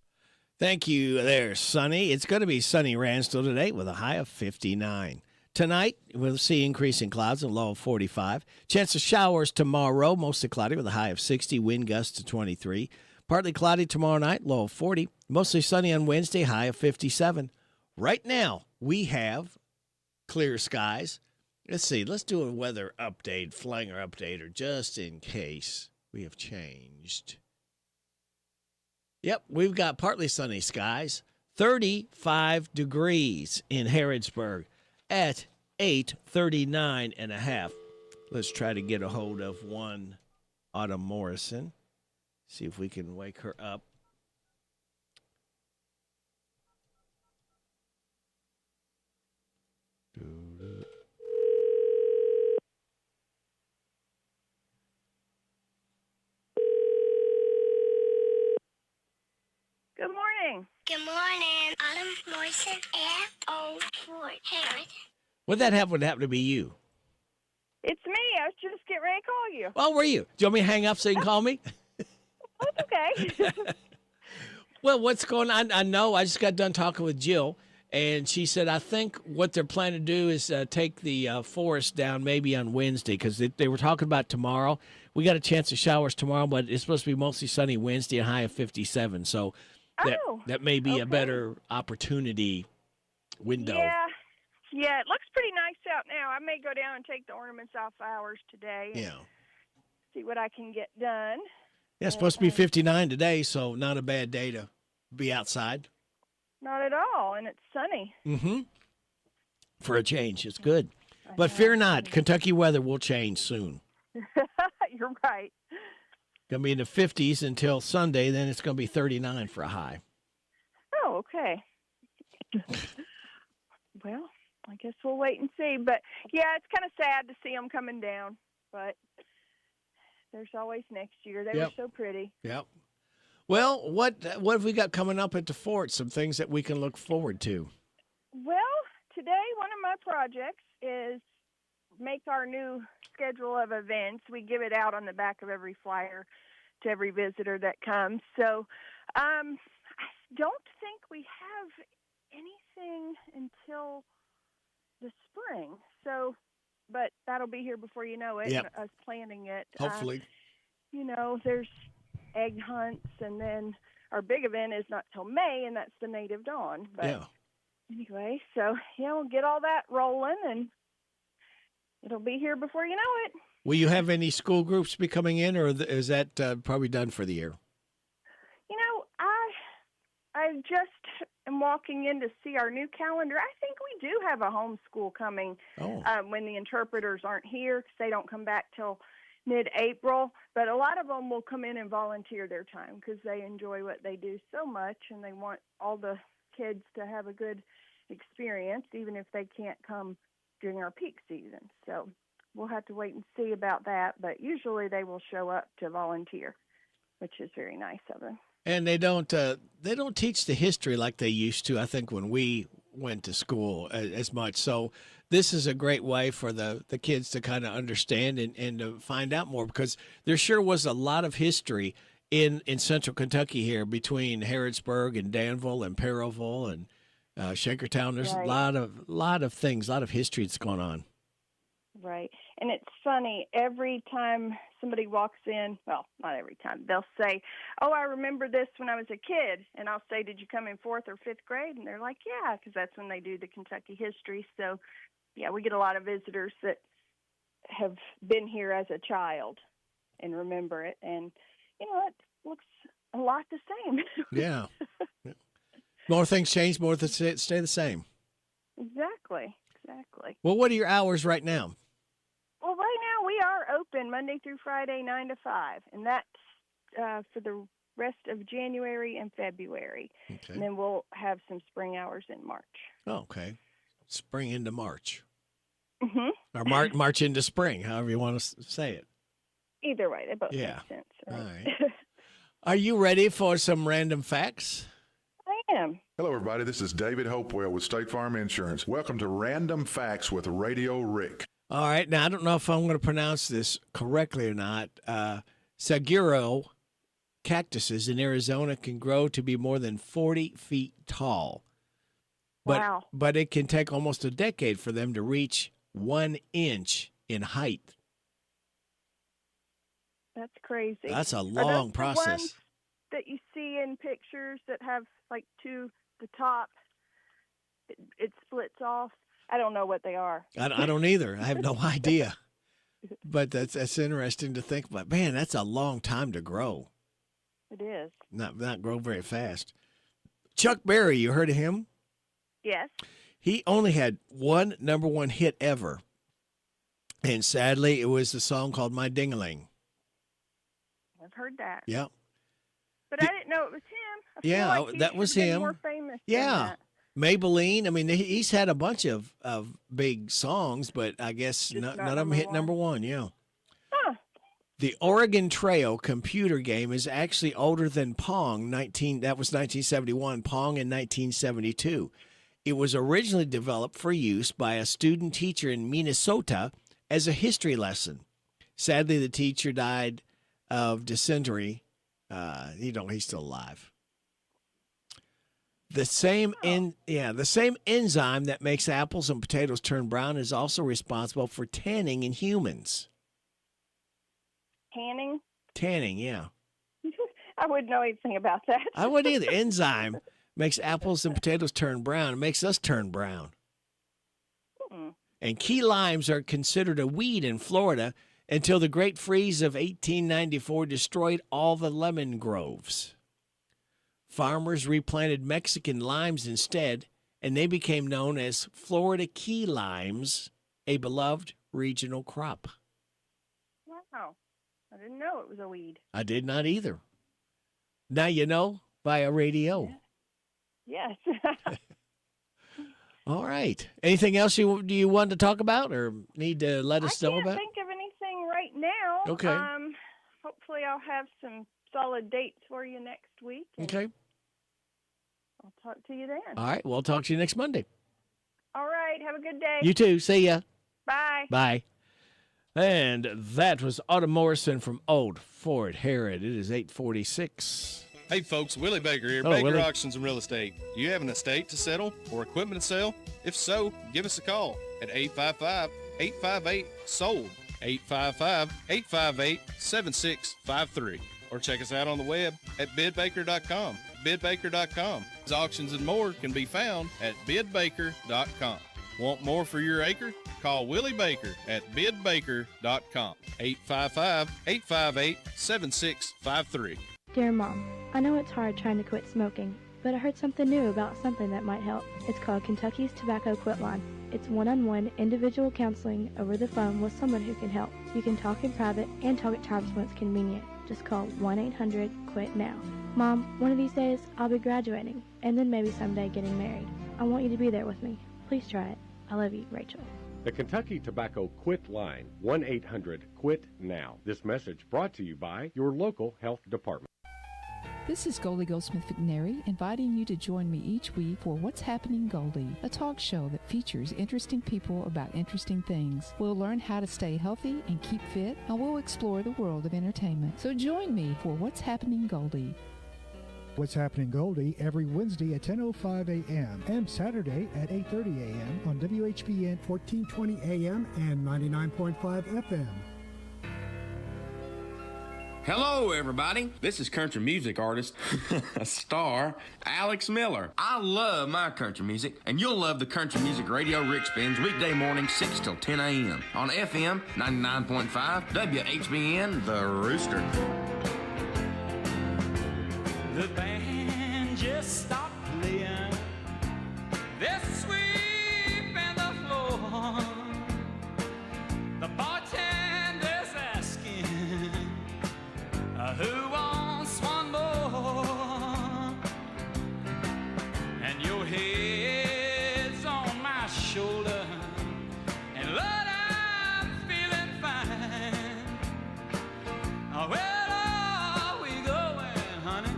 Thank you there, Sunny. It's going to be sunny Ransdell today with a high of 59. Tonight, we'll see increasing clouds and low of 45. Chance of showers tomorrow, mostly cloudy with a high of 60, wind gusts to 23. Partly cloudy tomorrow night, low of 40. Mostly sunny on Wednesday, high of 57. Right now, we have clear skies. Let's see. Let's do a weather update, flanger updater, just in case we have changed. Yep, we've got partly sunny skies. 35 degrees in Harrodsburg at 8:39.5. Let's try to get a hold of one Autumn Morrison. See if we can wake her up. Good morning. Good morning. Autumn Morrison, F.O. Fort Harris. Would that happen to be you? It's me. I was just getting ready to call you. Oh, were you? Do you want me to hang up so you can call me? That's okay. Well, what's going on? I know I just got done talking with Jill, and she said I think what they're planning to do is take the forest down maybe on Wednesday because they were talking about tomorrow. We got a chance of showers tomorrow, but it's supposed to be mostly sunny Wednesday, a high of 57. So that may be a better opportunity window. Yeah, it looks pretty nice out now. I may go down and take the ornaments off hours today. And see what I can get done. Yeah, it's supposed to be 59 today, so not a bad day to be outside. Not at all, and it's sunny. Mm-hmm. For a change, it's good. But fear not, Kentucky weather will change soon. You're right. Going to be in the 50s until Sunday, then it's going to be 39 for a high. Oh, okay. Well, I guess we'll wait and see. But, yeah, it's kind of sad to see them coming down. But there's always next year. They were so pretty. Yep. Well, what have we got coming up at the fort? Some things that we can look forward to. Well, today one of my projects is make our new schedule of events. We give it out on the back of every flyer to every visitor that comes. So I don't think we have anything until the spring. So, but that'll be here before you know it. Yep. Us planning it. Hopefully. There's egg hunts, and then our big event is not till May, and that's the Native Dawn. But anyway, so we'll get all that rolling, and it'll be here before you know it. Will you have any school groups be coming in, or is that probably done for the year? I just am walking in to see our new calendar. I think we do have a homeschool coming when the interpreters aren't here because they don't come back till mid-April. But a lot of them will come in and volunteer their time because they enjoy what they do so much, and they want all the kids to have a good experience, even if they can't come during our peak season. So we'll have to wait and see about that. But usually they will show up to volunteer, which is very nice of them. And they don't teach the history like they used to, I think, when we went to school as much. So this is a great way for the kids to kind of understand and to find out more, because there sure was a lot of history in central Kentucky here between Harrodsburg and Danville and Perryville and Shakertown. There's a lot of things, a lot of history that's going on. Right. And it's funny, every time somebody walks in, well, not every time, they'll say, oh, I remember this when I was a kid. And I'll say, did you come in 4th or 5th grade? And they're like, yeah, because that's when they do the Kentucky history. So, yeah, we get a lot of visitors that have been here as a child and remember it. And, it looks a lot the same. Yeah. More things change, more things stay the same. Exactly. Well, what are your hours right now? Well, right now we are open Monday through Friday, 9 to 5, and that's for the rest of January and February. Okay. And then we'll have some spring hours in March. Oh, okay. Spring into March. Mm-hmm. Or March into spring, however you want to say it. Either way, they both make sense. Right? All right. Are you ready for some random facts? I am. Hello, everybody. This is David Hopewell with State Farm Insurance. Welcome to Random Facts with Radio Rick. All right. Now, I don't know if I'm going to pronounce this correctly or not. Seguro cactuses in Arizona can grow to be more than 40 feet tall. Wow. But it can take almost a decade for them to reach 1 inch in height. That's crazy. That's a Are long those process. The ones that you see in pictures that have like the top, it splits off. I don't know what they are. I don't either. I have no idea. But that's interesting to think about. Man, that's a long time to grow. It is. Not grow very fast. Chuck Berry, you heard of him? Yes. He only had one number one hit ever. And sadly, it was the song called My Ding-a-Ling. I've heard that. Yeah. But I didn't know it was him. I feel Yeah, like he that was should have been him. More famous than Yeah. that. Maybelline. I mean, he's had a bunch of big songs, but I guess none of them hit number one. Yeah. Huh. The Oregon Trail computer game is actually older than Pong. That was 1971. Pong in 1972. It was originally developed for use by a student teacher in Minnesota as a history lesson. Sadly, the teacher died of dysentery. He's still alive. The same enzyme that makes apples and potatoes turn brown is also responsible for tanning in humans. Tanning? Tanning, yeah. I wouldn't know anything about that. I wouldn't either. Enzyme makes apples and potatoes turn brown. It makes us turn brown. Mm-mm. And key limes are considered a weed in Florida until the Great Freeze of 1894 destroyed all the lemon groves. Farmers replanted Mexican limes instead, and they became known as Florida key limes, a beloved regional crop. Wow. I didn't know it was a weed. I did not either. Now you know via radio. Yes. All right. Anything else you want to talk about or need to let us know I about? can't think of anything right now. Okay. Hopefully I'll have some solid dates for you next week. Okay. I'll talk to you then. All right. We'll talk to you next Monday. All right. Have a good day. You too. See ya. Bye. Bye. And that was Autumn Morrison from Old Fort Herod. It is 8:46. Hey folks, Willie Baker here, Hello, Baker Willie. Auctions and Real Estate. Do you have an estate to settle or equipment to sell? If so, give us a call at 855-858-SOLD, 855-858-7653. Or check us out on the web at bidbaker.com. Bidbaker.com. Auctions and more can be found at bidbaker.com. Want more for your acre? Call Willie Baker at bidbaker.com. 855-858-7653. Dear Mom, I know it's hard trying to quit smoking, but I heard something new about something that might help. It's called Kentucky's Tobacco Quit Line. It's one-on-one individual counseling over the phone with someone who can help. You can talk in private and talk at times when it's convenient. Just call 1-800-QUIT-NOW. Mom, one of these days I'll be graduating, and then maybe someday getting married. I want you to be there with me. Please try it. I love you, Rachel. The Kentucky Tobacco Quit Line, 1-800-QUIT-NOW. This message brought to you by your local health department. This is Goldie Goldsmith McNary, inviting you to join me each week for What's Happening Goldie, a talk show that features interesting people about interesting things. We'll learn how to stay healthy and keep fit, and we'll explore the world of entertainment. So join me for What's Happening Goldie. What's Happening Goldie every Wednesday at 10:05 a.m. and Saturday at 8:30 a.m. on WHBN 1420 a.m. and 99.5 FM. Hello, everybody. This is country music artist, star, Alex Miller. I love my country music, and you'll love the country music radio Rick spins weekday mornings 6 till 10 a.m. on FM 99.5 WHBN, The Rooster. The band just stopped playing. They're sweeping the floor. The bartender's asking who wants one more. And your head's on my shoulder. And Lord, I'm feeling fine. Where are we going, honey?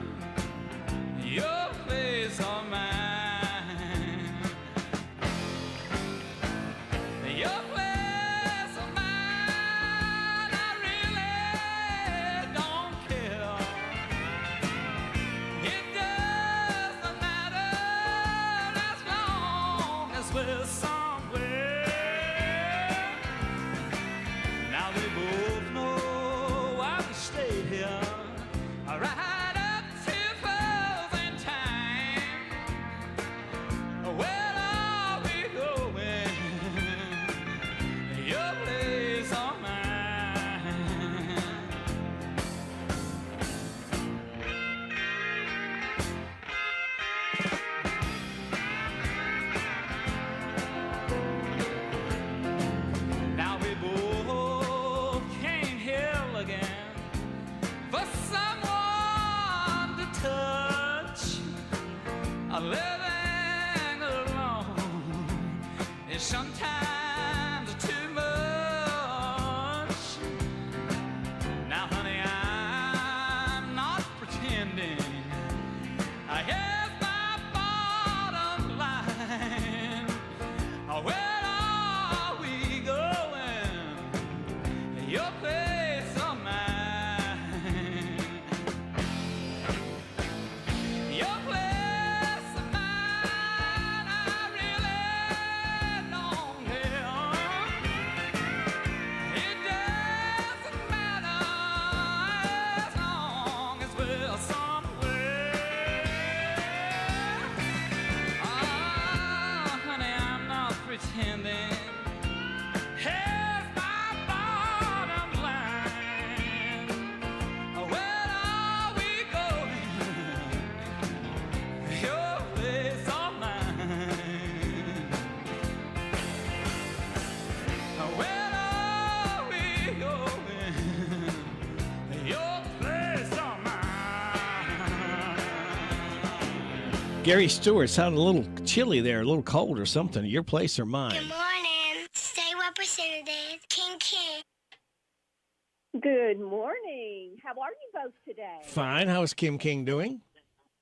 Your place or mine? Your place or mine? I really don't care. living alone is sometimes too much. Now, honey, I'm not pretending. Here's my bottom line. Where are we going? Your place or mine? Your place or mine? I really don't care. It doesn't matter as long as we're somewhere. Oh, honey, I'm not pretending. Here's my bottom line. Where are we going? Your place or mine? Where are we going? Your place or mine? Gary Stewart sounded a little chilly there, a little cold or something. Your place or mine? Good morning. State Representative King King. Good morning. How are you both today? Fine. How's Kim King doing?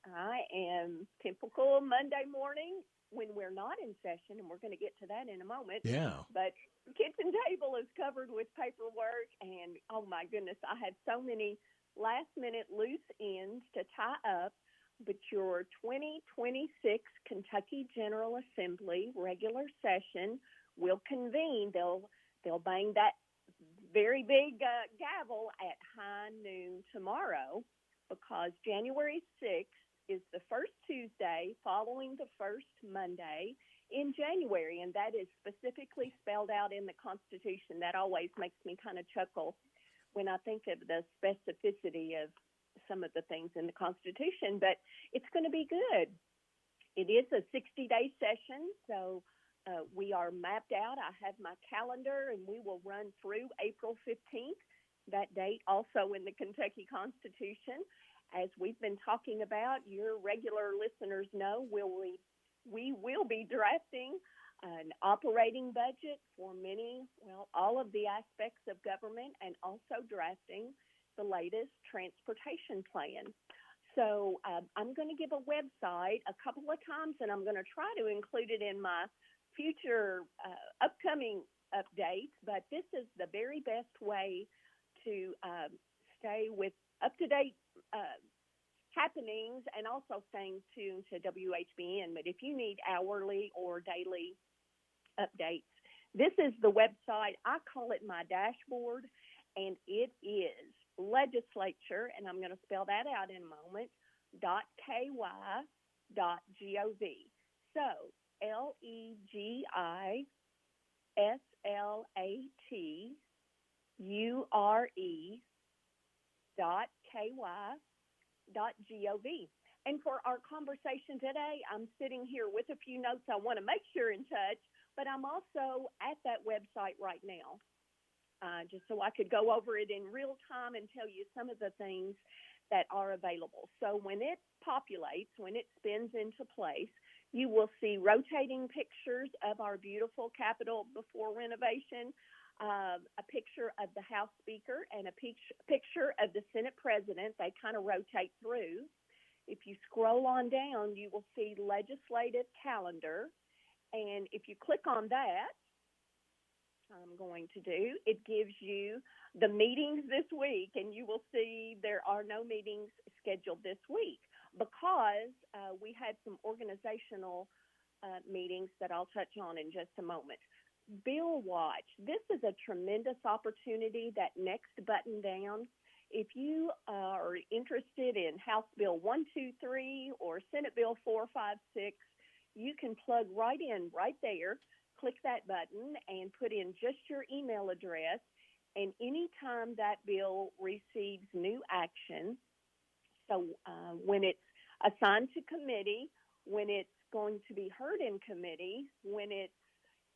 I am typical Monday morning when we're not in session, and we're going to get to that in a moment. Yeah. But the kitchen table is covered with paperwork, and oh my goodness, I had so many last-minute loose ends to tie up. But your 2026 Kentucky General Assembly regular session will convene. They'll bang that very big gavel at high noon tomorrow, because January 6th is the first Tuesday following the first Monday in January, and that is specifically spelled out in the Constitution. That always makes me kind of chuckle when I think of the specificity of some of the things in the Constitution, but it's going to be good. It is a 60-day session, so we are mapped out. I have my calendar, and we will run through April 15th, that date also in the Kentucky Constitution. As we've been talking about, your regular listeners know, we will be drafting an operating budget for all of the aspects of government, and also drafting the latest transportation plan. So I'm going to give a website a couple of times, and I'm going to try to include it in my future upcoming updates. But this is the very best way to stay with up-to-date happenings, and also staying tuned to WHBN. But if you need hourly or daily updates, this is the website. I call it my dashboard, and it is legislature, and I'm going to spell that out in a moment, .ky.gov. So legislature.ky.gov. And for our conversation today, I'm sitting here with a few notes I want to make sure in touch, but I'm also at that website right now. Just so I could go over it in real time and tell you some of the things that are available. So when it populates, when it spins into place, you will see rotating pictures of our beautiful Capitol before renovation, a picture of the House Speaker, and a picture of the Senate President. They kind of rotate through. If you scroll on down, you will see legislative calendar. And if you click on that, I'm going to do, it gives you the meetings this week, and you will see there are no meetings scheduled this week, because we had some organizational meetings that I'll touch on in just a moment. Bill Watch. This is a tremendous opportunity, that next button down. If you are interested in House Bill 123 or Senate Bill 456, you can plug right in right there. Click that button and put in just your email address, and anytime that bill receives new action, so when it's assigned to committee, when it's going to be heard in committee, when it's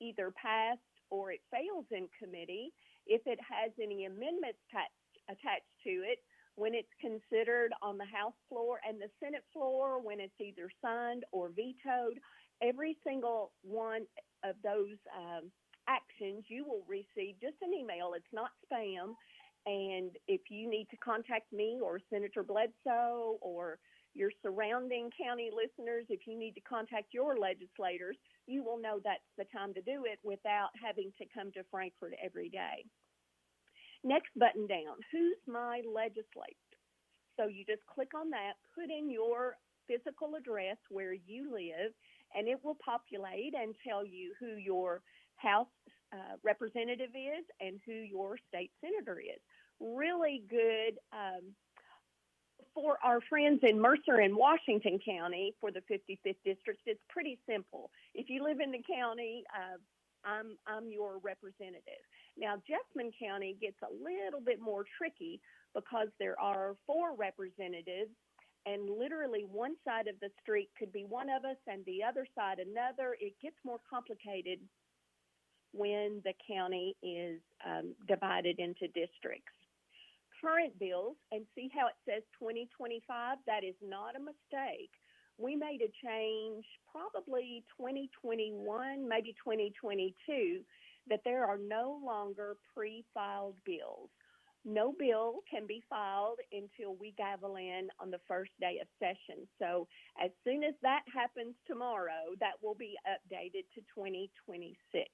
either passed or it fails in committee, if it has any amendments attached to it, when it's considered on the House floor and the Senate floor when it's either signed or vetoed. Every single one of those actions, you will receive just an email. It's not spam. And if you need to contact me or Senator Bledsoe or your surrounding county listeners, if you need to contact your legislators, you will know that's the time to do it without having to come to Frankfort every day. Next button down, who's my legislator? So you just click on that, put in your physical address where you live, and it will populate and tell you who your House representative is and who your state senator is. Really good for our friends in Mercer and Washington County for the 55th District. It's pretty simple. If you live in the county, I'm your representative. Now, Jessamine County gets a little bit more tricky because there are 4 representatives, and literally one side of the street could be one of us and the other side another. It gets more complicated when the county is divided into districts. Current bills, and see how it says 2025? That is not a mistake. We made a change probably 2021, maybe 2022, that there are no longer pre-filed bills. No bill can be filed until we gavel in on the first day of session. So as soon as that happens tomorrow, that will be updated to 2026.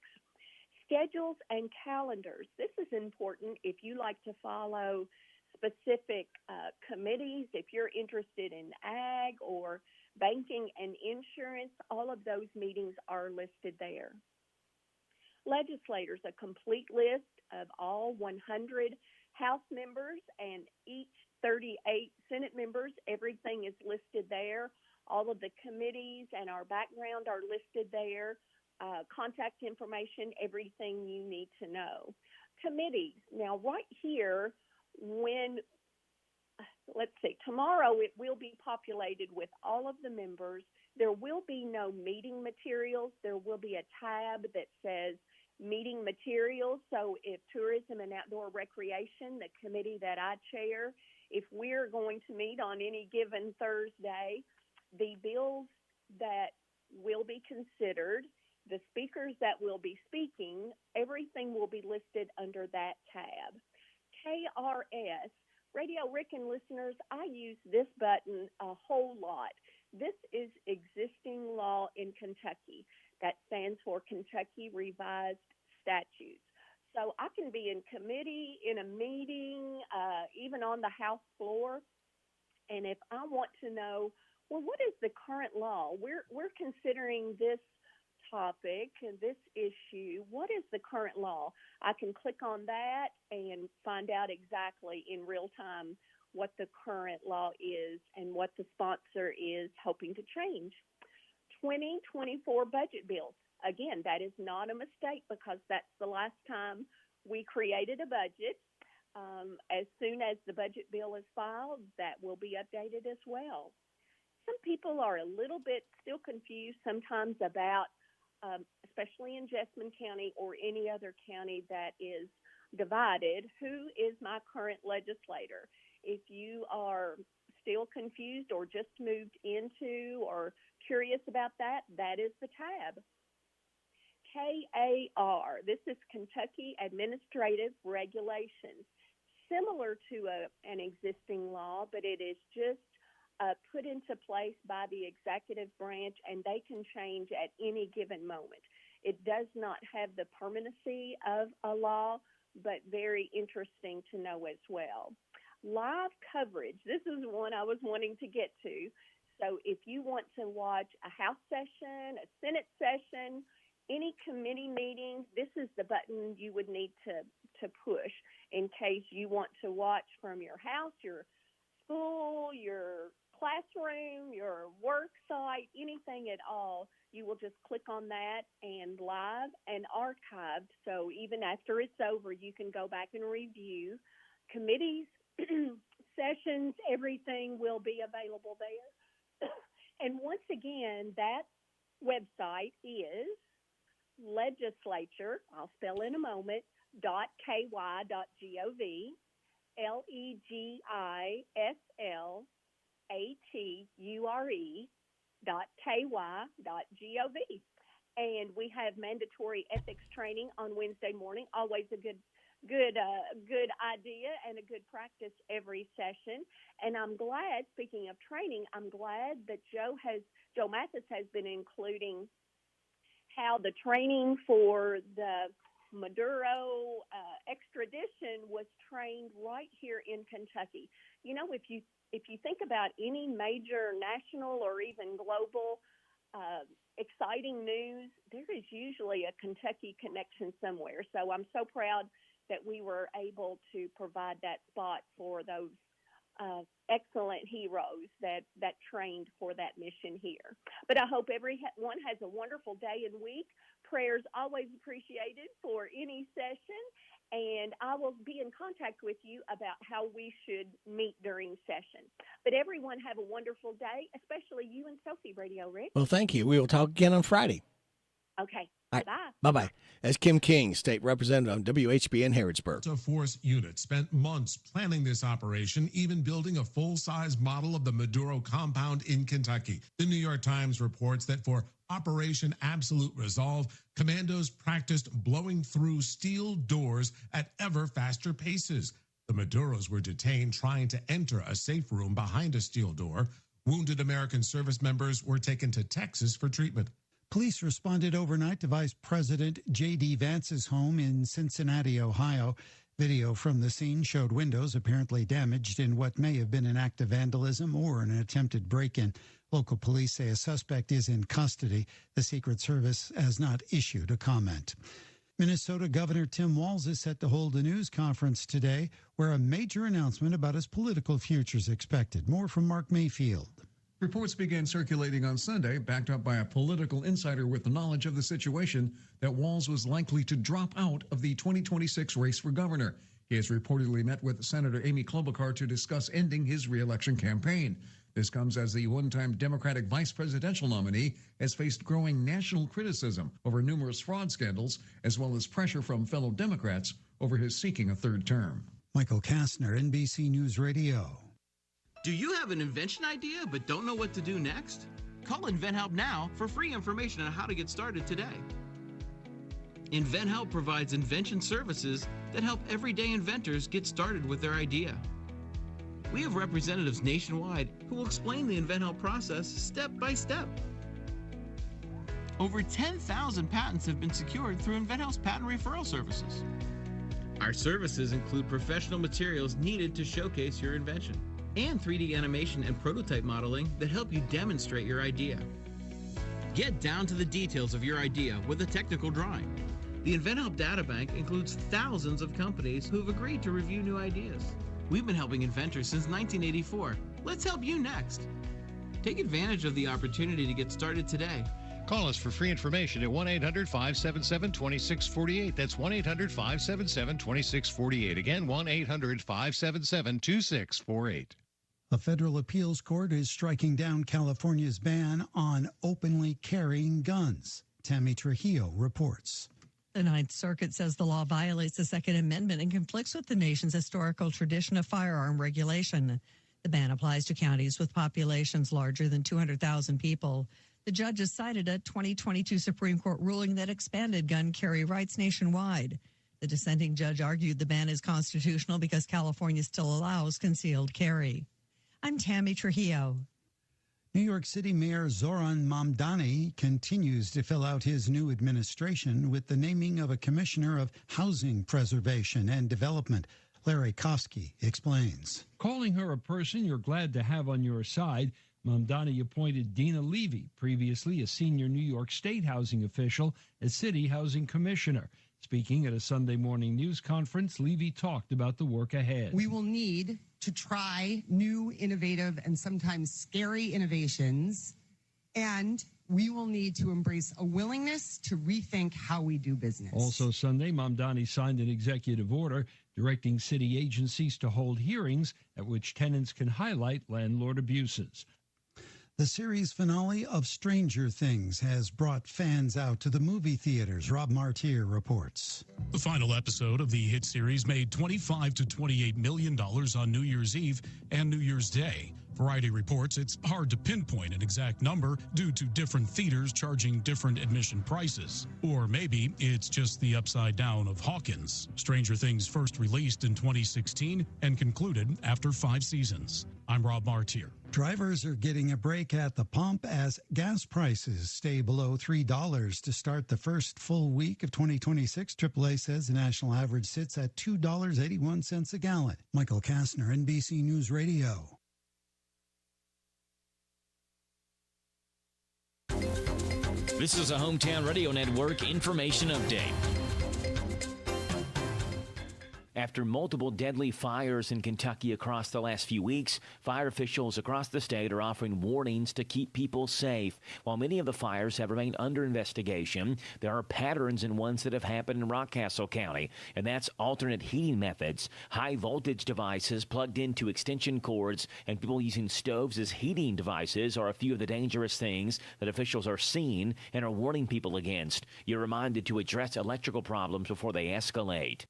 Schedules and calendars. This is important if you like to follow specific committees, if you're interested in ag or banking and insurance, all of those meetings are listed there. Legislators, a complete list of all 100 House members and each 38 Senate members. Everything is listed there. All of the committees and our background are listed there. Contact information, everything you need to know. Committees. Now, right here, let's see, tomorrow it will be populated with all of the members. There will be no meeting materials. There will be a tab that says meeting materials. So if tourism and outdoor recreation, the committee that I chair, if we're going to meet on any given Thursday, the bills that will be considered, the speakers that will be speaking, everything will be listed under that tab. KRS, Radio Rick and listeners, I use this button a whole lot. This is existing law in Kentucky. That stands for Kentucky Revised Statutes. So I can be in committee, in a meeting, even on the House floor, and if I want to know, well, what is the current law? We're considering this topic and this issue. What is the current law? I can click on that and find out exactly in real time what the current law is and what the sponsor is hoping to change. 2024 budget bills. Again, that is not a mistake because that's the last time we created a budget. As soon as the budget bill is filed, that will be updated as well. Some people are a little bit still confused sometimes about, especially in Jessamine County or any other county that is divided, who is my current legislator? If you are still confused or just moved into or curious about that, that is the tab. KAR, this is Kentucky Administrative Regulations, similar to an existing law, but it is just put into place by the executive branch, and they can change at any given moment. It does not have the permanency of a law, but very interesting to know as well. Live coverage. This is one I was wanting to get to. So if you want to watch a House session, a Senate session, any committee meeting, this is the button you would need to push in case you want to watch from your house, your school, your classroom, your work site, anything at all. You will just click on that and live and archived. So even after it's over, you can go back and review. Committees, sessions, everything will be available there. And once again, that website is legislature, I'll spell in a moment, .ky.gov, And we have mandatory ethics training on Wednesday morning. Always a good idea and a good practice every session. And I'm glad, speaking of training, I'm glad that Joe Mathis has been including how the training for the Maduro extradition was trained right here in Kentucky. You know, if you think about any major national or even global exciting news, there is usually a Kentucky connection somewhere. So I'm so proud that we were able to provide that spot for those excellent heroes that trained for that mission here. But I hope everyone has a wonderful day and week. Prayers always appreciated for any session. And I will be in contact with you about how we should meet during session. But everyone have a wonderful day, especially you and Sophie, Radio Rick. Well, thank you. We will talk again on Friday. Okay. Right. Bye. Bye-bye. That's Kim King, State Representative on WHBN Harrodsburg. A force unit spent months planning this operation, even building a full-size model of the Maduro compound in Kentucky. The New York Times reports that for Operation Absolute Resolve, commandos practiced blowing through steel doors at ever faster paces. The Maduros were detained trying to enter a safe room behind a steel door. Wounded American service members were taken to Texas for treatment. Police responded overnight to Vice President J.D. Vance's home in Cincinnati, Ohio. Video from the scene showed windows apparently damaged in what may have been an act of vandalism or an attempted break-in. Local police say a suspect is in custody. The Secret Service has not issued a comment. Minnesota Governor Tim Walz is set to hold a news conference today where a major announcement about his political future is expected. More from Mark Mayfield. Reports began circulating on Sunday, backed up by a political insider with knowledge of the situation, that Walz was likely to drop out of the 2026 race for governor. He has reportedly met with Senator Amy Klobuchar to discuss ending his re-election campaign. This comes as the one-time Democratic vice presidential nominee has faced growing national criticism over numerous fraud scandals, as well as pressure from fellow Democrats over his seeking a third term. Michael Kastner, NBC News Radio. Do you have an invention idea but don't know what to do next? Call InventHelp now for free information on how to get started today. InventHelp provides invention services that help everyday inventors get started with their idea. We have representatives nationwide who will explain the InventHelp process step by step. Over 10,000 patents have been secured through InventHelp's patent referral services. Our services include professional materials needed to showcase your invention, and 3D animation and prototype modeling that help you demonstrate your idea. Get down to the details of your idea with a technical drawing. The InventHelp Databank includes thousands of companies who have agreed to review new ideas. We've been helping inventors since 1984. Let's help you next. Take advantage of the opportunity to get started today. Call us for free information at 1-800-577-2648. That's 1-800-577-2648. Again, 1-800-577-2648. A federal appeals court is striking down California's ban on openly carrying guns. Tammy Trujillo reports. The Ninth Circuit says the law violates the Second Amendment and conflicts with the nation's historical tradition of firearm regulation. The ban applies to counties with populations larger than 200,000 people. The judges cited a 2022 Supreme Court ruling that expanded gun carry rights nationwide. The dissenting judge argued the ban is constitutional because California still allows concealed carry. I'm Tammy Trujillo. New York City Mayor Zoran Mamdani continues to fill out his new administration with the naming of a commissioner of housing preservation and development. Larry Kofsky explains. Calling her a person you're glad to have on your side, Mamdani appointed Dina Levy, previously a senior New York State housing official, as city housing commissioner. Speaking at a Sunday morning news conference, Levy talked about the work ahead. We will need to try new, innovative, and sometimes scary innovations, and we will need to embrace a willingness to rethink how we do business. Also Sunday, Mamdani signed an executive order directing city agencies to hold hearings at which tenants can highlight landlord abuses. The series finale of Stranger Things has brought fans out to the movie theaters. Rob Martier reports. The final episode of the hit series made $25 to $28 million on New Year's Eve and New Year's Day. Variety reports it's hard to pinpoint an exact number due to different theaters charging different admission prices. Or maybe it's just the upside down of Hawkins. Stranger Things first released in 2016 and concluded after 5 seasons. I'm Rob Martier. Drivers are getting a break at the pump as gas prices stay below $3 to start the first full week of 2026. AAA says the national average sits at $2.81 a gallon. Michael Kastner, NBC News Radio. This is a Hometown Radio Network information update. After multiple deadly fires in Kentucky across the last few weeks, fire officials across the state are offering warnings to keep people safe. While many of the fires have remained under investigation, there are patterns in ones that have happened in Rockcastle County, and that's alternate heating methods, high voltage devices plugged into extension cords, and people using stoves as heating devices are a few of the dangerous things that officials are seeing and are warning people against. You're reminded to address electrical problems before they escalate.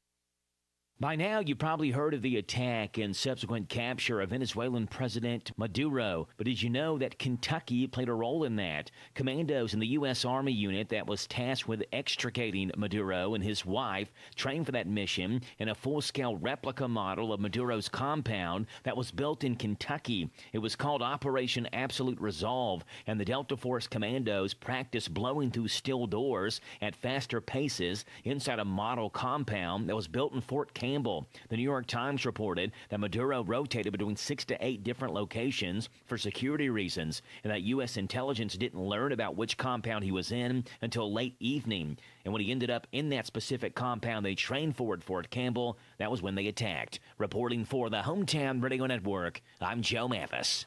By now, you've probably heard of the attack and subsequent capture of Venezuelan President Maduro. But did you know that Kentucky played a role in that? Commandos in the U.S. Army unit that was tasked with extricating Maduro and his wife trained for that mission in a full-scale replica model of Maduro's compound that was built in Kentucky. It was called Operation Absolute Resolve, and the Delta Force commandos practiced blowing through steel doors at faster paces inside a model compound that was built in Fort Campbell. The New York Times reported that Maduro rotated between 6 to 8 different locations for security reasons, and that U.S. intelligence didn't learn about which compound he was in until late evening. And when he ended up in that specific compound they trained for at Fort Campbell, that was when they attacked. Reporting for the Hometown Radio Network, I'm Joe Mathis.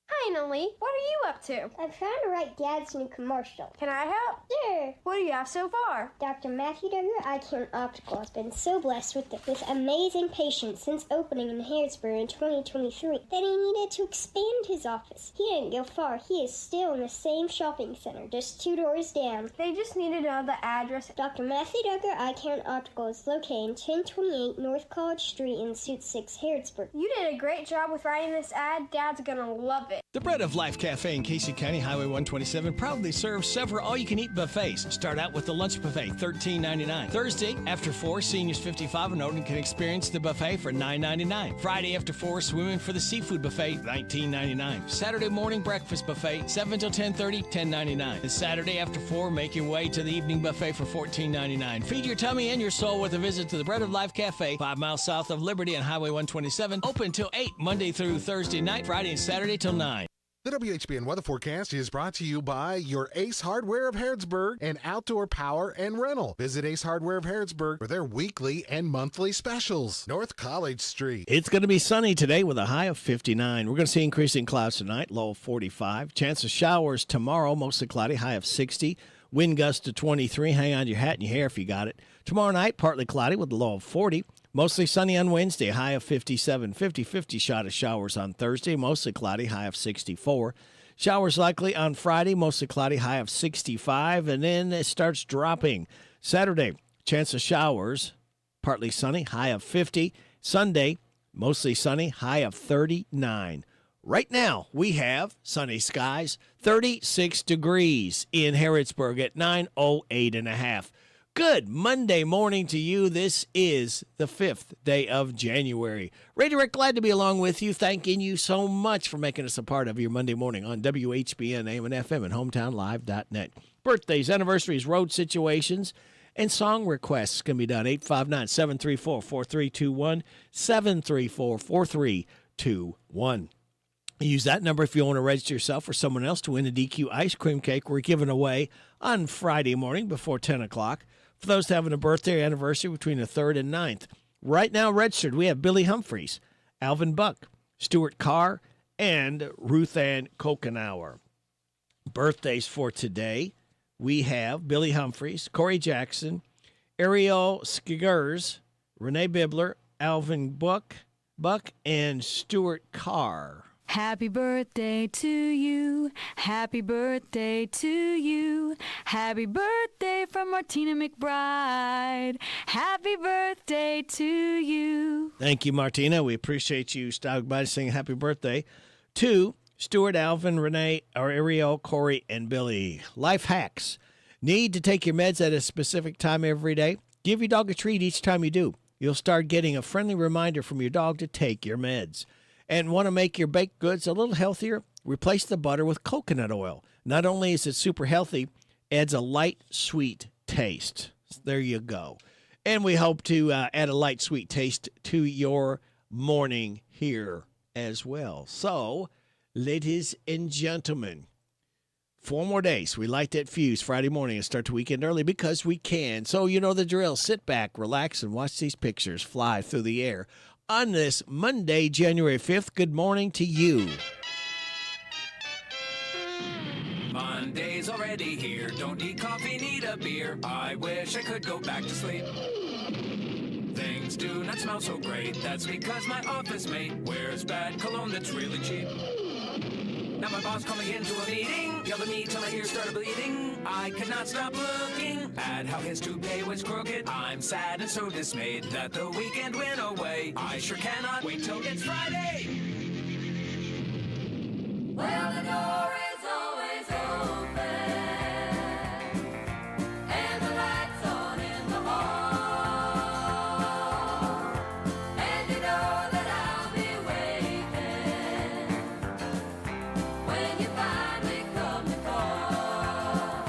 Hi, Nolly. What are you up to? I'm trying to write Dad's new commercial. Can I help? Sure. What do you have so far? Dr. Matthew Duggar, Eye Care Optical, has been so blessed with amazing patients since opening in Harrodsburg in 2023 that he needed to expand his office. He didn't go far. He is still in the same shopping center, just 2 doors down. They just needed to know the address. Dr. Matthew Duggar, Eye Care Optical is located in 1028 North College Street in Suite 6, Harrodsburg. You did a great job with writing this ad. Dad's gonna love it. The Bread of Life Cafe in Casey County, Highway 127, proudly serves several all-you-can-eat buffets. Start out with the lunch buffet, $13.99. Thursday, after 4, seniors 55 and older can experience the buffet for $9.99. Friday, after 4, swimming for the seafood buffet, $19.99. Saturday morning breakfast buffet, 7 till 10:30, $10.99. And Saturday, after 4, make your way to the evening buffet for $14.99. Feed your tummy and your soul with a visit to the Bread of Life Cafe, 5 miles south of Liberty on Highway 127. Open till 8, Monday through Thursday night, Friday and Saturday till 9. The WHBN weather forecast is brought to you by your Ace Hardware of Harrodsburg and Outdoor Power and Rental. Visit Ace Hardware of Harrodsburg for their weekly and monthly specials. North College Street. It's going to be sunny today with a high of 59. We're going to see increasing clouds tonight, low of 45. Chance of showers tomorrow, mostly cloudy, high of 60. Wind gust to 23. Hang on to your hat and your hair if you got it. Tomorrow night, partly cloudy with a low of 40. Mostly sunny on Wednesday, high of 57. 50-50 shot of showers on Thursday, mostly cloudy, high of 64. Showers likely on Friday, mostly cloudy, high of 65. And then it starts dropping. Saturday, chance of showers, partly sunny, high of 50. Sunday, mostly sunny, high of 39. Right now, we have sunny skies, 36 degrees in Harrodsburg at 9:08.5. Good Monday morning to you. This is the 5th day of January. Ray Direct, glad to be along with you. Thanking you so much for making us a part of your Monday morning on WHBN, AM and FM, and HometownLive.net. Birthdays, anniversaries, road situations, and song requests can be done. 859-734-4321, 734-4321. Use that number if you want to register yourself or someone else to win a DQ ice cream cake we're giving away on Friday morning before 10 o'clock. For those having a birthday or anniversary between the 3rd and 9th. Right now registered, we have Billy Humphreys, Alvin Buck, Stuart Carr, and Ruth Ann Kokenauer. Birthdays for today, we have Billy Humphreys, Corey Jackson, Ariel Skigers, Renee Bibler, Alvin Buck, and Stuart Carr. Happy birthday to you. Happy birthday to you. Happy birthday from Martina McBride. Happy birthday to you. Thank you, Martina. We appreciate you stopping by to sing happy birthday to Stuart, Alvin, Renee, Ariel, Corey, and Billy. Life hacks. Need to take your meds at a specific time every day? Give your dog a treat each time you do. You'll start getting a friendly reminder from your dog to take your meds. And want to make your baked goods a little healthier? Replace the butter with coconut oil. Not only is it super healthy, adds a light, sweet taste. There you go. And we hope to add a light, sweet taste to your morning here as well. So, ladies and gentlemen, 4 more days. We light that fuse Friday morning and start the weekend early because we can. So you know the drill. Sit back, relax, and watch these pictures fly through the air. On this Monday, January 5th, good morning to you. Monday's already here. Don't need coffee, need a beer. I wish I could go back to sleep. Things do not smell so great. That's because my office mate wears bad cologne that's really cheap. Now my boss called me into a meeting, yelled at me till my ears started bleeding. I could not stop looking at how his toupee was crooked. I'm sad and so dismayed that the weekend went away. I sure cannot wait till it's Friday. Well, the door is always open, and the lights on in the hall, and you know that I'll be waiting when you finally come to call.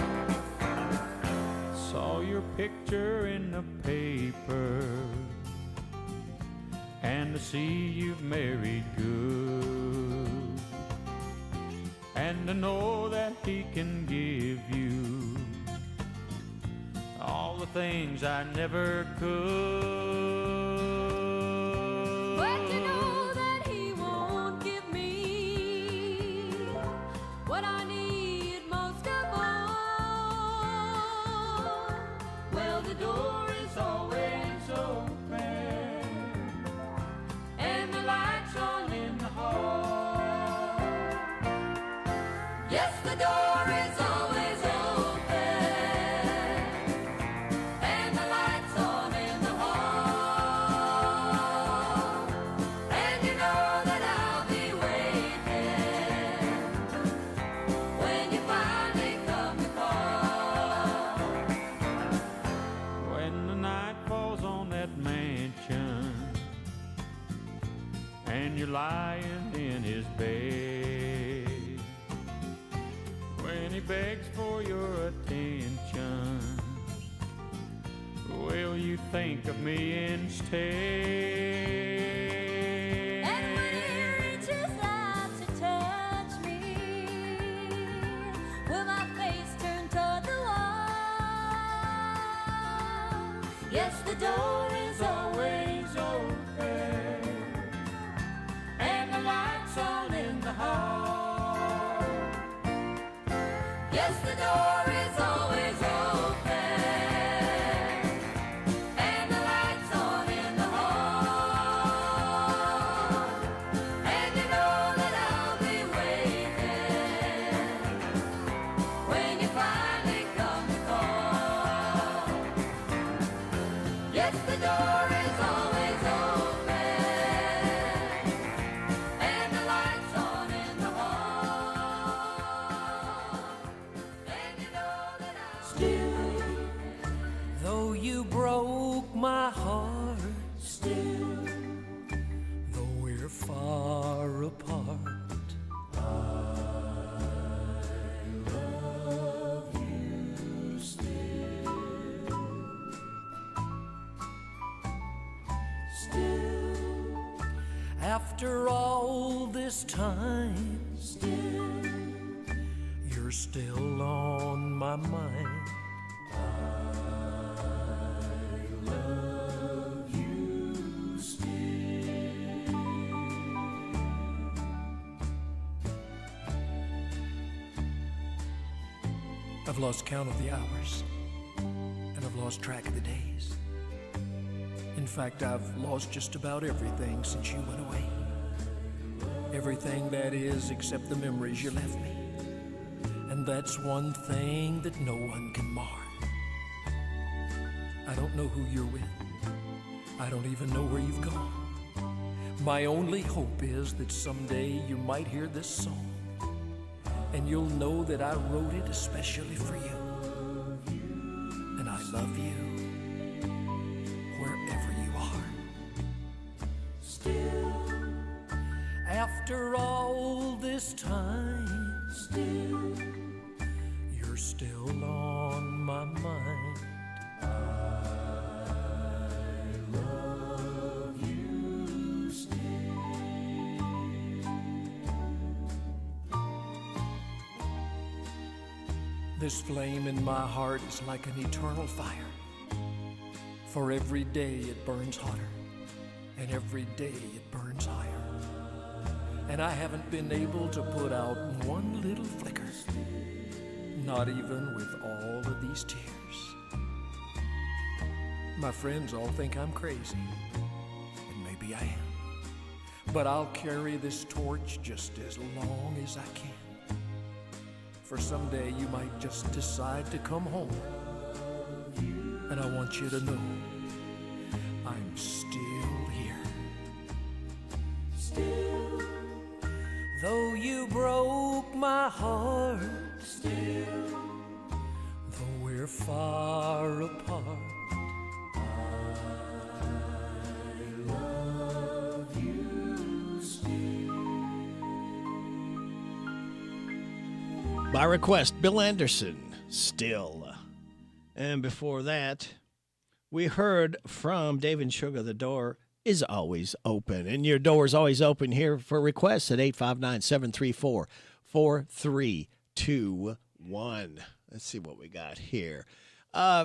Saw your picture in the paper, and to see you've married good, and to know that he can give you all the things I never could. But to know that he won't give me what I need most of all. Well, the door is always open, and the lights on in the hall. Yes, the door is always open, and the lights on in the hall. And you know that I'll be waiting when you finally come to call. When the night falls on that mansion and you're lying in his bed, when he begs for your attention, will you think of me instead? And when he reaches out to touch me, will my face turn toward the wall? Yes, the door is always open, and the lights on in the hall. Yes, the door is always open, and the lights on in the hall. And you know that I'll be waiting when you finally come to call. Yes, the door is always open, and the lights on in the hall. And you know that Still, though you broke my heart, still, though we're far apart, I love you still. Still, after all this time, still, you're still on my mind. I love you still. I've lost count of the hours, and I've lost track of the days. In fact, I've lost just about everything since you went away. Everything, that is, except the memories you left me. And that's one thing that no one can mar. I don't know who you're with. I don't even know where you've gone. My only hope is that someday you might hear this song, and you'll know that I wrote it especially for you. And I love you wherever you are. Still, after all this time, still, you're still on my mind. I love you still. This flame in my heart is like an eternal fire. For every day it burns hotter, and every day it burns higher. And I haven't been able to put out one little flicker, not even with all of these tears. My friends all think I'm crazy, and maybe I am. But I'll carry this torch just as long as I can. For someday you might just decide to come home. And I want you to know I'm still here. Still, though you broke my heart, still, though we're far apart, I love you still. By request, Bill Anderson, Still. And before that, we heard from Dave and Sugar, the door is always open. And your door is always open here for requests at 859-734-4321. Let's see what we got here.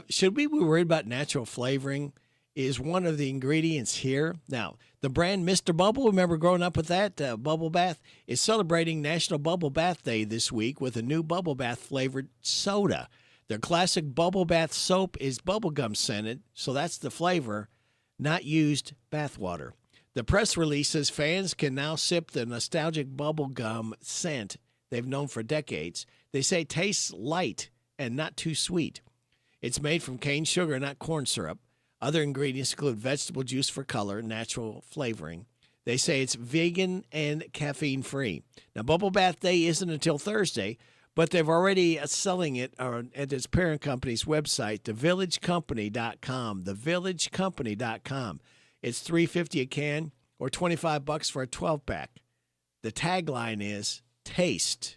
Should we be worried about natural flavoring? Is one of the ingredients here. Now, the brand Mr. Bubble, remember growing up with that bubble bath, is celebrating National Bubble Bath Day this week with a new bubble bath flavored soda. Their classic bubble bath soap is bubblegum scented, so that's the flavor, not used bath water. The press release says fans can now sip the nostalgic bubblegum scent they've known for decades. They say it tastes light and not too sweet. It's made from cane sugar, not corn syrup. Other ingredients include vegetable juice for color, natural flavoring. They say it's vegan and caffeine-free. Now, Bubble Bath Day isn't until Thursday, but they've already selling it at its parent company's website, thevillagecompany.com. Thevillagecompany.com. It's $3.50 a can or $25 for a 12-pack. The tagline is, taste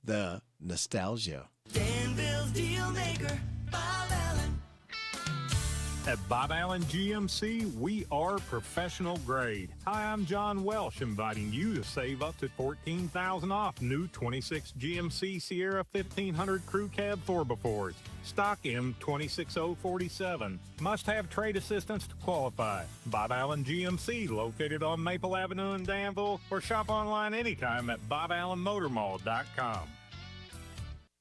the nostalgia. Danville's deal maker, Bob Allen. At Bob Allen GMC, we are professional grade. Hi, I'm John Welsh, inviting you to save up to $14,000 off new 26 GMC Sierra 1500 Crew Cab 4x4s. Stock M26047. Must have trade assistance to qualify. Bob Allen GMC, located on Maple Avenue in Danville, or shop online anytime at bobalanmotormall.com.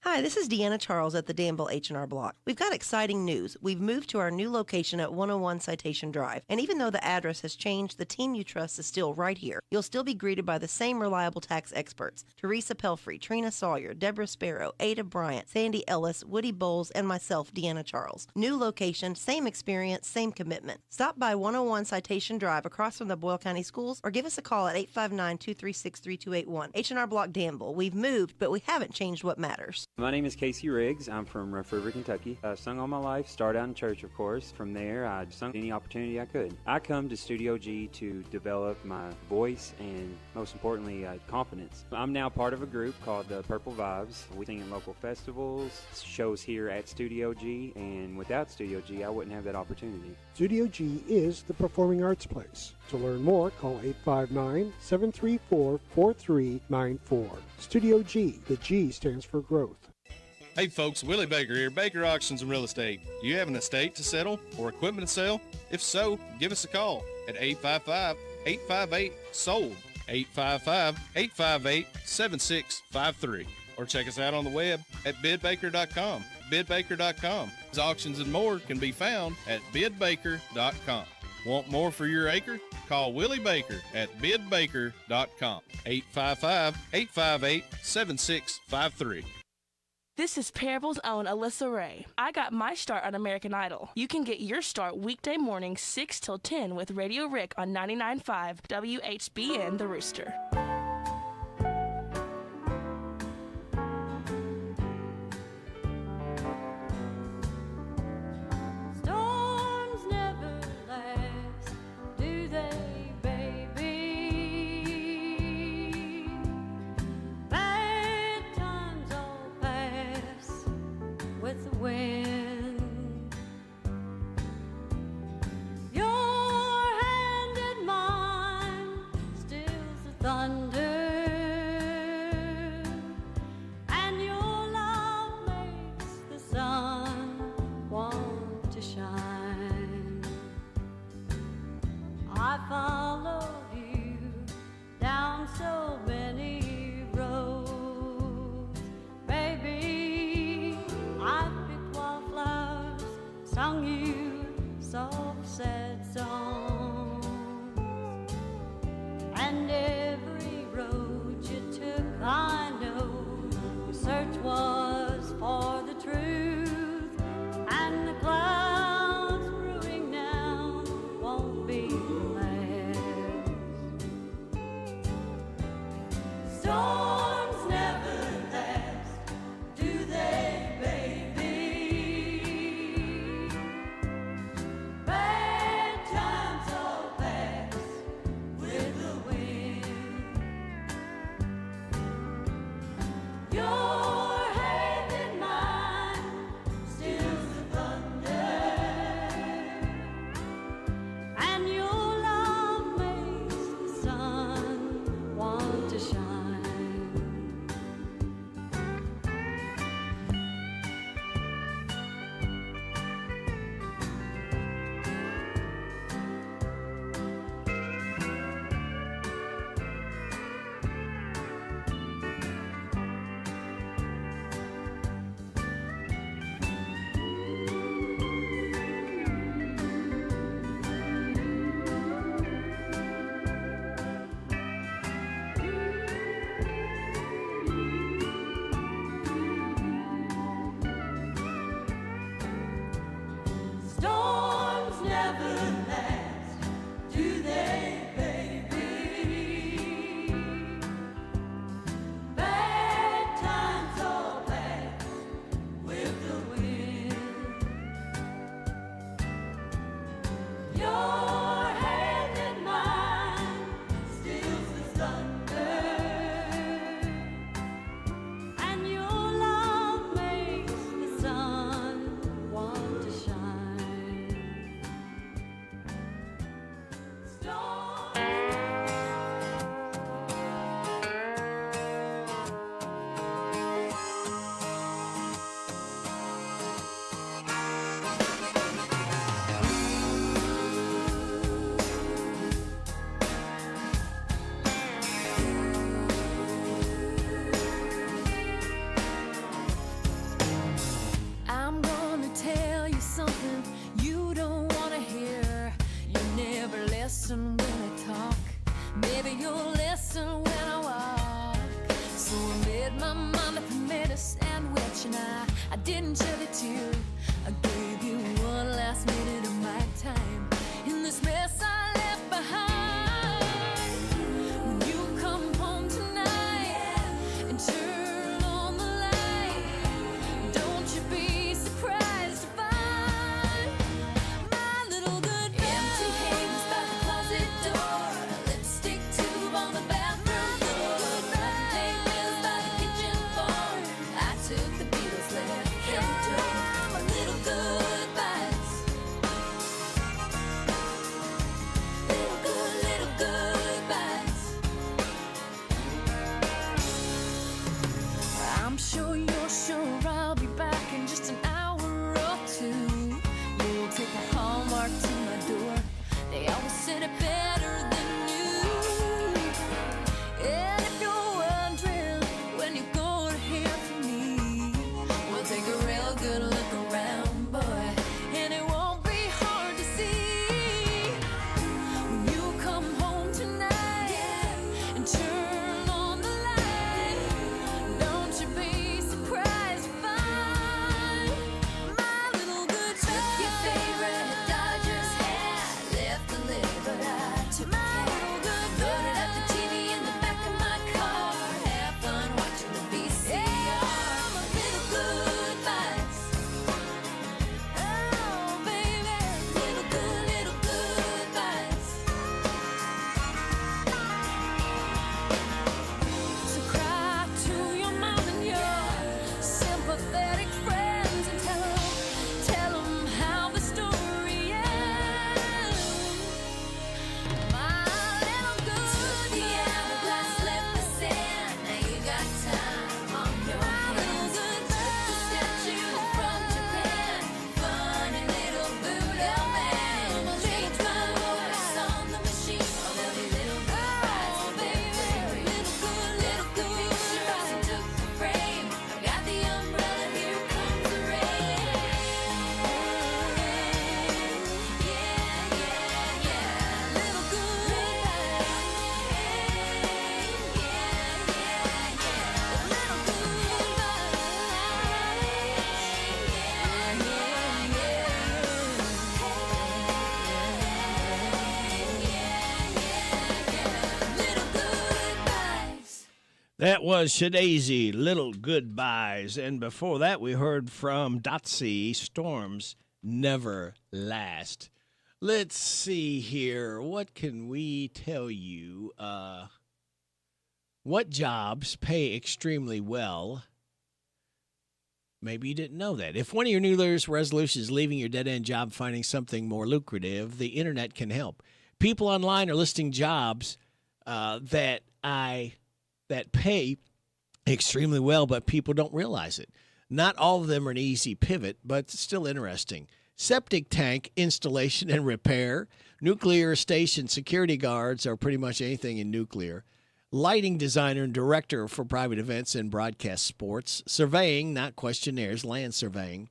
Hi, this is Deanna Charles at the Danville H&R Block. We've got exciting news. We've moved to our new location at 101 Citation Drive, and even though the address has changed, the team you trust is still right here. You'll still be greeted by the same reliable tax experts: Teresa Pelfrey, Trina Sawyer, Deborah Sparrow, Ada Bryant, Sandy Ellis, Woody Bowles, and myself, Deanna Charles. New location, same experience, same commitment. Stop by 101 Citation Drive across from the Boyle County Schools, or give us a call at 859-236-3281. H&R Block Danville. We've moved, but we haven't changed what matters. My name is Casey Riggs. I'm from Rough River, Kentucky. I've sung all my life, started out in church, of course. From there, I sung any opportunity I could. I come to Studio G to develop my voice and, most importantly, confidence. I'm now part of a group called the Purple Vibes. We sing in local festivals, shows here at Studio G, and without Studio G, I wouldn't have that opportunity. Studio G is the performing arts place. To learn more, call 859-734-4394. Studio G. The G stands for growth. Hey folks, Willie Baker here, Baker Auctions and Real Estate. Do you have an estate to settle or equipment to sell? If so, give us a call at 855-858-SOLD, 855-858-7653. Or check us out on the web at bidbaker.com. Bidbaker.com. Auctions and more can be found at bidbaker.com. Want more for your acre? Call Willie Baker at bidbaker.com. 855-858-7653. This is Parable's own Alyssa Ray. I got my start on American Idol. You can get your start weekday mornings 6 till 10 with Radio Rick on 99.5 WHBN The Rooster. Storms never last, do they, baby? Bad times all pass with the wind. Your hand in mine stills the thunder, and your love makes the sun want to shine. I followed you down so many roads, baby. I picked wildflowers, sung you soft, sad songs, and every road you took, I know your search was for the truth, and the clouds brewing now won't be the last. Storms never last, do they, baby? Bad times all pass with the wind. Your hand in mine stills the thunder, and your love makes the sun want to shine. Storms never last, do they, baby? Bad times all pass with the wind. Your hand in mine stills the thunder, and your love makes the sun want to shine. I'm gonna tell you something you don't wanna hear. You never listen when I talk. Maybe you'll listen when I walk. So I made my mind up and made a sandwich, and I didn't shed a tear. I gave you one last minute of my time in this mess I left behind. When you come home tonight and turn on the light, don't you be surprised to find my little goodbye. Empty hands by the closet door, lipstick tube on the bathroom floor, running papers by the kitchen floor. I took the Beatles left hand door, my little goodbyes. That was Shadazy, Little Goodbyes. And before that, we heard from Dotsy, Storms Never Last. Let's see here. What can we tell you? What jobs pay extremely well? Maybe you didn't know that. If one of your New Year's resolutions is leaving your dead-end job, finding something more lucrative, the internet can help. People online are listing jobs that pay extremely well, but people don't realize it. Not all of them are an easy pivot, but still interesting. Septic tank installation and repair, nuclear station security guards are pretty much anything in nuclear. Lighting designer and director for private events and broadcast sports. Surveying, not questionnaires, land surveying.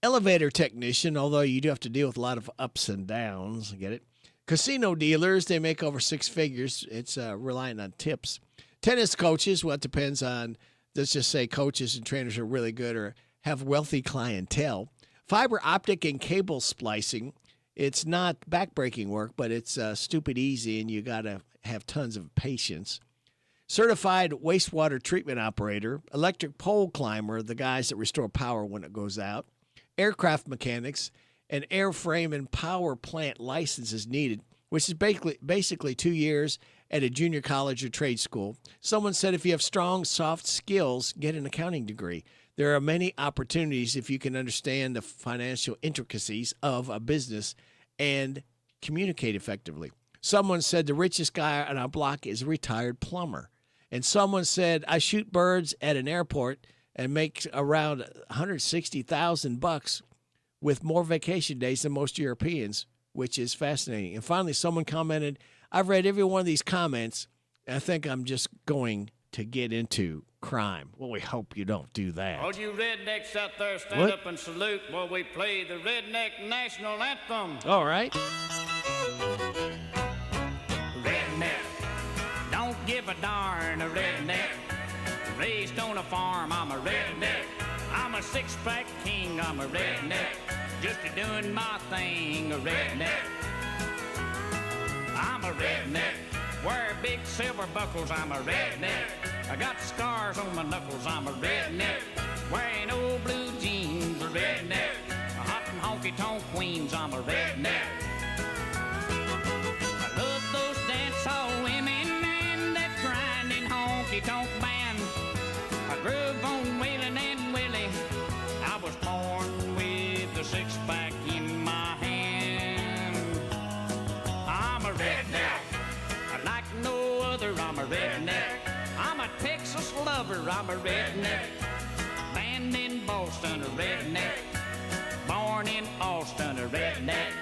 Elevator technician, although you do have to deal with a lot of ups and downs. Get it? Casino dealers, they make over six figures. It's reliant on tips. Tennis coaches, well, it depends on, let's just say coaches and trainers are really good or have wealthy clientele. Fiber optic and cable splicing, it's not backbreaking work, but it's stupid easy, and you got to have tons of patience. Certified wastewater treatment operator, electric pole climber, the guys that restore power when it goes out, aircraft mechanics, and airframe and power plant licenses needed, which is basically 2 years at a junior college or trade school. Someone said if you have strong, soft skills, get an accounting degree. There are many opportunities if you can understand the financial intricacies of a business and communicate effectively. Someone said the richest guy on our block is a retired plumber. And someone said, I shoot birds at an airport and make around $160,000 with more vacation days than most Europeans, which is fascinating. And finally, someone commented, I've read every one of these comments, and I think I'm just going to get into crime. Well, we hope you don't do that. All you rednecks out there, stand up and salute while we play the Redneck National Anthem. All right. Redneck, don't give a darn, a redneck. Raised on a farm, I'm a redneck. I'm a six-pack king, I'm a redneck. Just doing my thing, a redneck. I'm a redneck. Wear big silver buckles, I'm a redneck. I got scars on my knuckles, I'm a redneck. Wearing old blue jeans, a redneck. Hot and honky-tonk queens, I'm a redneck. I love those dancehall women and that grinding honky-tonk band. I grew up on Waylon and Willie. I was born with a six-pack in my hand. I'm a redneck. Like no other, I'm a redneck. I'm a Texas lover, I'm a redneck. Band in Boston, a redneck. Born in Austin, a redneck.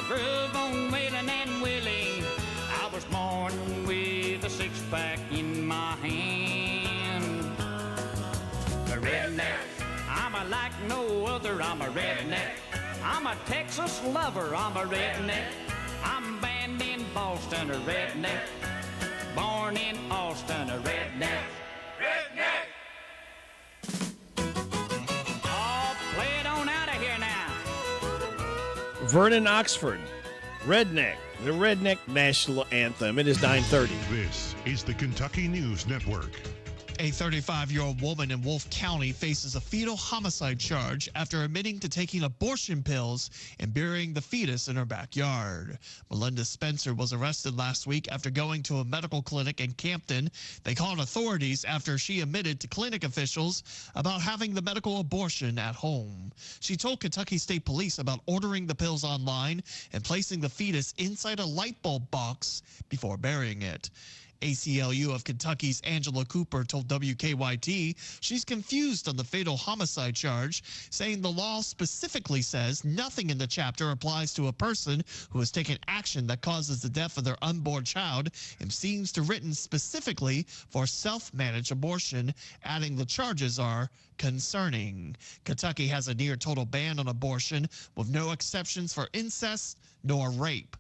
Groove on Waylon and Willie. I was born with a six-pack in my hand. A redneck, I'm a like no other, I'm a redneck. I'm a Texas lover, I'm a redneck. I'm banned in Boston, a redneck. Born in Austin, a redneck. Redneck! Oh, play it on out of here now. Vernon Oxford, Redneck, the Redneck National Anthem. It is 9:30. This is the Kentucky News Network. A 35-year-old woman in Wolfe County faces a fetal homicide charge after admitting to taking abortion pills and burying the fetus in her backyard. Melinda Spencer was arrested last week after going to a medical clinic in Campton. They called authorities after she admitted to clinic officials about having the medical abortion at home. She told Kentucky State Police about ordering the pills online and placing the fetus inside a light bulb box before burying it. ACLU of Kentucky's Angela Cooper told WKYT she's confused on the fatal homicide charge, saying the law specifically says nothing in the chapter applies to a person who has taken action that causes the death of their unborn child and seems to written specifically for self-managed abortion, adding the charges are concerning. Kentucky has a near total ban on abortion with no exceptions for incest nor rape.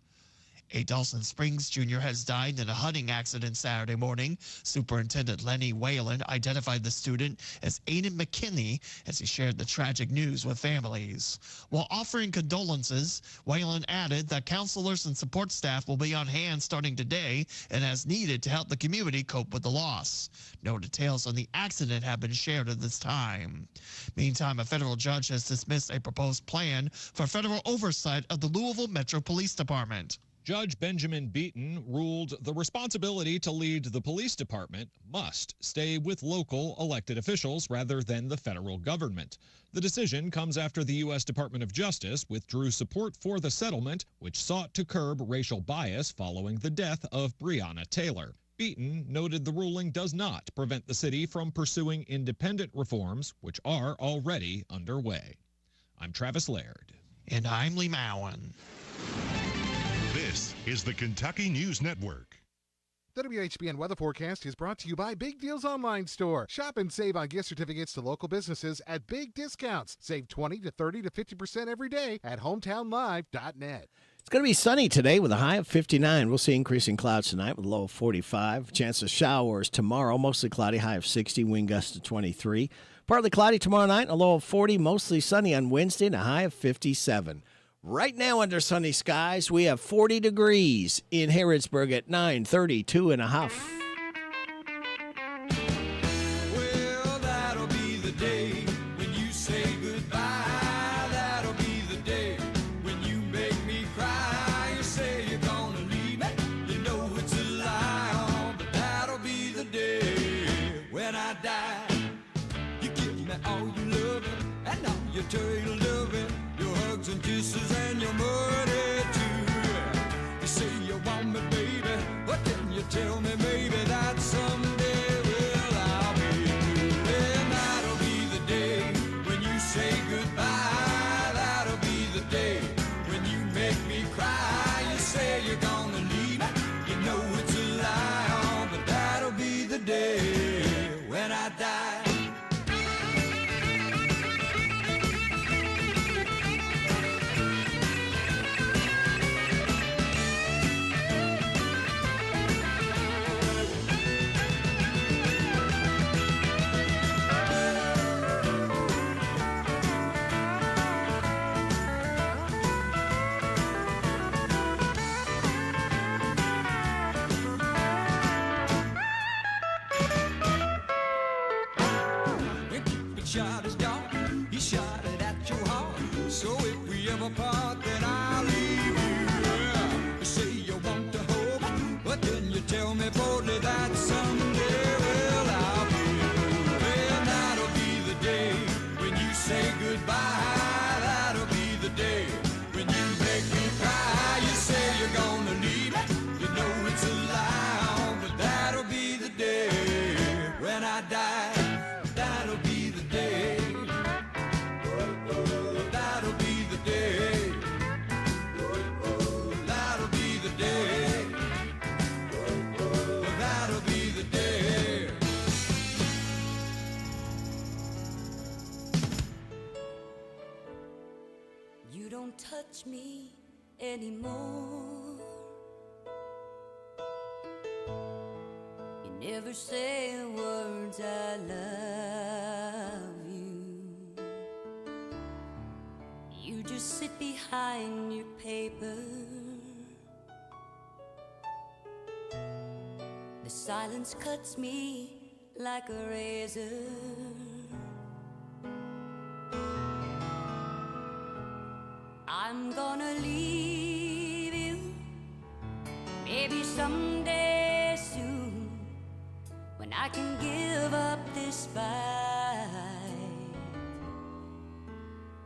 A Dawson Springs junior has died in a hunting accident Saturday morning. Superintendent Lenny Whalen identified the student as Aiden McKinney as he shared the tragic news with families. While offering condolences, Whalen added that counselors and support staff will be on hand starting today and as needed to help the community cope with the loss. No details on the accident have been shared at this time. Meantime, a federal judge has dismissed a proposed plan for federal oversight of the Louisville Metro Police Department. Judge Benjamin Beaton ruled the responsibility to lead the police department must stay with local elected officials rather than the federal government. The decision comes after the U.S. Department of Justice withdrew support for the settlement, which sought to curb racial bias following the death of Breonna Taylor. Beaton noted the ruling does not prevent the city from pursuing independent reforms, which are already underway. I'm Travis Laird. And I'm Lee Mowen. This is the Kentucky News Network. The WHBN weather forecast is brought to you by Big Deals Online Store. Shop and save on gift certificates to local businesses at big discounts. Save 20 to 30 to 50% every day at hometownlive.net. It's going to be sunny today with a high of 59. We'll see increasing clouds tonight with a low of 45. Chance of showers tomorrow, mostly cloudy, high of 60, wind gusts to 23. Partly cloudy tomorrow night, a low of 40, mostly sunny on Wednesday, and a high of 57. Right now under sunny skies, we have 40 degrees in Harrodsburg at 9:32 and a half. Well, that'll be the day when you say goodbye. That'll be the day when you make me cry. You say you're gonna leave me, you know it's a lie. But that'll be the day when I die. You give me all your loving and all your dirty loving, your hugs and kisses and your money too. You say you want me, baby, but then you tell me maybe that someday, well, I'll be through. And that'll be the day when you say goodbye. That'll be the day when you make me cry. You say you're gonna leave me, you know it's a lie. But that'll be the day when I die. Shot his dog, he shot it at your heart. So if we ever part, then I'll leave you. Yeah. You say you want to hold me, but then you tell me boldly that someday, well, I'll be through. And that'll be the day when you say goodbye. That'll be the day when you make me cry. You say you're gonna leave me, you know it's a lie. But that'll be the day when I die. That'll be the day. That'll be the day. That'll be the day. That'll be the day. You don't touch me anymore. You never say the words I love you. You just sit behind your paper. The silence cuts me like a razor. I'm gonna leave you, maybe someday soon, when I can give up this fight.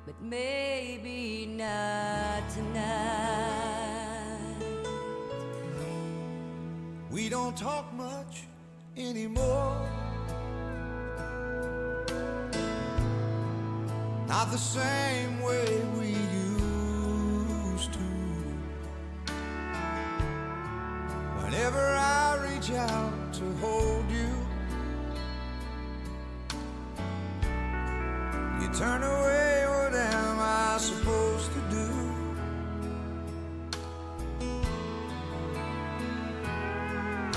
But maybe not tonight. We don't talk much anymore. Not the same way we used to. Whenever I reach out to hold you, you turn away. What am I supposed to do?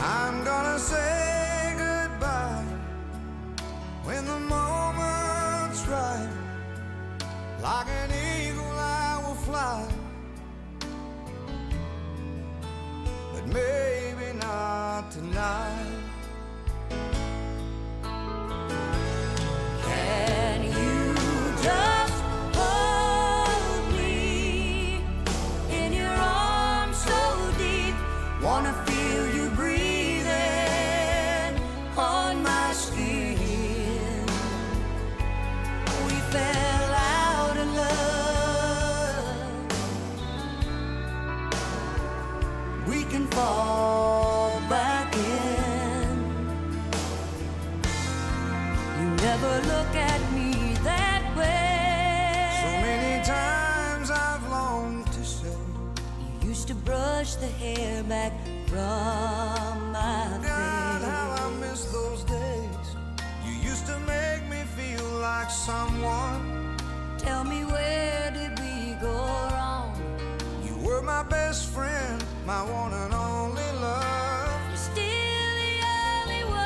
I'm gonna say goodbye when the moment's right. Like an eagle I will fly, but maybe not tonight. Can you just hold me in your arms so deep? Wanna feel you breathing on my skin. We fell out of love. We can fall back in. You never look at me that way. So many times I've longed to say, you used to brush the hair back from my face. God, how I miss those days. You used to make me feel like someone. Tell me, where did we go wrong? You were my best friend, my one and only love. You're still the only one.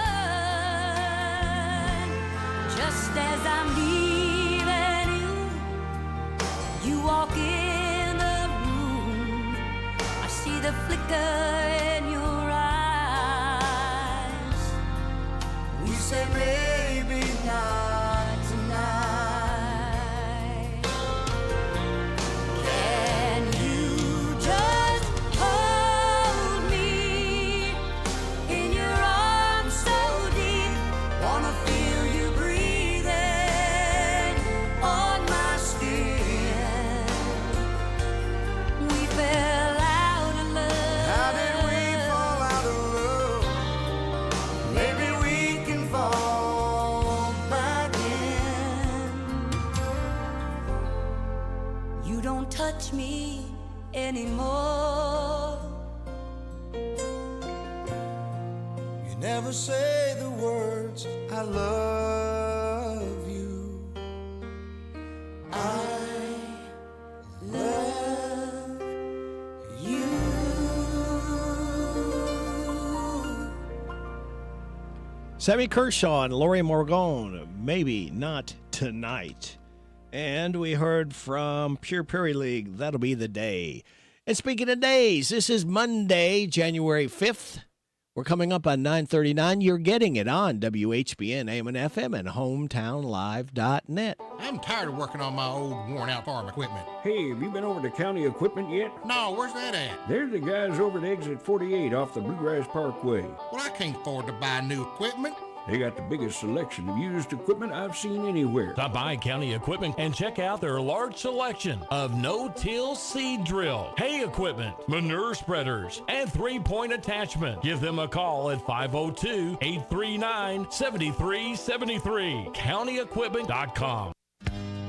Just as I'm leaving you, you walk in the room. I see the flicker in your eyes. We say maybe not tonight. Can you just hold me in your arms so deep? Wanna feel you breathing on my skin. We fell out of love. How did we fall out of love? Maybe we can fall back in. You don't touch me anymore. You never say the words, I love you. I love you. Sammy Kershaw and Lori Morgan, maybe not tonight. And we heard from Pure Prairie League, that'll be the day. And speaking of days, this is Monday, January 5th. We're coming up on 9:39. You're getting it on WHBN, AM and FM, and HometownLive.net. I'm tired of working on my old worn-out farm equipment. Hey, have you been over to County Equipment yet? No, where's that at? They're the guys over at Exit 48 off the Bluegrass Parkway. Well, I can't afford to buy new equipment. They got the biggest selection of used equipment I've seen anywhere. Stop by County Equipment and check out their large selection of no-till seed drill, hay equipment, manure spreaders, and three-point attachment. Give them a call at 502-839-7373. CountyEquipment.com.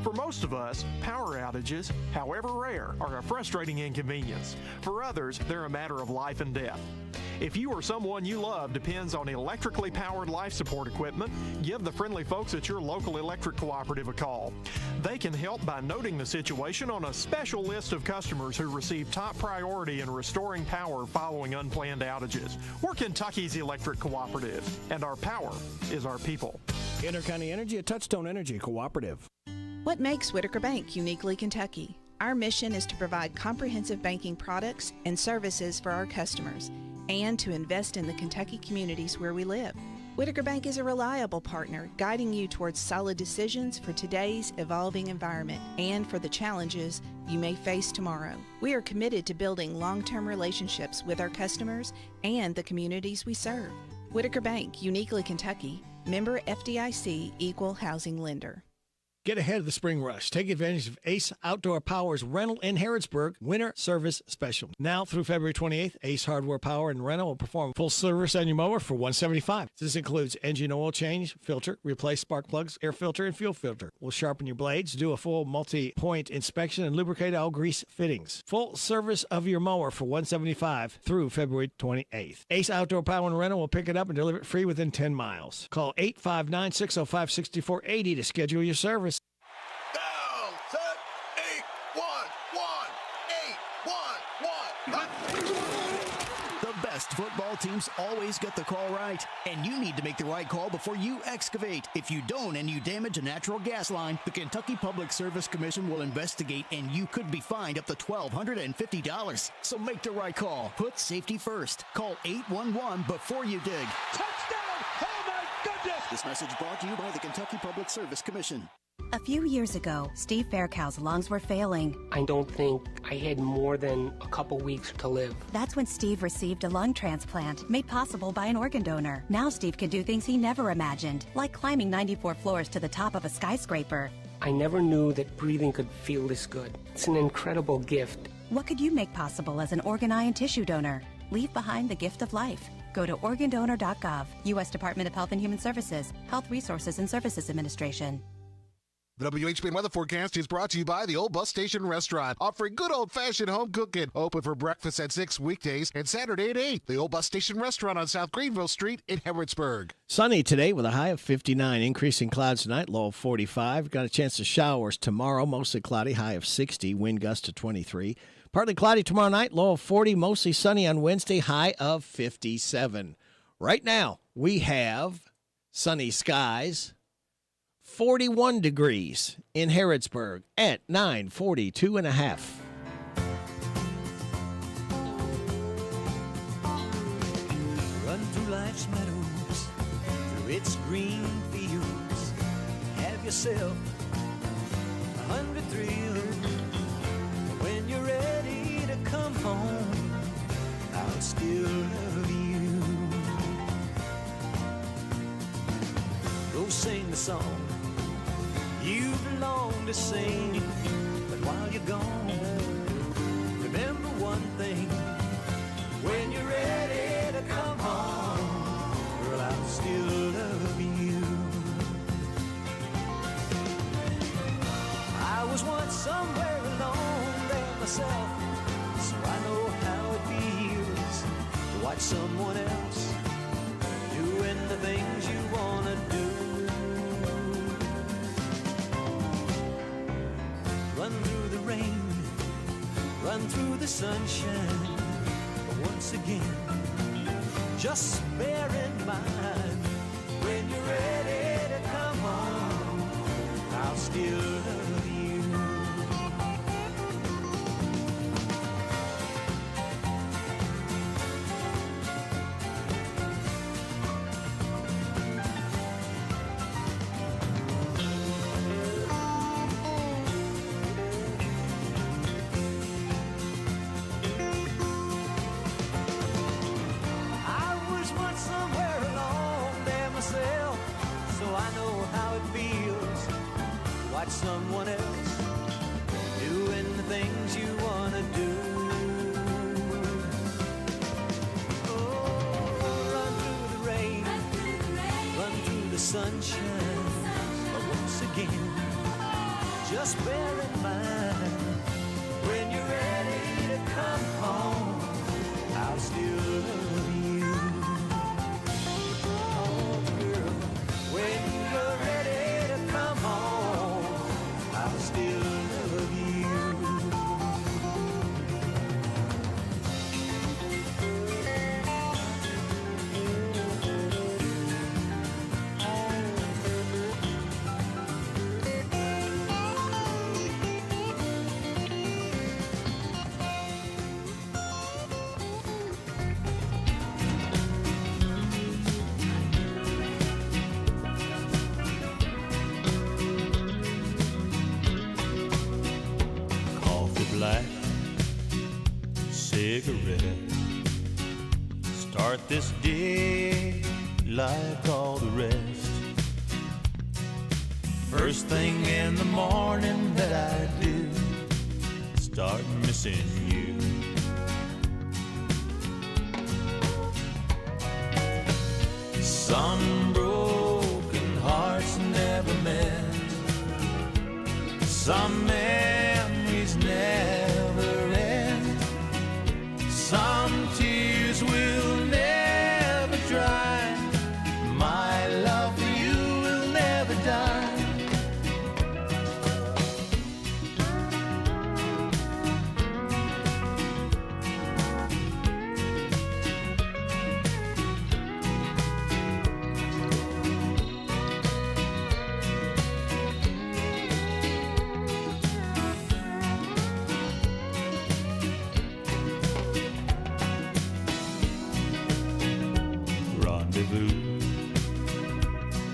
For most of us, power outages, however rare, are a frustrating inconvenience. For others, they're a matter of life and death. If you or someone you love depends on electrically powered life support equipment, give the friendly folks at your local electric cooperative a call. They can help by noting the situation on a special list of customers who receive top priority in restoring power following unplanned outages. We're Kentucky's electric cooperative, and our power is our people. Intercounty Energy, a Touchstone Energy cooperative. What makes Whitaker Bank uniquely Kentucky? Our mission is to provide comprehensive banking products and services for our customers and to invest in the Kentucky communities where we live. Whitaker Bank is a reliable partner, guiding you towards solid decisions for today's evolving environment and for the challenges you may face tomorrow. We are committed to building long-term relationships with our customers and the communities we serve. Whitaker Bank, uniquely Kentucky, member FDIC, equal housing lender. Get ahead of the spring rush. Take advantage of Ace Outdoor Power's rental in Harrodsburg winter service special. Now through February 28th, Ace Hardware Power and Rental will perform full service on your mower for $175. This includes engine oil change, filter, replace spark plugs, air filter, and fuel filter. We'll sharpen your blades, do a full multi-point inspection, and lubricate all grease fittings. Full service of your mower for $175 through February 28th. Ace Outdoor Power and Rental will pick it up and deliver it free within 10 miles. Call 859-605-6480 to schedule your service. Down, set, 8-1-1-8-1-1. The best football teams always get the call right, and you need to make the right call before you excavate. If you don't and you damage a natural gas line, the Kentucky Public Service Commission will investigate, and you could be fined up to $1,250. So make the right call. Put safety first. Call 811 before you dig. Touchdown! Oh my goodness! This message brought to you by the Kentucky Public Service Commission. A few years ago, Steve Faircow's lungs were failing. I don't think I had more than a couple weeks to live. That's when Steve received a lung transplant made possible by an organ donor. Now Steve can do things he never imagined, like climbing 94 floors to the top of a skyscraper. I never knew that breathing could feel this good. It's an incredible gift. What could you make possible as an organ, eye, and tissue donor? Leave behind the gift of life. Go to organdonor.gov, U.S. Department of Health and Human Services, Health Resources and Services Administration. The WHBN weather forecast is brought to you by the Old Bus Station Restaurant, offering good old-fashioned home cooking. Open for breakfast at 6 weekdays and Saturday at 8. The Old Bus Station Restaurant on South Greenville Street in Harrodsburg. Sunny today with a high of 59. Increasing clouds tonight, low of 45. Got a chance of showers tomorrow, mostly cloudy, high of 60. Wind gust to 23. Partly cloudy tomorrow night, low of 40. Mostly sunny on Wednesday, high of 57. Right now, we have sunny skies. 41 degrees in Harrodsburg at 9:42 and a half. Run through life's meadows, through its green fields. Have yourself 100 thrills. When you're ready to come home, I'll still love you. Go sing the song you belong to sing, but while you're gone, remember one thing. When you're ready to come home, girl, I'll still love you. I was once somewhere alone there myself, so I know how it feels to watch someone else doing the things you wanna do. Run through the rain, run through the sunshine. But once again, just bear in mind, when you're ready to come home, I'll still love you. Someone else doing the things you wanna do. Oh, run through the rain, run through the sunshine. But once again, just bear in mind, when you're ready to come home, I'll still love you. Oh, girl, when you're ready to come home, I'll still love you. Black cigarette. Start this day like all the rest. First thing in the morning that I do, start missing you. Some broken hearts never mend. Some memories never end. Some tears will never dry. My love for you will never die.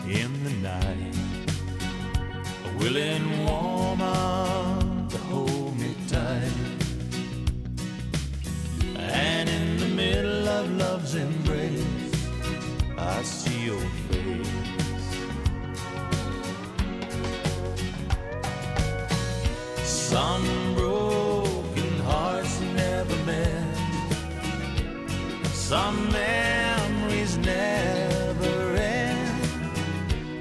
In the night, a willing woman to hold me tight, and in the middle of love's embrace, I see your face. Some broken hearts never mend. Some memories never end.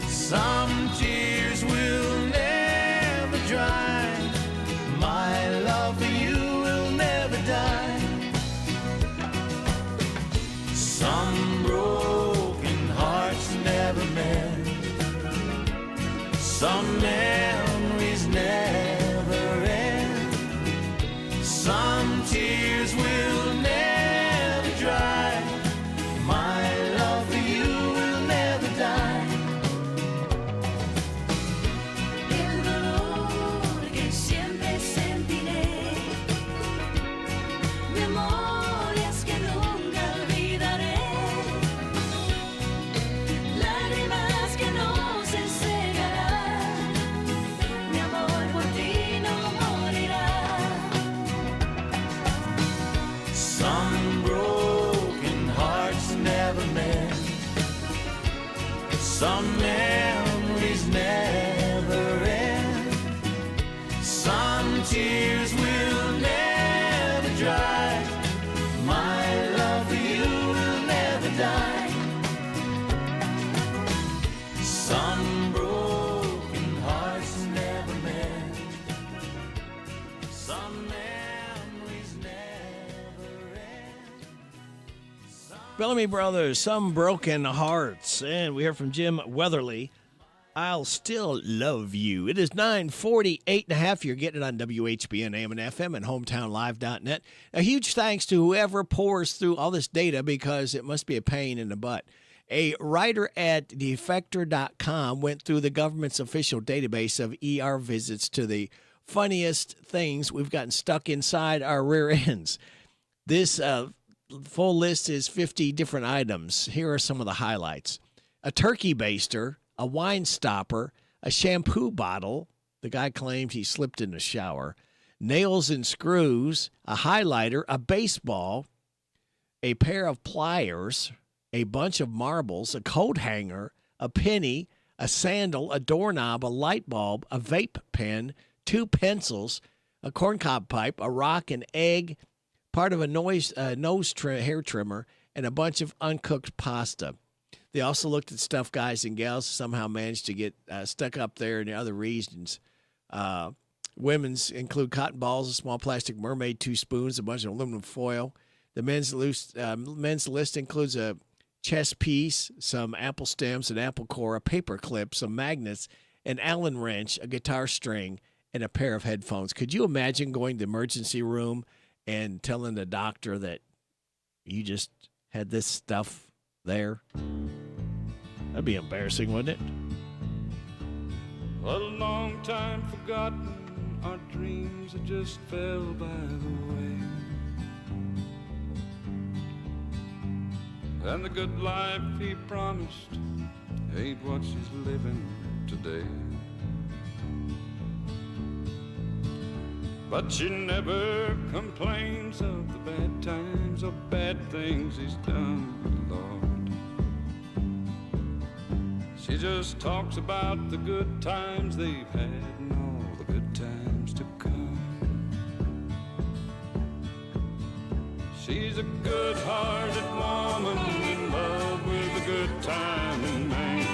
Some tears will never dry. My love for you will never die. Some broken hearts never mend. Some memories never end. Some tears will never dry. My love for you will never die. El dolor que siempre sentiré, memorias que nunca olvidaré, lágrimas que no se secarán, mi amor por ti no morirá. Some broken hearts never mend. Some memories never end. Some tears will never dry. My love for you will never die. Some broken hearts never mend. Some memories never end. Bellamy Brothers, Some Broken Hearts. And we hear from Jim Weatherly, I'll Still Love You. It is 9:40, 8.5. You're getting it on WHBN, AM and FM, and hometownlive.net. A huge thanks to whoever pours through all this data because it must be a pain in the butt. A writer at defector.com went through the government's official database of ER visits to the funniest things we've gotten stuck inside our rear ends. This full list is 50 different items. Here are some of the highlights. A turkey baster, a wine stopper, a shampoo bottle. The guy claimed he slipped in the shower. Nails and screws, a highlighter, a baseball, a pair of pliers, a bunch of marbles, a coat hanger, a penny, a sandal, a doorknob, a light bulb, a vape pen, 2 pencils, a corncob pipe, a rock, an egg, part of a hair trimmer, and a bunch of uncooked pasta. They also looked at stuff guys and gals somehow managed to get stuck up there in the other regions. Women's include cotton balls, a small plastic mermaid, 2 spoons, a bunch of aluminum foil. The men's list includes a chess piece, some apple stems, an apple core, a paper clip, some magnets, an Allen wrench, a guitar string, and a pair of headphones. Could you imagine going to the emergency room and telling the doctor that you just had this stuff there? That'd be embarrassing, wouldn't it? A long time forgotten, our dreams that just fell by the way. And the good life he promised ain't what she's living today. But she never complains of the bad times or bad things he's done, Lord. She just talks about the good times they've had and all the good times to come. She's a good-hearted woman in love with a good-timing man.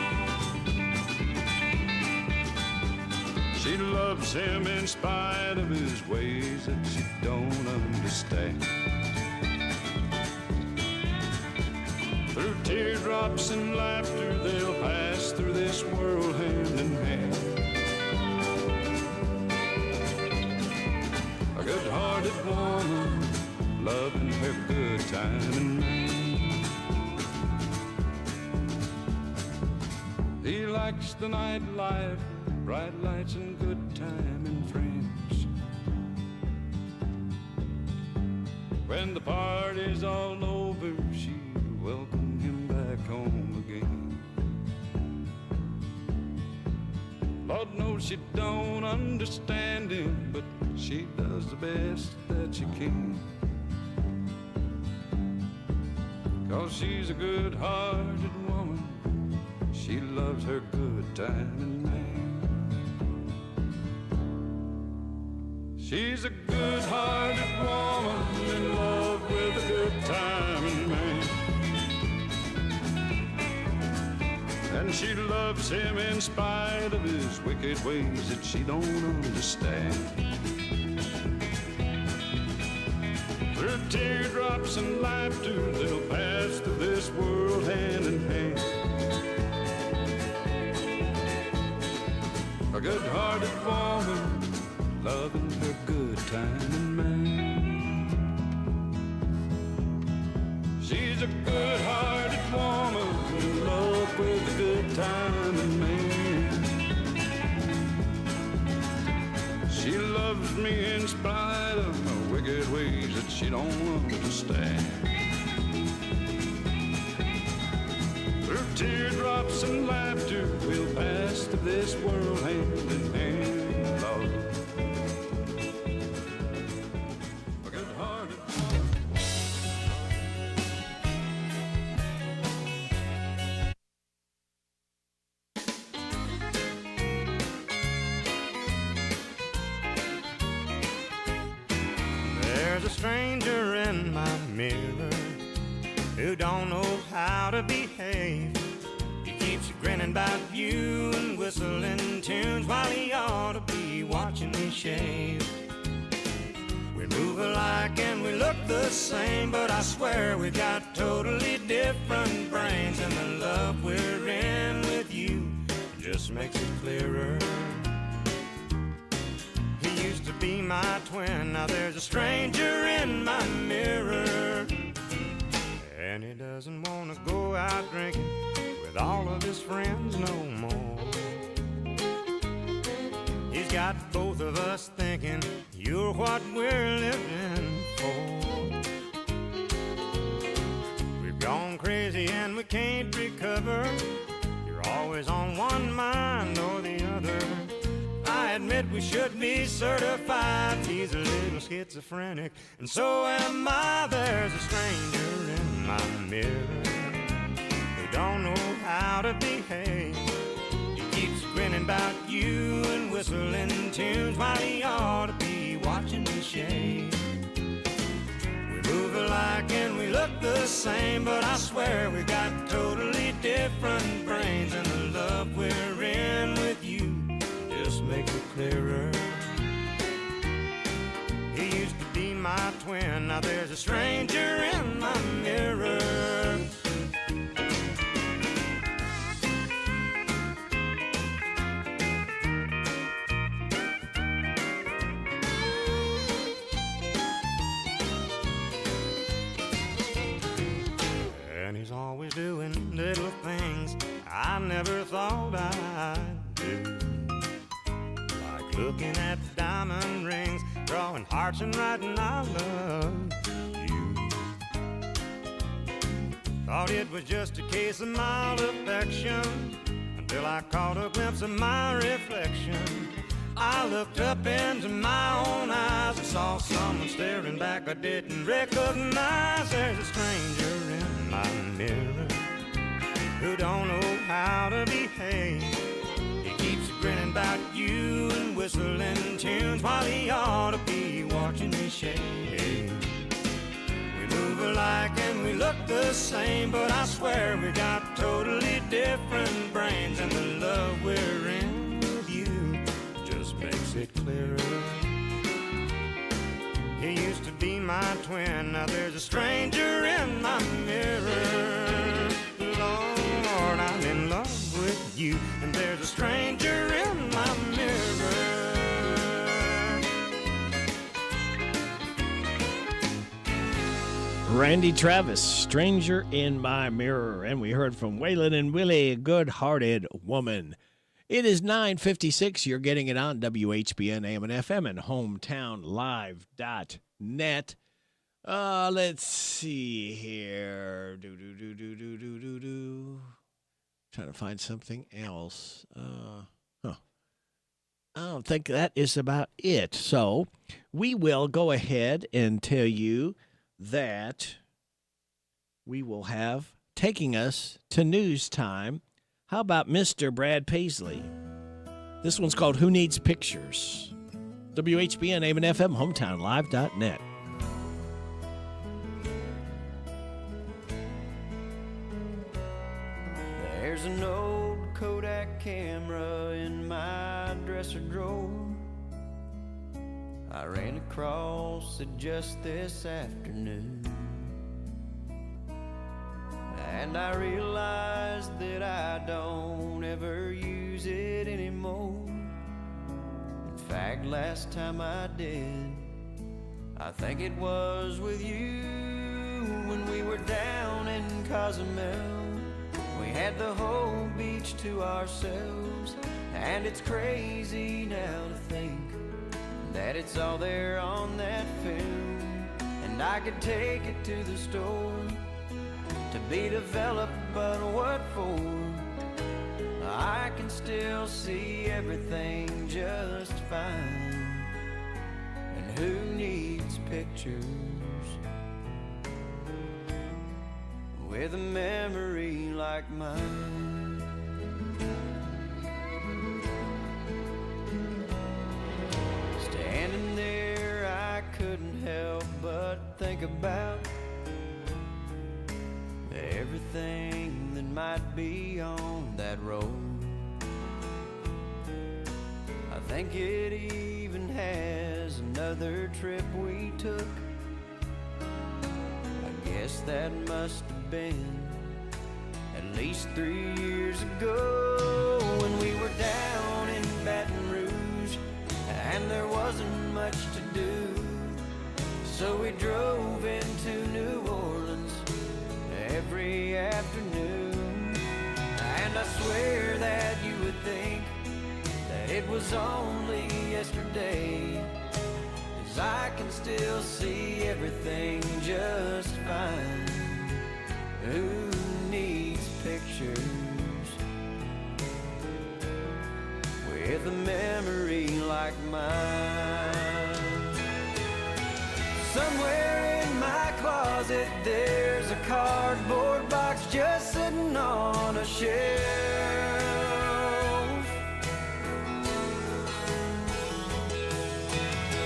She loves him in spite of his ways that she don't understand. Through teardrops and laughter, they'll pass through this world hand in hand. A good-hearted woman, loving her good timing man. He likes the nightlife, bright lights and good time and friends. When the party's all over, she welcome him back home again. Lord knows she don't understand him, but she does the best that she can. 'Cause she's a good-hearted woman, she loves her good timing man. She's a good-hearted woman in love with a good timing man. And she loves him in spite of his wicked ways that she don't understand. Through teardrops and laughter, they'll pass through this world hand in hand. A good-hearted woman, loving her good timing man. She's a good-hearted woman in love with a good timing man. She loves me in spite of my wicked ways that she don't understand. Through teardrops and laughter, we'll pass through this world hand in hand, Lord. A good-hearted There's a stranger in my mirror who don't know how to behave. He keeps grinning about you and whistling tunes while he ought to be watching me shave. We move alike and we look the same, but I swear we got totally different brains, and the love we're in with you just makes it clearer. He used to be my twin, now there's a stranger in my mirror. And he doesn't want to go out drinking with all of his friends no more. He's got both of us thinking you're what we're living for. We've gone crazy and we can't recover. You're always on one mind or the other. I admit we should be certified. He's a little schizophrenic, and so am I. There's a stranger in my mirror who don't know how to behave. He keeps grinning about you and whistling tunes while he ought to be watching me shave. We move alike and we look the same, but I swear we got totally different brains, and the love we're in with you just makes it clearer. He used to be my twin, now there's a stranger in my mirror. And he's always doing little things I never thought I'd do. Looking at diamond rings, drawing hearts and writing I love you. Thought it was just a case of mild affection until I caught a glimpse of my reflection. I looked up into my own eyes and saw someone staring back I didn't recognize. There's a stranger in my mirror who don't know how to behave. He keeps grinning about you and whistling tunes while he ought to be watching me shave. We move alike and we look the same, but I swear we got totally different brains, and the love we're in with you just makes it clearer. He used to be my twin, now there's a stranger in my mirror. Lord, I'm in love with you, and there's a stranger in my mirror. Randy Travis, Stranger in My Mirror. And we heard from Waylon and Willie, Good-Hearted Woman. It is 9:56. You're getting it on WHBN, AM and FM, and hometownlive.net. Let's see here. Trying to find something else. I don't think that is about it. So we will go ahead and tell you that we will have taking us to news time. How about Mr. Brad Paisley? This one's called Who Needs Pictures? WHBN, AM and FM, hometownlive.net. There's an old Kodak camera in my dresser drawer. I ran across it just this afternoon, and I realized that I don't ever use it anymore. In fact, last time I did, I think it was with you when we were down in Cozumel. We had the whole beach to ourselves, and it's crazy now to think that it's all there on that film, and I could take it to the store to be developed, but what for? I can still see everything just fine, and who needs pictures with a memory like mine? Standing there, I couldn't help but think about everything that might be on that road. I think it even has another trip we took. I guess that must have been at least 3 years ago, when we were down in Baton Rouge and there wasn't much to do. So we drove into New Orleans every afternoon, and I swear that you would think that it was only yesterday, 'cause I can still see everything just fine. Who needs pictures with a memory like mine? Somewhere in my closet there's a cardboard box just sitting on a shelf.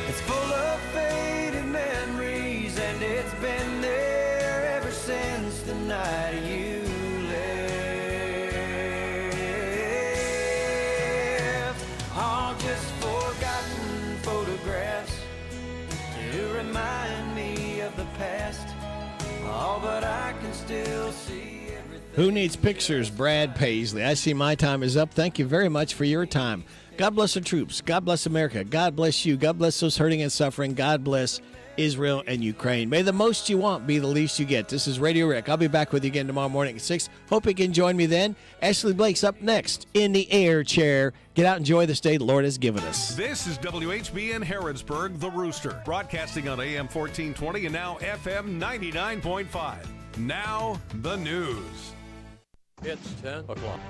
It's full of faded memories, and it's been there ever since the night you left. All just forgotten photographs to remind me of the past. Oh, but I can still see everything. Who Needs Pictures, Brad Paisley. I see my time is up. Thank you very much for your time. God bless the troops. God bless America. God bless you. God bless those hurting and suffering. God bless Israel and Ukraine. May the most you want be the least you get. This is Radio Rick. I'll be back with you again tomorrow morning at 6. Hope you can join me then. Ashley Blake's up next in the air chair. Get out and enjoy this day the Lord has given us. This is WHBN Harrodsburg, The Rooster, broadcasting on AM 1420 and now FM 99.5. Now, the news. It's 10 o'clock.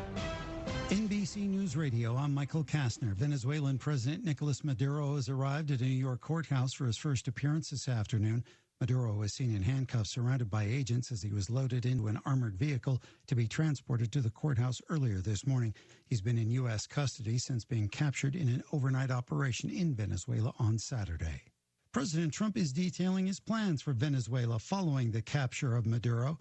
NBC News Radio, I'm Michael Kastner. Venezuelan President Nicolas Maduro has arrived at a New York courthouse for his first appearance this afternoon. Maduro was seen in handcuffs surrounded by agents as he was loaded into an armored vehicle to be transported to the courthouse earlier this morning. He's been in U.S. custody since being captured in an overnight operation in Venezuela on Saturday. President Trump is detailing his plans for Venezuela following the capture of Maduro.